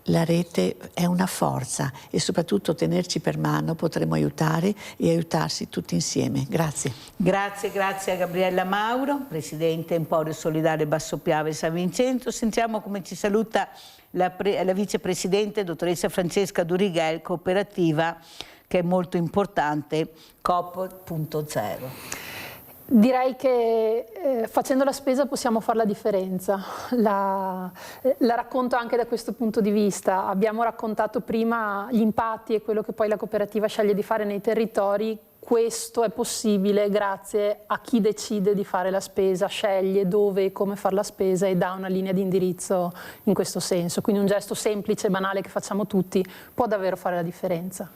la rete è una forza e soprattutto tenerci per mano potremo aiutare e aiutarsi tutti insieme. Grazie. Grazie a Gabriella Mauro, Presidente Emporio Solidale Basso Piave San Vincenzo. Sentiamo come ci saluta la Vicepresidente, dottoressa Francesca Durighel, cooperativa che è molto importante, Coop.0. Direi che facendo la spesa possiamo fare la differenza, la racconto anche da questo punto di vista. Abbiamo raccontato prima gli impatti e quello che poi la cooperativa sceglie di fare nei territori. Questo è possibile grazie a chi decide di fare la spesa, sceglie dove e come fare la spesa e dà una linea di indirizzo in questo senso. Quindi un gesto semplice e banale che facciamo tutti può davvero fare la differenza.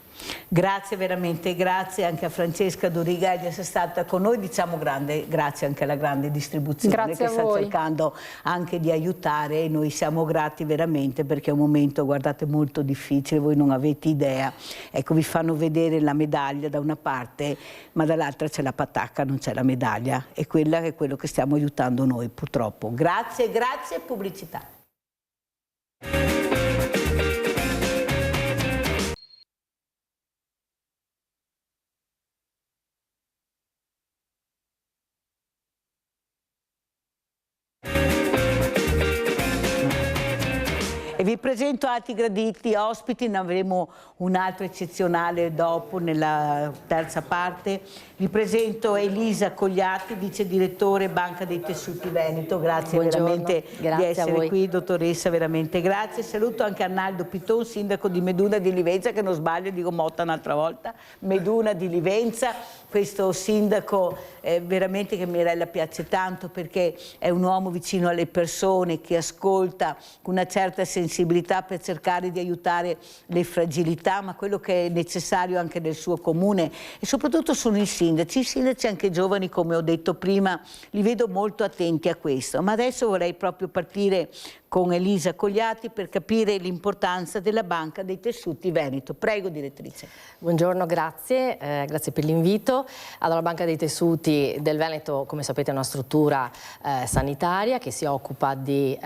Grazie veramente, grazie anche a Francesca Durighel di essere stata con noi, diciamo grazie anche alla grande distribuzione grazie che sta cercando anche di aiutare, e noi siamo grati veramente perché è un momento, guardate, molto difficile, voi non avete idea. Ecco, vi fanno vedere la medaglia da una parte, ma dall'altra c'è la patacca, non c'è la medaglia, e quella è quello che stiamo aiutando noi purtroppo. Grazie, pubblicità. E vi presento altri graditi ospiti, ne avremo un altro eccezionale dopo nella terza parte. Vi presento Elisa Cogliatti, vice direttore Banca dei Tessuti Veneto. Grazie veramente di essere qui, dottoressa, veramente grazie. Saluto anche Arnaldo Piton, sindaco di Meduna di Livenza, che non sbaglio, dico Motta un'altra volta, Meduna di Livenza. Questo sindaco veramente che Mirella piace tanto perché è un uomo vicino alle persone, che ascolta con una certa sensibilità per cercare di aiutare le fragilità, ma quello che è necessario anche nel suo comune. E soprattutto sono i sindaci anche giovani, come ho detto prima, li vedo molto attenti a questo. Ma adesso vorrei proprio partire con Elisa Cogliatti per capire l'importanza della Banca dei Tessuti Veneto. Prego, direttrice. Buongiorno, grazie per l'invito. Allora, la Banca dei Tessuti del Veneto, come sapete, è una struttura sanitaria che si occupa di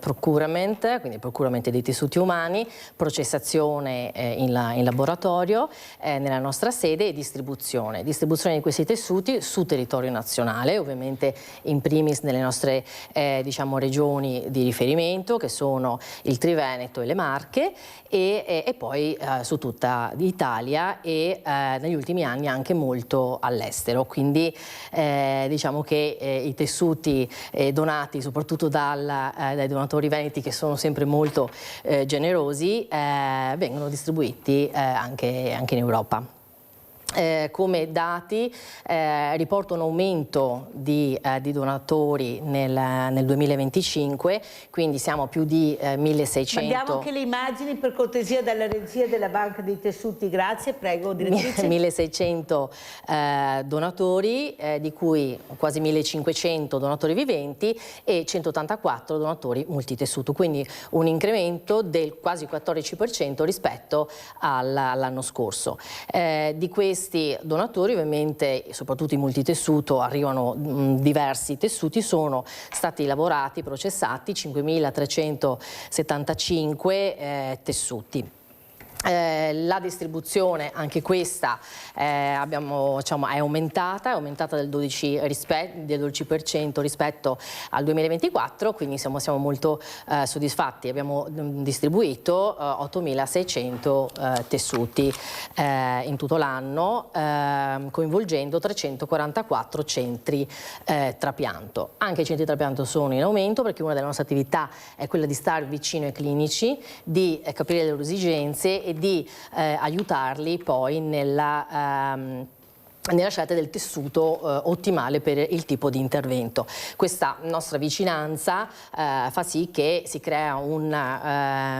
procurement, quindi quindi procuramento dei tessuti umani, processazione in laboratorio nella nostra sede e distribuzione di questi tessuti su territorio nazionale, ovviamente in primis nelle nostre diciamo, regioni di riferimento, che sono il Triveneto e le Marche, e poi su tutta l'Italia e negli ultimi anni anche molto all'estero. Quindi diciamo che i tessuti donati soprattutto dai donatori veneti, che sono sempre molto generosi, vengono distribuiti anche in Europa. Come dati riporto un aumento di donatori nel 2025, quindi siamo più di 1.600. Mandiamo anche le immagini per cortesia dalla regia della Banca dei Tessuti, grazie, prego direttrice. 1.600 donatori, di cui quasi 1.500 donatori viventi e 184 donatori multitessuto, quindi un incremento del quasi 14% rispetto all'anno scorso. Di questi donatori, ovviamente, soprattutto i multitessuto, arrivano diversi tessuti, sono stati lavorati, processati 5.375 tessuti. La distribuzione, anche questa diciamo, è aumentata del 12% rispetto al 2024, quindi siamo molto soddisfatti. Abbiamo distribuito 8.600 tessuti in tutto l'anno, coinvolgendo 344 centri trapianto. Anche i centri trapianto sono in aumento, perché una delle nostre attività è quella di stare vicino ai clinici, di capire le loro esigenze e di aiutarli poi nella scelta del tessuto ottimale per il tipo di intervento. Questa nostra vicinanza fa sì che si crea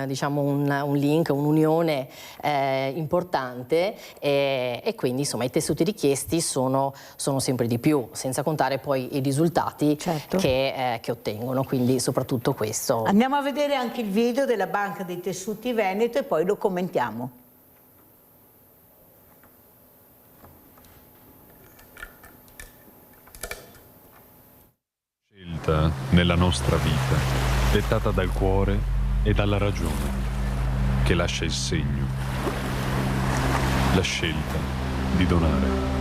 diciamo un link, un'unione importante e quindi insomma i tessuti richiesti sono sempre di più, senza contare poi i risultati che ottengono, quindi soprattutto questo. Andiamo a vedere anche il video della Banca dei Tessuti Veneto e poi lo commentiamo. Scelta nella nostra vita, dettata dal cuore e dalla ragione, che lascia il segno. La scelta di donare.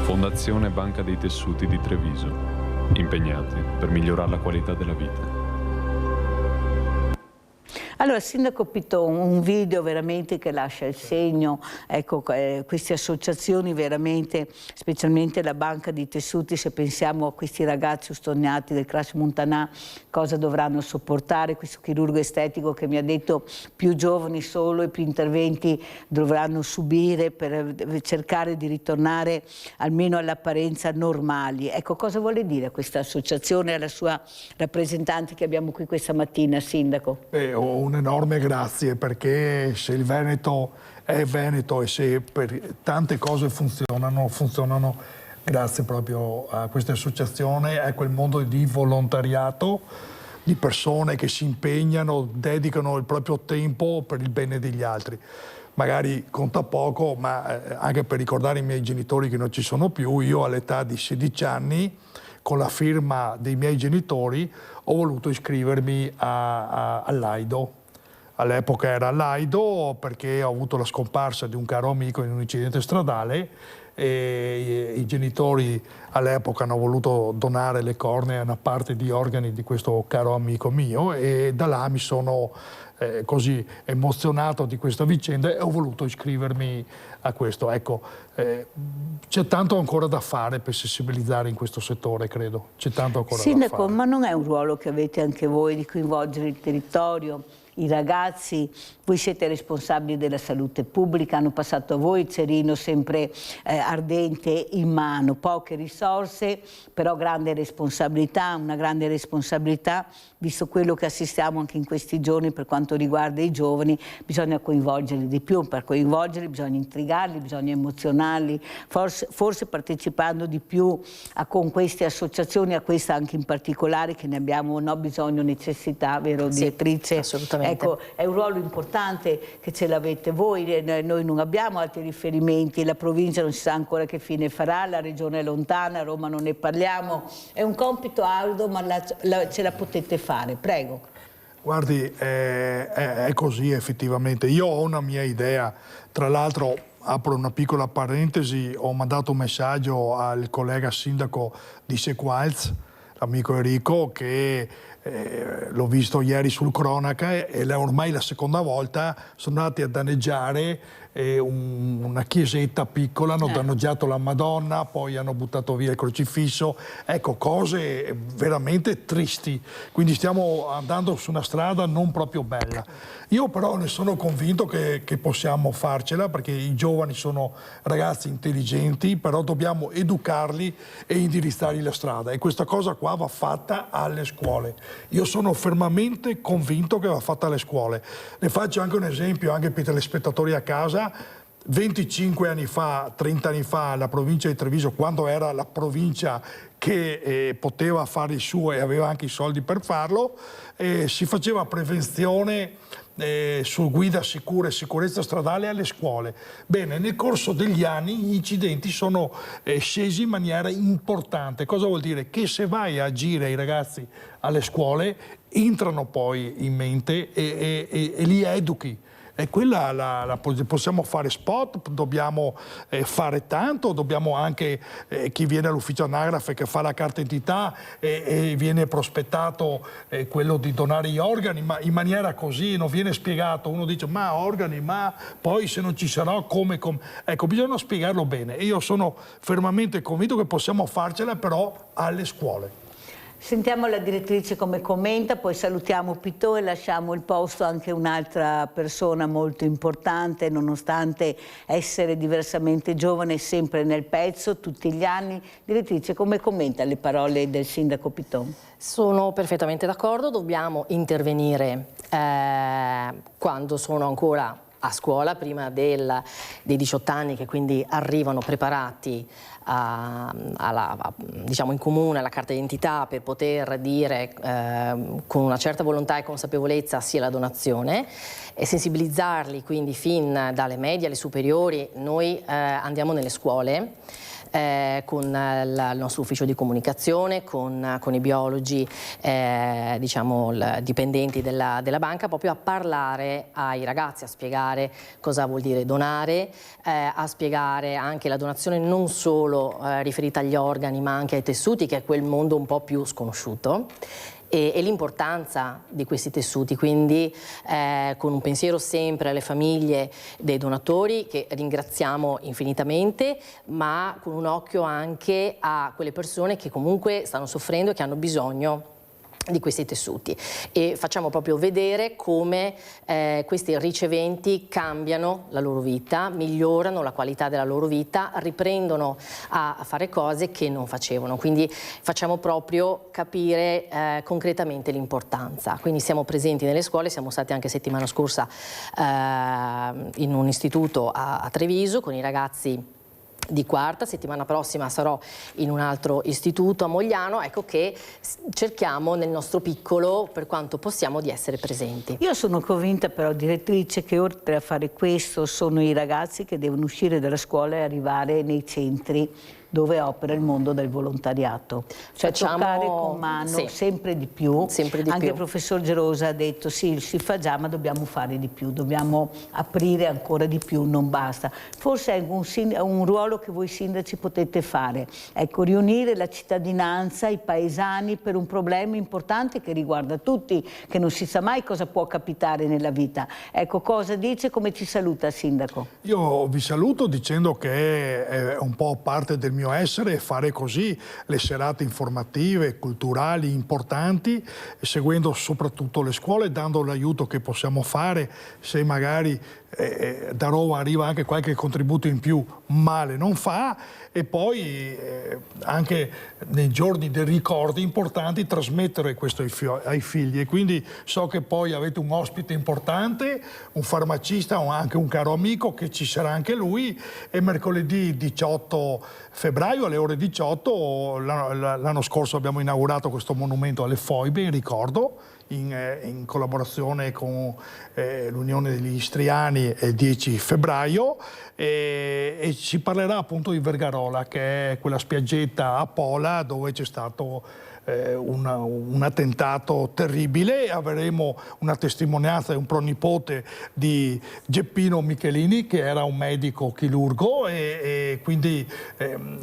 Fondazione Banca dei Tessuti di Treviso, impegnati per migliorare la qualità della vita. Allora, Sindaco Piton, un video veramente che lascia il segno, ecco, queste associazioni veramente, specialmente la Banca di Tessuti, se pensiamo a questi ragazzi ustornati del Crash Montanà, cosa dovranno sopportare, questo chirurgo estetico che mi ha detto più giovani solo e più interventi dovranno subire per cercare di ritornare almeno all'apparenza normali. Ecco, cosa vuole dire questa associazione alla sua rappresentante che abbiamo qui questa mattina, Sindaco? Un enorme grazie, perché se il Veneto è Veneto e se per tante cose funzionano grazie proprio a questa associazione, è quel mondo di volontariato di persone che si impegnano, dedicano il proprio tempo per il bene degli altri. Magari conta poco, ma anche per ricordare i miei genitori che non ci sono più, io all'età di 16 anni, con la firma dei miei genitori, ho voluto iscrivermi all'Aido. All'epoca era all'Aido perché ho avuto la scomparsa di un caro amico in un incidente stradale e i genitori all'epoca hanno voluto donare le cornee a una parte di organi di questo caro amico mio, e da là mi sono così emozionato di questa vicenda e ho voluto iscrivermi a questo. Ecco, c'è tanto ancora da fare per sensibilizzare in questo settore, credo. C'è tanto ancora da fare. Ma non è un ruolo che avete anche voi di coinvolgere il territorio, i ragazzi? Voi siete responsabili della salute pubblica, hanno passato a voi il cerino sempre ardente in mano, poche risorse, però grande responsabilità, una grande responsabilità, visto quello che assistiamo anche in questi giorni per quanto riguarda i giovani. Bisogna coinvolgerli di più, per coinvolgerli bisogna intrigarli, bisogna emozionarli, forse partecipando di più con queste associazioni, a questa anche in particolare, che ne abbiamo bisogno, necessità, vero direttrice? Assolutamente. Ecco, è un ruolo importante che ce l'avete voi, noi non abbiamo altri riferimenti, la provincia non si sa ancora che fine farà, la regione è lontana, Roma non ne parliamo, è un compito arduo, ma ce la potete fare, prego. Guardi, è così effettivamente. Io ho una mia idea, tra l'altro apro una piccola parentesi, ho mandato un messaggio al collega sindaco di Sequalz, l'amico Enrico, che l'ho visto ieri sul cronaca, e ormai la seconda volta sono andati a danneggiare una chiesetta piccola, hanno danneggiato la Madonna, poi hanno buttato via il crocifisso, ecco, cose veramente tristi, quindi stiamo andando su una strada non proprio bella. Io però ne sono convinto che possiamo farcela, perché i giovani sono ragazzi intelligenti, però dobbiamo educarli e indirizzargli la strada, e questa cosa qua va fatta alle scuole. Io sono fermamente convinto che va fatta alle scuole. Ne faccio anche un esempio anche per i telespettatori a casa. 25 anni fa, 30 anni fa, la provincia di Treviso, quando era la provincia che poteva fare il suo e aveva anche i soldi per farlo, si faceva prevenzione su guida sicura e sicurezza stradale alle scuole. Bene, nel corso degli anni gli incidenti sono scesi in maniera importante. Cosa vuol dire? Che se vai a agire ai ragazzi alle scuole, entrano poi in mente e li educhi. E quella possiamo fare spot, dobbiamo fare tanto, dobbiamo anche, chi viene all'ufficio anagrafe che fa la carta identità e viene prospettato quello di donare gli organi, ma in maniera così non viene spiegato. Uno dice ma organi, ma poi se non ci sarà come. Ecco, bisogna spiegarlo bene, e io sono fermamente convinto che possiamo farcela, però alle scuole. Sentiamo la direttrice come commenta, poi salutiamo Pittò e lasciamo il posto anche a un'altra persona molto importante, nonostante essere diversamente giovane, sempre nel pezzo, tutti gli anni. Direttrice, come commenta le parole del sindaco Pittò? Sono perfettamente d'accordo, dobbiamo intervenire quando sono ancora a scuola, prima dei 18 anni, che quindi arrivano preparati diciamo in comune alla carta d'identità per poter dire con una certa volontà e consapevolezza sì alla donazione, e sensibilizzarli quindi fin dalle medie alle superiori. Noi andiamo nelle scuole con il nostro ufficio di comunicazione, con i biologi, diciamo dipendenti della banca, proprio a parlare ai ragazzi, a spiegare cosa vuol dire donare, a spiegare anche la donazione non solo riferita agli organi ma anche ai tessuti, che è quel mondo un po' più sconosciuto. E l'importanza di questi tessuti, quindi con un pensiero sempre alle famiglie dei donatori, che ringraziamo infinitamente, ma con un occhio anche a quelle persone che comunque stanno soffrendo e che hanno bisogno di questi tessuti, e facciamo proprio vedere come questi riceventi cambiano la loro vita, migliorano la qualità della loro vita, riprendono a fare cose che non facevano, quindi facciamo proprio capire concretamente l'importanza. Quindi siamo presenti nelle scuole, siamo stati anche settimana scorsa in un istituto a Treviso con i ragazzi di quarta, settimana prossima sarò in un altro istituto a Mogliano, ecco che cerchiamo nel nostro piccolo, per quanto possiamo, di essere presenti. Io sono convinta però, direttrice, che oltre a fare questo sono i ragazzi che devono uscire dalla scuola e arrivare nei centri dove opera il mondo del volontariato, cioè toccare con mano sempre di più. Anche il professor Gerosa ha detto sì, si fa già, ma dobbiamo fare di più, dobbiamo aprire ancora di più, non basta. Forse è un ruolo che voi sindaci potete fare, ecco, riunire la cittadinanza, i paesani per un problema importante che riguarda tutti, che non si sa mai cosa può capitare nella vita. Ecco, cosa dice, come ci saluta, Sindaco? Io vi saluto dicendo che è un po' parte del mio essere fare così le serate informative, culturali, importanti, seguendo soprattutto le scuole, dando l'aiuto che possiamo fare, se magari da Roma arriva anche qualche contributo in più, male non fa, e poi anche nei giorni dei ricordi importanti trasmettere questo ai figli. E quindi so che poi avete un ospite importante, un farmacista, anche un caro amico, che ci sarà anche lui, e mercoledì 18 febbraio alle ore 18, l'anno scorso abbiamo inaugurato questo monumento alle foibe in ricordo, in collaborazione con l'Unione degli Istriani, il 10 febbraio, e ci parlerà appunto di Vergarola, che è quella spiaggetta a Pola dove c'è stato un attentato terribile. Avremo una testimonianza di un pronipote di Geppino Michelini, che era un medico chirurgo, e quindi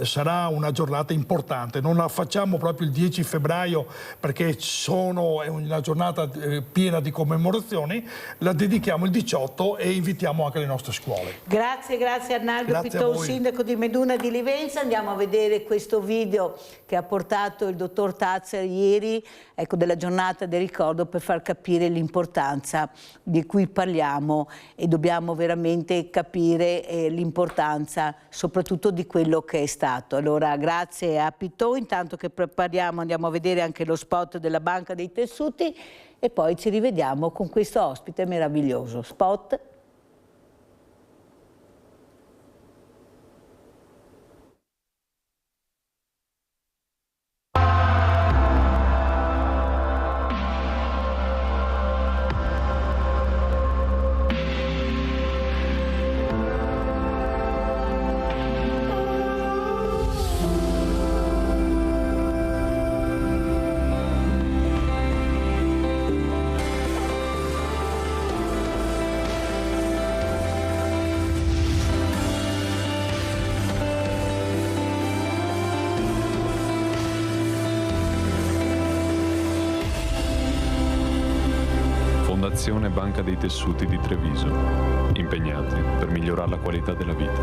sarà una giornata importante. Non la facciamo proprio il 10 febbraio perché è una giornata piena di commemorazioni, la dedichiamo il 18 e invitiamo anche le nostre scuole. Grazie Arnaldo Piton, sindaco di Meduna di Livenza. Andiamo a vedere questo video che ha portato il dottor Tazzer ieri, ecco, della giornata del ricordo, per far capire l'importanza di cui parliamo, e dobbiamo veramente capire l'importanza soprattutto di quello che è stato. Allora grazie a Piton, intanto che prepariamo andiamo a vedere anche lo spot della Banca dei Tessuti e poi ci rivediamo con questo ospite meraviglioso. Spot. Fondazione Banca dei Tessuti di Treviso, impegnati per migliorare la qualità della vita.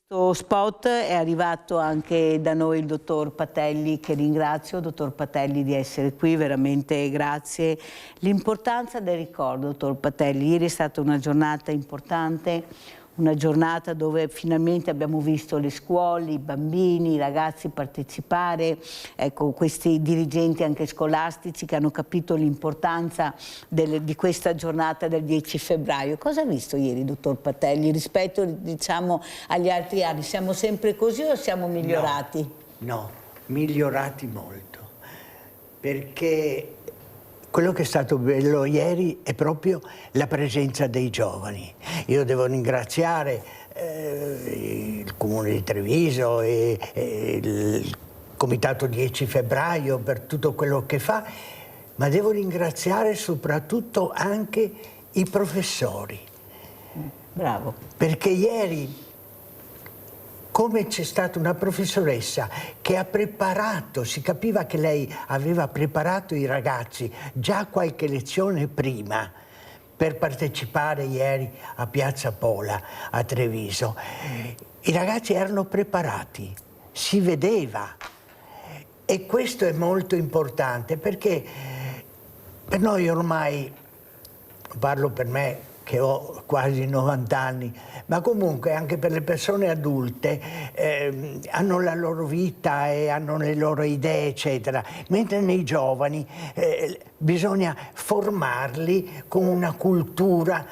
Questo spot è arrivato anche da noi il dottor Patelli, che ringrazio, dottor Patelli, di essere qui, veramente grazie. L'importanza del ricordo, dottor Patelli, ieri è stata una giornata importante, una giornata dove finalmente abbiamo visto le scuole, i bambini, i ragazzi partecipare, ecco, questi dirigenti anche scolastici che hanno capito l'importanza di questa giornata del 10 febbraio. Cosa ha visto ieri, dottor Patelli, rispetto, diciamo, agli altri anni? Siamo sempre così o siamo migliorati? No, migliorati molto, perché quello che è stato bello ieri è proprio la presenza dei giovani. Io devo ringraziare il Comune di Treviso e il Comitato 10 febbraio per tutto quello che fa, ma devo ringraziare soprattutto anche i professori. Bravo. Perché ieri, come c'è stata una professoressa che ha preparato, si capiva che lei aveva preparato i ragazzi già qualche lezione prima per partecipare ieri a Piazza Pola a Treviso. I ragazzi erano preparati, si vedeva, e questo è molto importante perché per noi ormai, parlo per me che ho quasi 90 anni, ma comunque anche per le persone adulte hanno la loro vita e hanno le loro idee, eccetera, mentre nei giovani bisogna formarli con una cultura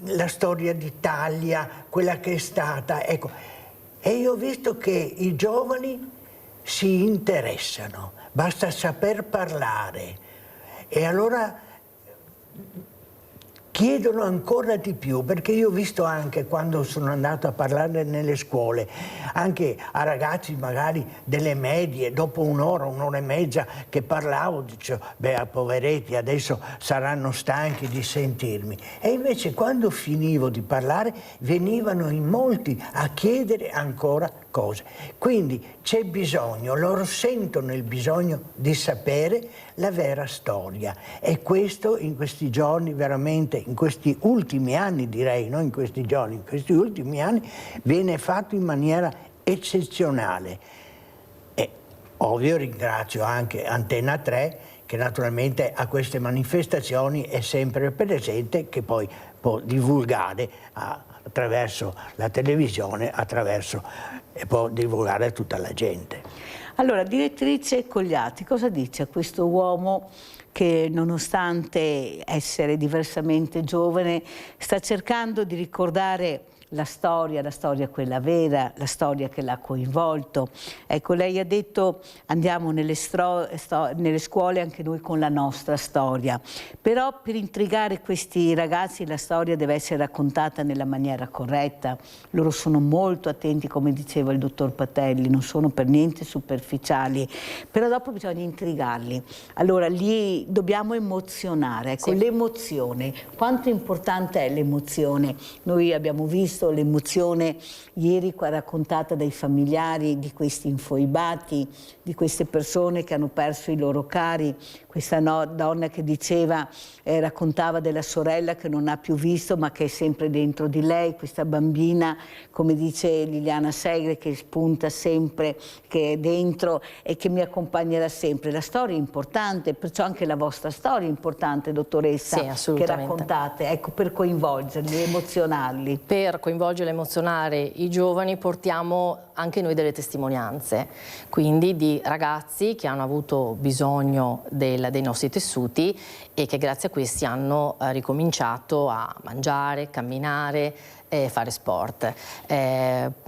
la storia d'Italia, quella che è stata, ecco. E io ho visto che i giovani si interessano, basta saper parlare e allora chiedono ancora di più, perché io ho visto anche quando sono andato a parlare nelle scuole, anche a ragazzi magari delle medie, dopo un'ora e mezza che parlavo, dicevo, beh, poveretti, adesso saranno stanchi di sentirmi. E invece quando finivo di parlare venivano in molti a chiedere ancora cose. Quindi c'è bisogno, loro sentono il bisogno di sapere la vera storia e questo in questi giorni veramente, in questi ultimi anni direi, non in questi giorni, in questi ultimi anni viene fatto in maniera eccezionale. E ovvio ringrazio anche Antena 3 che naturalmente a queste manifestazioni è sempre presente, che poi può divulgare attraverso la televisione, e può divulgare a tutta la gente. Allora, direttrice Cogliati, cosa dice a questo uomo che nonostante essere diversamente giovane sta cercando di ricordare la storia quella vera, la storia che l'ha coinvolto. Ecco, lei ha detto andiamo nelle scuole anche noi con la nostra storia, però per intrigare questi ragazzi la storia deve essere raccontata nella maniera corretta. Loro sono molto attenti, come diceva il dottor Patelli, non sono per niente superficiali, però dopo bisogna intrigarli. Allora lì dobbiamo emozionare, ecco, sì. L'emozione, quanto importante è l'emozione? Noi abbiamo visto l'emozione ieri qua raccontata dai familiari di questi infoibati, di queste persone che hanno perso i loro cari, questa donna che diceva, raccontava della sorella che non ha più visto ma che è sempre dentro di lei, questa bambina, come dice Liliana Segre, che spunta sempre, che è dentro e che mi accompagnerà sempre. La storia è importante, perciò anche la vostra storia è importante, dottoressa, sì, che raccontate, ecco, per coinvolgerli, emozionarli. Per coinvolgere e emozionare i giovani portiamo anche noi delle testimonianze, quindi di ragazzi che hanno avuto bisogno dei nostri tessuti e che grazie a questi hanno ricominciato a mangiare, camminare, fare sport.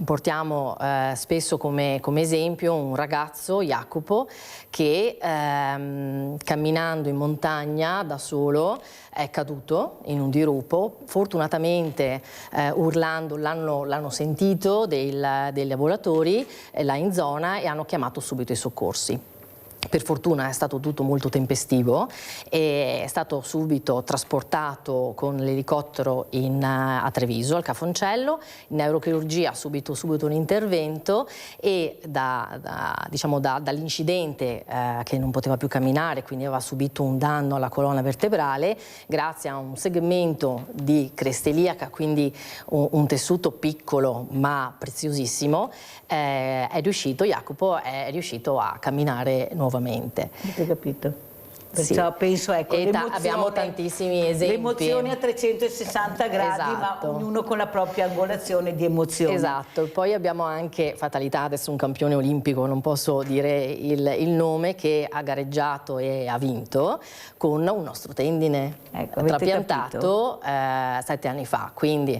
Portiamo spesso come esempio un ragazzo, Jacopo, che camminando in montagna da solo è caduto in un dirupo. Fortunatamente urlando l'hanno sentito dei lavoratori là in zona e hanno chiamato subito i soccorsi. Per fortuna è stato tutto molto tempestivo e è stato subito trasportato con l'elicottero a Treviso, al Cafoncello, in neurochirurgia subito un intervento e dall'incidente che non poteva più camminare, quindi aveva subito un danno alla colonna vertebrale, grazie a un segmento di cresta iliaca, quindi un tessuto piccolo ma preziosissimo, Jacopo è riuscito a camminare nuovamente. Avete capito? Perciò sì. Penso, ecco, abbiamo tantissimi esempi. Le emozioni a 360 gradi, esatto. Ma ognuno con la propria angolazione di emozioni. Esatto, poi abbiamo anche, fatalità, adesso un campione olimpico, non posso dire il nome, che ha gareggiato e ha vinto con un nostro tendine trapiantato 7 anni fa, quindi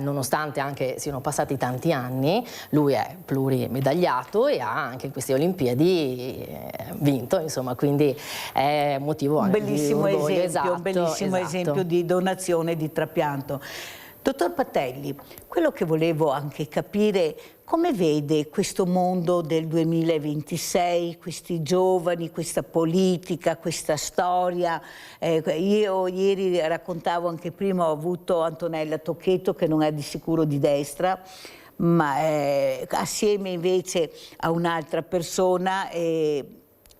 nonostante anche siano passati tanti anni, lui è plurimedagliato e ha anche in queste Olimpiadi vinto, insomma, quindi è motivo anche di orgoglio. Un bellissimo esempio di donazione, di trapianto. Dottor Patelli, quello che volevo anche capire, come vede questo mondo del 2026, questi giovani, questa politica, questa storia? Io ieri raccontavo, anche prima ho avuto Antonella Tocchetto, che non è di sicuro di destra, ma assieme invece a un'altra persona.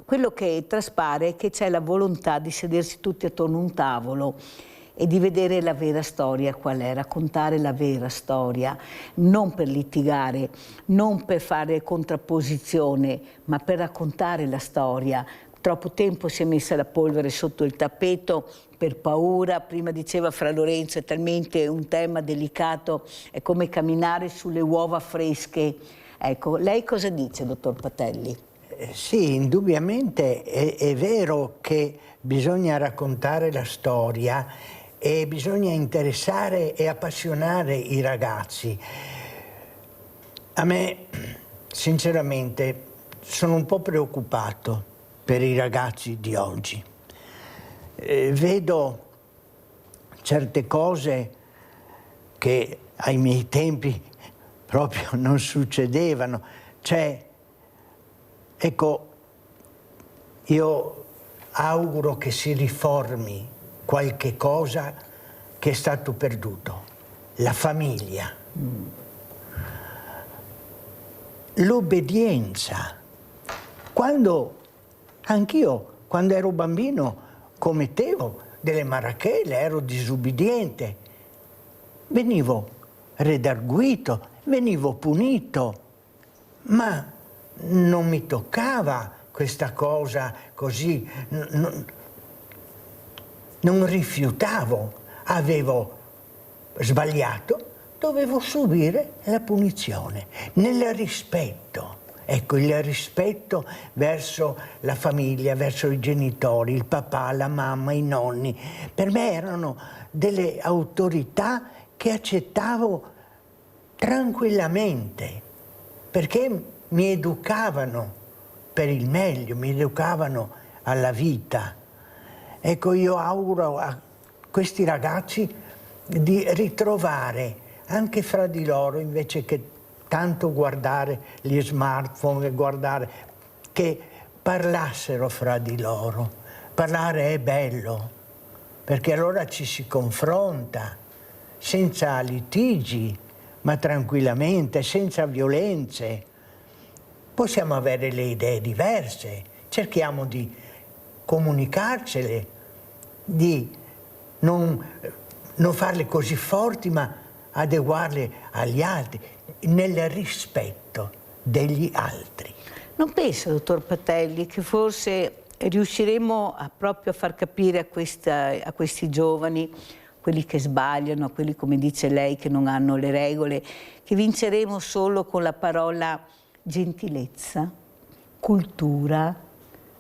Quello che traspare è che c'è la volontà di sedersi tutti attorno a un tavolo e di vedere la vera storia qual è, raccontare la vera storia, non per litigare, non per fare contrapposizione, ma per raccontare la storia. Troppo tempo si è messa la polvere sotto il tappeto per paura, prima diceva Fra Lorenzo, è talmente un tema delicato, è come camminare sulle uova fresche. Ecco, lei cosa dice, dottor Patelli? Sì, indubbiamente è vero che bisogna raccontare la storia e bisogna interessare e appassionare i ragazzi. A me, sinceramente, sono un po' preoccupato per i ragazzi di oggi. Vedo certe cose che ai miei tempi proprio non succedevano. Cioè, ecco, io auguro che si riformi qualche cosa che è stato perduto. La famiglia. L'obbedienza. Anch'io, quando ero bambino, commettevo delle marachelle, ero disubbidiente. Venivo redarguito, venivo punito, ma non mi toccava questa cosa così, non rifiutavo, avevo sbagliato, dovevo subire la punizione, nel rispetto. Ecco, il rispetto verso la famiglia, verso i genitori, il papà, la mamma, i nonni. Per me erano delle autorità che accettavo tranquillamente, perché mi educavano per il meglio, mi educavano alla vita. Ecco, io auguro a questi ragazzi di ritrovare anche fra di loro, invece che tanto guardare gli smartphone, che parlassero fra di loro. Parlare è bello, perché allora ci si confronta senza litigi, ma tranquillamente, senza violenze. Possiamo avere le idee diverse, cerchiamo di comunicarcele, di non farle così forti, ma adeguarle agli altri, nel rispetto degli altri. Non pensa, dottor Patelli, che forse riusciremo proprio a far capire a questi giovani, quelli che sbagliano, quelli, come dice lei, che non hanno le regole, che vinceremo solo con la parola gentilezza, cultura,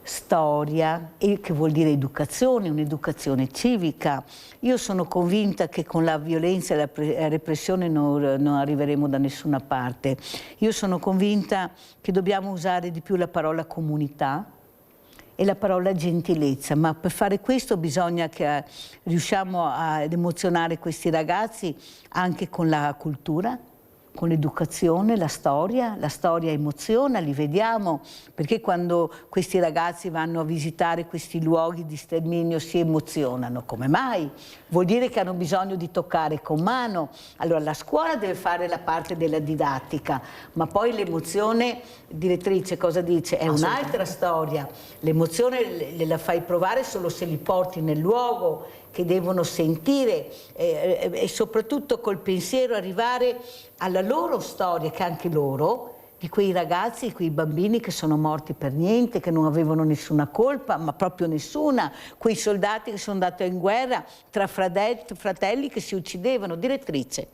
storia, e che vuol dire educazione, un'educazione civica. Io sono convinta che con la violenza e la repressione non arriveremo da nessuna parte. Io sono convinta che dobbiamo usare di più la parola comunità e la parola gentilezza, ma per fare questo bisogna che riusciamo ad emozionare questi ragazzi anche con la cultura, con l'educazione, la storia emoziona, li vediamo, perché quando questi ragazzi vanno a visitare questi luoghi di sterminio si emozionano. Come mai? Vuol dire che hanno bisogno di toccare con mano. Allora la scuola deve fare la parte della didattica, ma poi l'emozione, direttrice, cosa dice? È un'altra storia. L'emozione la fai provare solo se li porti nel luogo che devono sentire e soprattutto col pensiero arrivare alla loro storia, che anche loro, di quei ragazzi, quei bambini che sono morti per niente, che non avevano nessuna colpa, ma proprio nessuna, quei soldati che sono andati in guerra tra fratelli che si uccidevano. Direttrice.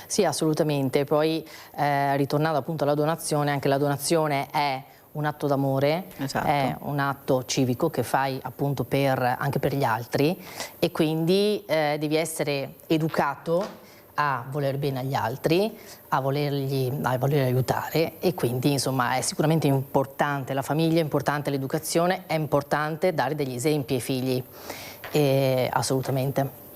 Sì, assolutamente. Poi ritornando appunto alla donazione, anche la donazione è un atto d'amore, esatto, è un atto civico che fai appunto anche per gli altri, e quindi devi essere educato a voler bene agli altri, a voler aiutare, e quindi insomma è sicuramente importante la famiglia, è importante l'educazione, è importante dare degli esempi ai figli, assolutamente.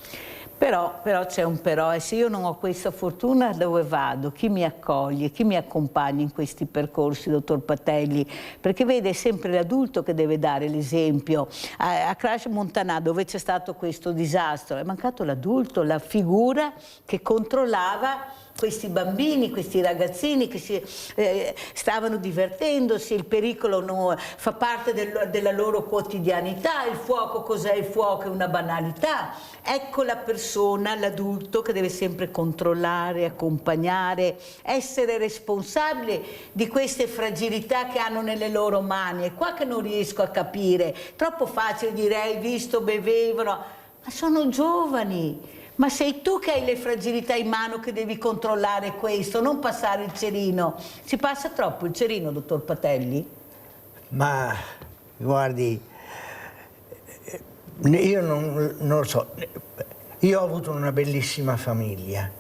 Però c'è un però, e se io non ho questa fortuna dove vado? Chi mi accoglie, chi mi accompagna in questi percorsi, dottor Patelli? Perché vede, è sempre l'adulto che deve dare l'esempio. A Crash Montanà, dove c'è stato questo disastro, è mancato l'adulto, la figura che controllava questi bambini, questi ragazzini che stavano divertendosi, il pericolo fa parte della loro quotidianità, il fuoco cos'è? Il fuoco è una banalità. Ecco la persona, l'adulto, che deve sempre controllare, accompagnare, essere responsabile di queste fragilità che hanno nelle loro mani. È qua che non riesco a capire. Troppo facile dire, hai visto, bevevano, ma sono giovani. Ma sei tu che hai le fragilità in mano che devi controllare questo, non passare il cerino. Si passa troppo il cerino, dottor Patelli? Ma guardi, io non lo so. Io ho avuto una bellissima famiglia,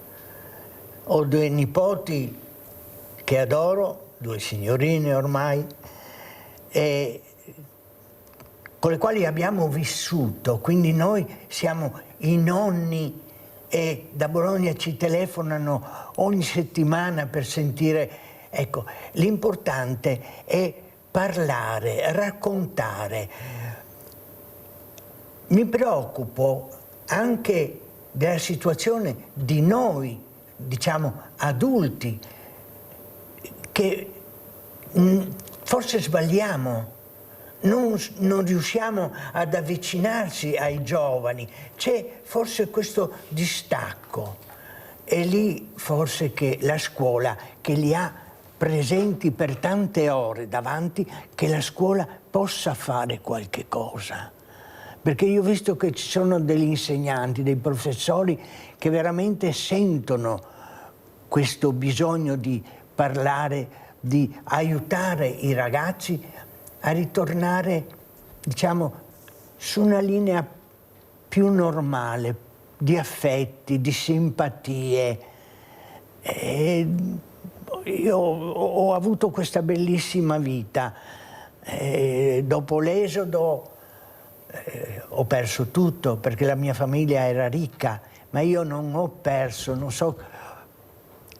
ho 2 nipoti che adoro, 2 signorine ormai, e con le quali abbiamo vissuto, quindi noi siamo i nonni e da Bologna ci telefonano ogni settimana per sentire. Ecco, l'importante è parlare, raccontare. Mi preoccupo anche della situazione di noi, diciamo adulti, che forse sbagliamo, non riusciamo ad avvicinarsi ai giovani, c'è forse questo distacco. È lì forse che la scuola, che li ha presenti per tante ore davanti, che la scuola possa fare qualche cosa. Perché io ho visto che ci sono degli insegnanti, dei professori che veramente sentono questo bisogno di parlare, di aiutare i ragazzi a ritornare, diciamo, su una linea più normale, di affetti, di simpatie. E io ho avuto questa bellissima vita. Dopo l'esodo ho perso tutto, perché la mia famiglia era ricca, ma io non ho perso, non so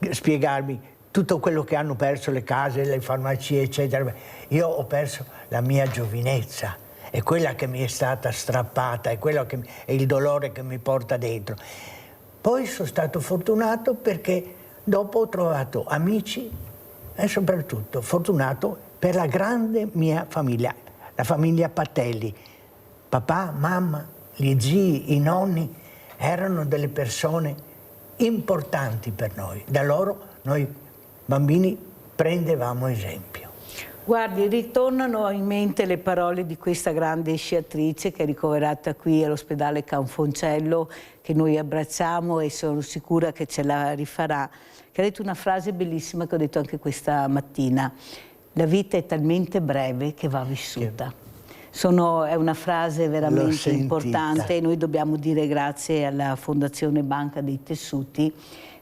spiegarmi, tutto quello che hanno perso le case, le farmacie, eccetera. Io ho perso la mia giovinezza, è quella che mi è stata strappata, è il dolore che mi porta dentro. Poi sono stato fortunato perché dopo ho trovato amici e soprattutto fortunato per la grande mia famiglia, la famiglia Patelli. Papà, mamma, gli zii, i nonni erano delle persone importanti per noi. Da loro noi bambini prendevamo esempio. Guardi, ritornano in mente le parole di questa grande sciatrice che è ricoverata qui all'ospedale Canfoncello, che noi abbracciamo e sono sicura che ce la rifarà, che ha detto una frase bellissima che ho detto anche questa mattina: la vita è talmente breve che va vissuta. È una frase veramente importante e noi dobbiamo dire grazie alla Fondazione Banca dei Tessuti,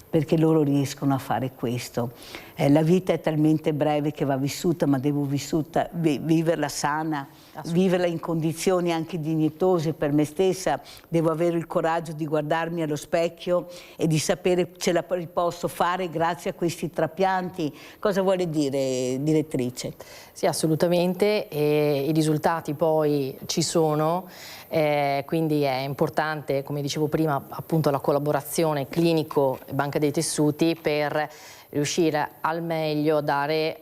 perché loro riescono a fare questo. La vita è talmente breve che va vissuta, ma devo viverla sana, viverla in condizioni anche dignitose per me stessa. Devo avere il coraggio di guardarmi allo specchio e di sapere ce la posso fare grazie a questi trapianti. Cosa vuole dire, direttrice? Sì, assolutamente, e i risultati poi ci sono. Quindi è importante, come dicevo prima, appunto la collaborazione clinico Banca dei Tessuti per riuscire al meglio a dare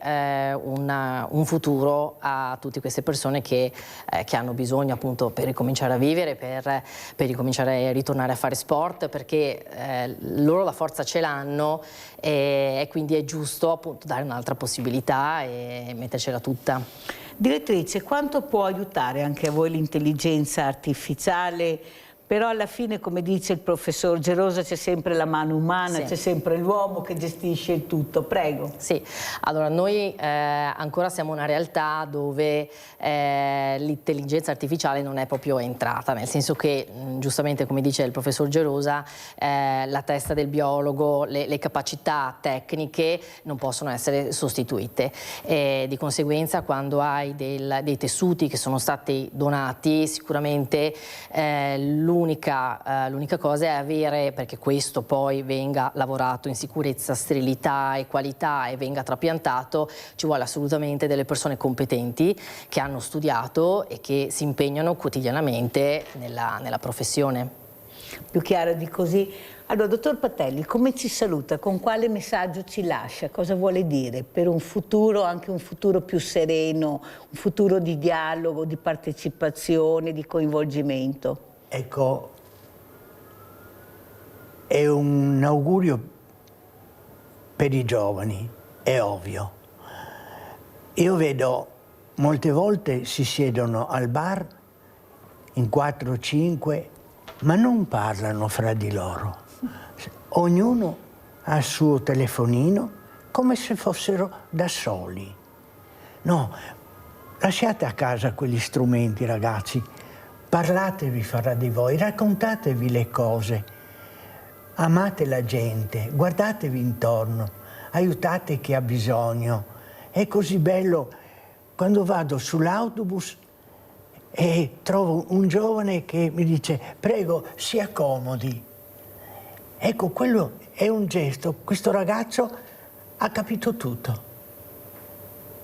un futuro a tutte queste persone che hanno bisogno appunto per ricominciare a vivere, per ricominciare a ritornare a fare sport, perché loro la forza ce l'hanno e quindi è giusto appunto dare un'altra possibilità e mettercela tutta. Direttrice, quanto può aiutare anche a voi l'intelligenza artificiale? Però alla fine, come dice il professor Gerosa, c'è sempre la mano umana, sì, c'è sempre l'uomo che gestisce il tutto. Prego. Sì, allora noi ancora siamo una realtà dove l'intelligenza artificiale non è proprio entrata, nel senso che, giustamente come dice il professor Gerosa, la testa del biologo, le capacità tecniche non possono essere sostituite. Di conseguenza, quando hai dei tessuti che sono stati donati, sicuramente l'unica cosa è avere, perché questo poi venga lavorato in sicurezza, sterilità e qualità e venga trapiantato, ci vuole assolutamente delle persone competenti che hanno studiato e che si impegnano quotidianamente nella professione. Più chiaro di così. Allora, dottor Patelli, come ci saluta? Con quale messaggio ci lascia? Cosa vuole dire per un futuro, anche un futuro più sereno, un futuro di dialogo, di partecipazione, di coinvolgimento? Ecco, è un augurio per i giovani, è ovvio. Io vedo molte volte si siedono al bar in 4 o 5, ma non parlano fra di loro. Ognuno ha il suo telefonino come se fossero da soli. No, lasciate a casa quegli strumenti, ragazzi. parlatevi fra di voi, raccontatevi le cose, amate la gente, guardatevi intorno, aiutate chi ha bisogno. È così bello quando vado sull'autobus e trovo un giovane che mi dice prego si accomodi. Ecco, quello è un gesto, questo ragazzo ha capito tutto,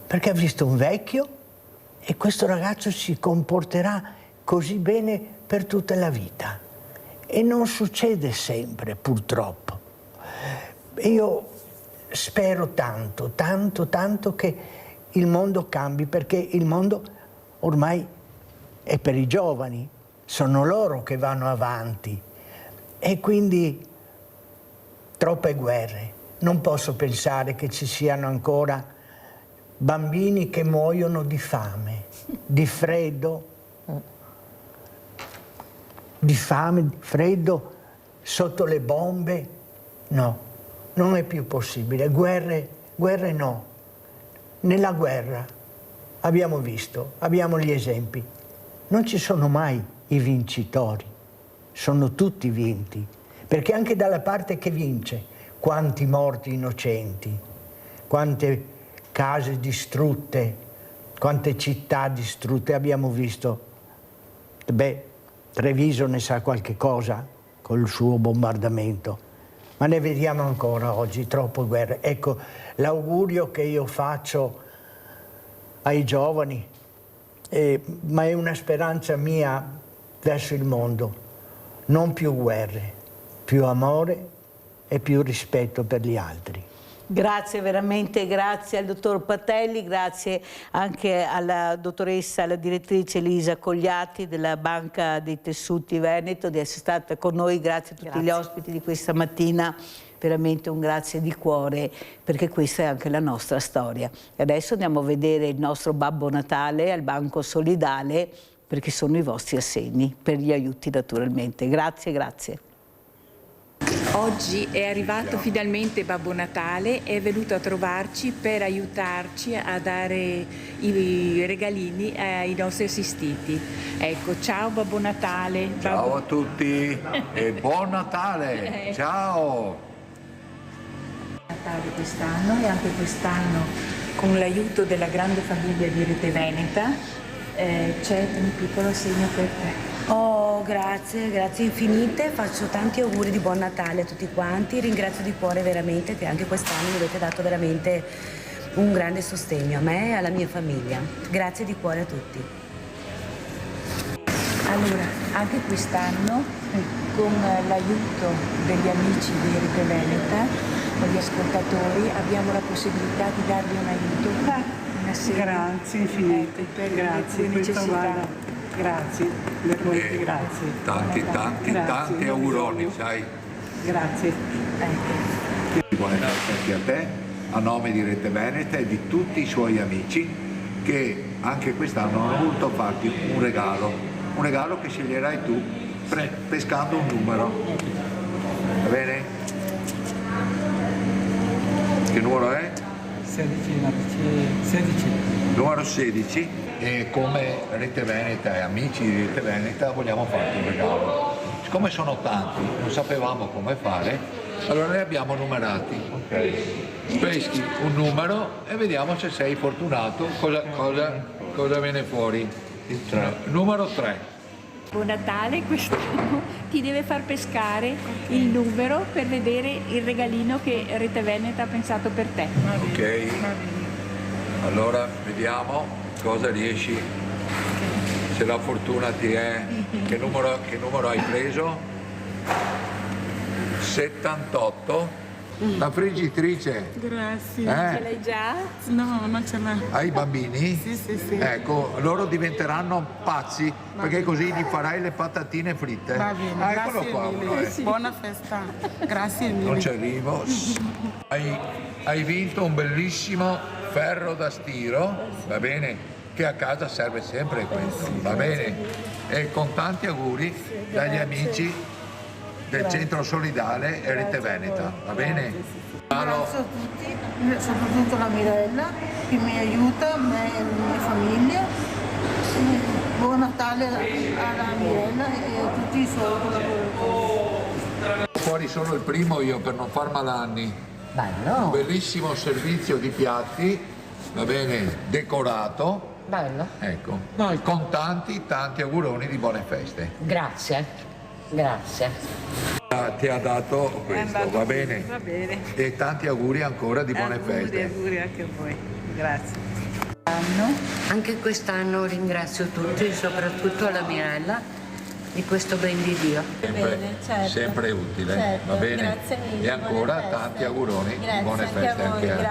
perché ha visto un vecchio e questo ragazzo si comporterà così bene per tutta la vita. E non succede sempre, purtroppo. Io spero tanto, tanto, tanto che il mondo cambi, perché il mondo ormai è per i giovani, sono loro che vanno avanti. E quindi troppe guerre. Non posso pensare che ci siano ancora bambini che muoiono di fame, di freddo, di freddo, sotto le bombe. No, non è più possibile. Guerre no. Nella guerra abbiamo visto, abbiamo gli esempi. Non ci sono mai i vincitori, sono tutti vinti. Perché anche dalla parte che vince, quanti morti innocenti, quante case distrutte, quante città distrutte abbiamo visto. Beh, Treviso ne sa qualche cosa col suo bombardamento, ma ne vediamo ancora oggi, troppe guerre. Ecco, l'augurio che io faccio ai giovani, ma è una speranza mia verso il mondo, non più guerre, più amore e più rispetto per gli altri. Grazie veramente, grazie al dottor Patelli, grazie anche alla dottoressa, alla direttrice Elisa Cogliati della Banca dei Tessuti Veneto di essere stata con noi, grazie a tutti gli ospiti di questa mattina, veramente un grazie di cuore perché questa è anche la nostra storia. E adesso andiamo a vedere il nostro Babbo Natale al Banco Solidale perché sono i vostri assegni, per gli aiuti naturalmente. Grazie, grazie. Oggi è arrivato finalmente Babbo Natale, è venuto a trovarci per aiutarci a dare i regalini ai nostri assistiti. Ecco, ciao Babbo Natale. Ciao a tutti e buon Natale, ciao! Natale quest'anno e anche quest'anno con l'aiuto della grande famiglia di Rete Veneta c'è un piccolo assegno per te. Oh, grazie, grazie infinite, faccio tanti auguri di buon Natale a tutti quanti, ringrazio di cuore veramente che anche quest'anno mi avete dato veramente un grande sostegno a me e alla mia famiglia. Grazie di cuore a tutti. Allora, anche quest'anno con l'aiuto degli amici di Rete Veneta, con gli ascoltatori, abbiamo la possibilità di darvi un aiuto. Grazie infinite, grazie, grazie, veramente grazie. Tanti auguroni, sai? Grazie. Buone feste a te, a nome di Rete Veneta e di tutti i suoi amici che anche quest'anno hanno voluto farti un regalo che sceglierai tu pescando un numero. Va bene? Che numero è? 16. Numero 16. E come Rete Veneta e amici di Rete Veneta vogliamo farti un regalo. Siccome sono tanti, non sapevamo come fare, allora li abbiamo numerati. Peschi un numero e vediamo se sei fortunato, cosa viene fuori. Numero 3. Buon Natale, quest'anno ti deve far pescare il numero per vedere il regalino che Rete Veneta ha pensato per te. Ok, allora vediamo cosa riesci, se la fortuna ti è. Che numero hai preso? 78. La friggitrice. Grazie. Ce l'hai già? No, non ce l'ho. Hai bambini? Sì. Ecco, loro diventeranno pazzi perché così gli farai le patatine fritte. Va bene, Eccolo grazie qua. mille. Buona festa. Grazie mille. Non ci arrivo. Hai vinto un bellissimo ferro da stiro, va bene? Che a casa serve sempre questo, va bene? E con tanti auguri dagli amici del Centro Solidale e Rete Veneta, va bene? Ringrazio a tutti, soprattutto la Mirella che mi aiuta, me e la mia famiglia. Buon Natale alla Mirella e a tutti i suoi collaboratori. Fuori solo il primo io per non far malanni. Bello. Un bellissimo servizio di piatti, va bene, decorato. Bello. Ecco, con tanti auguroni di buone feste. Grazie, grazie. Ti ha dato questo, va bene? Va bene. E tanti auguri ancora di buone feste. Auguri anche a voi. Grazie. Anche quest'anno ringrazio tutti, soprattutto la Mirella, di questo ben di Dio. Sempre utile, va bene? Grazie mille, E ancora buone feste. tanti auguroni, Grazie buone anche feste a voi. anche a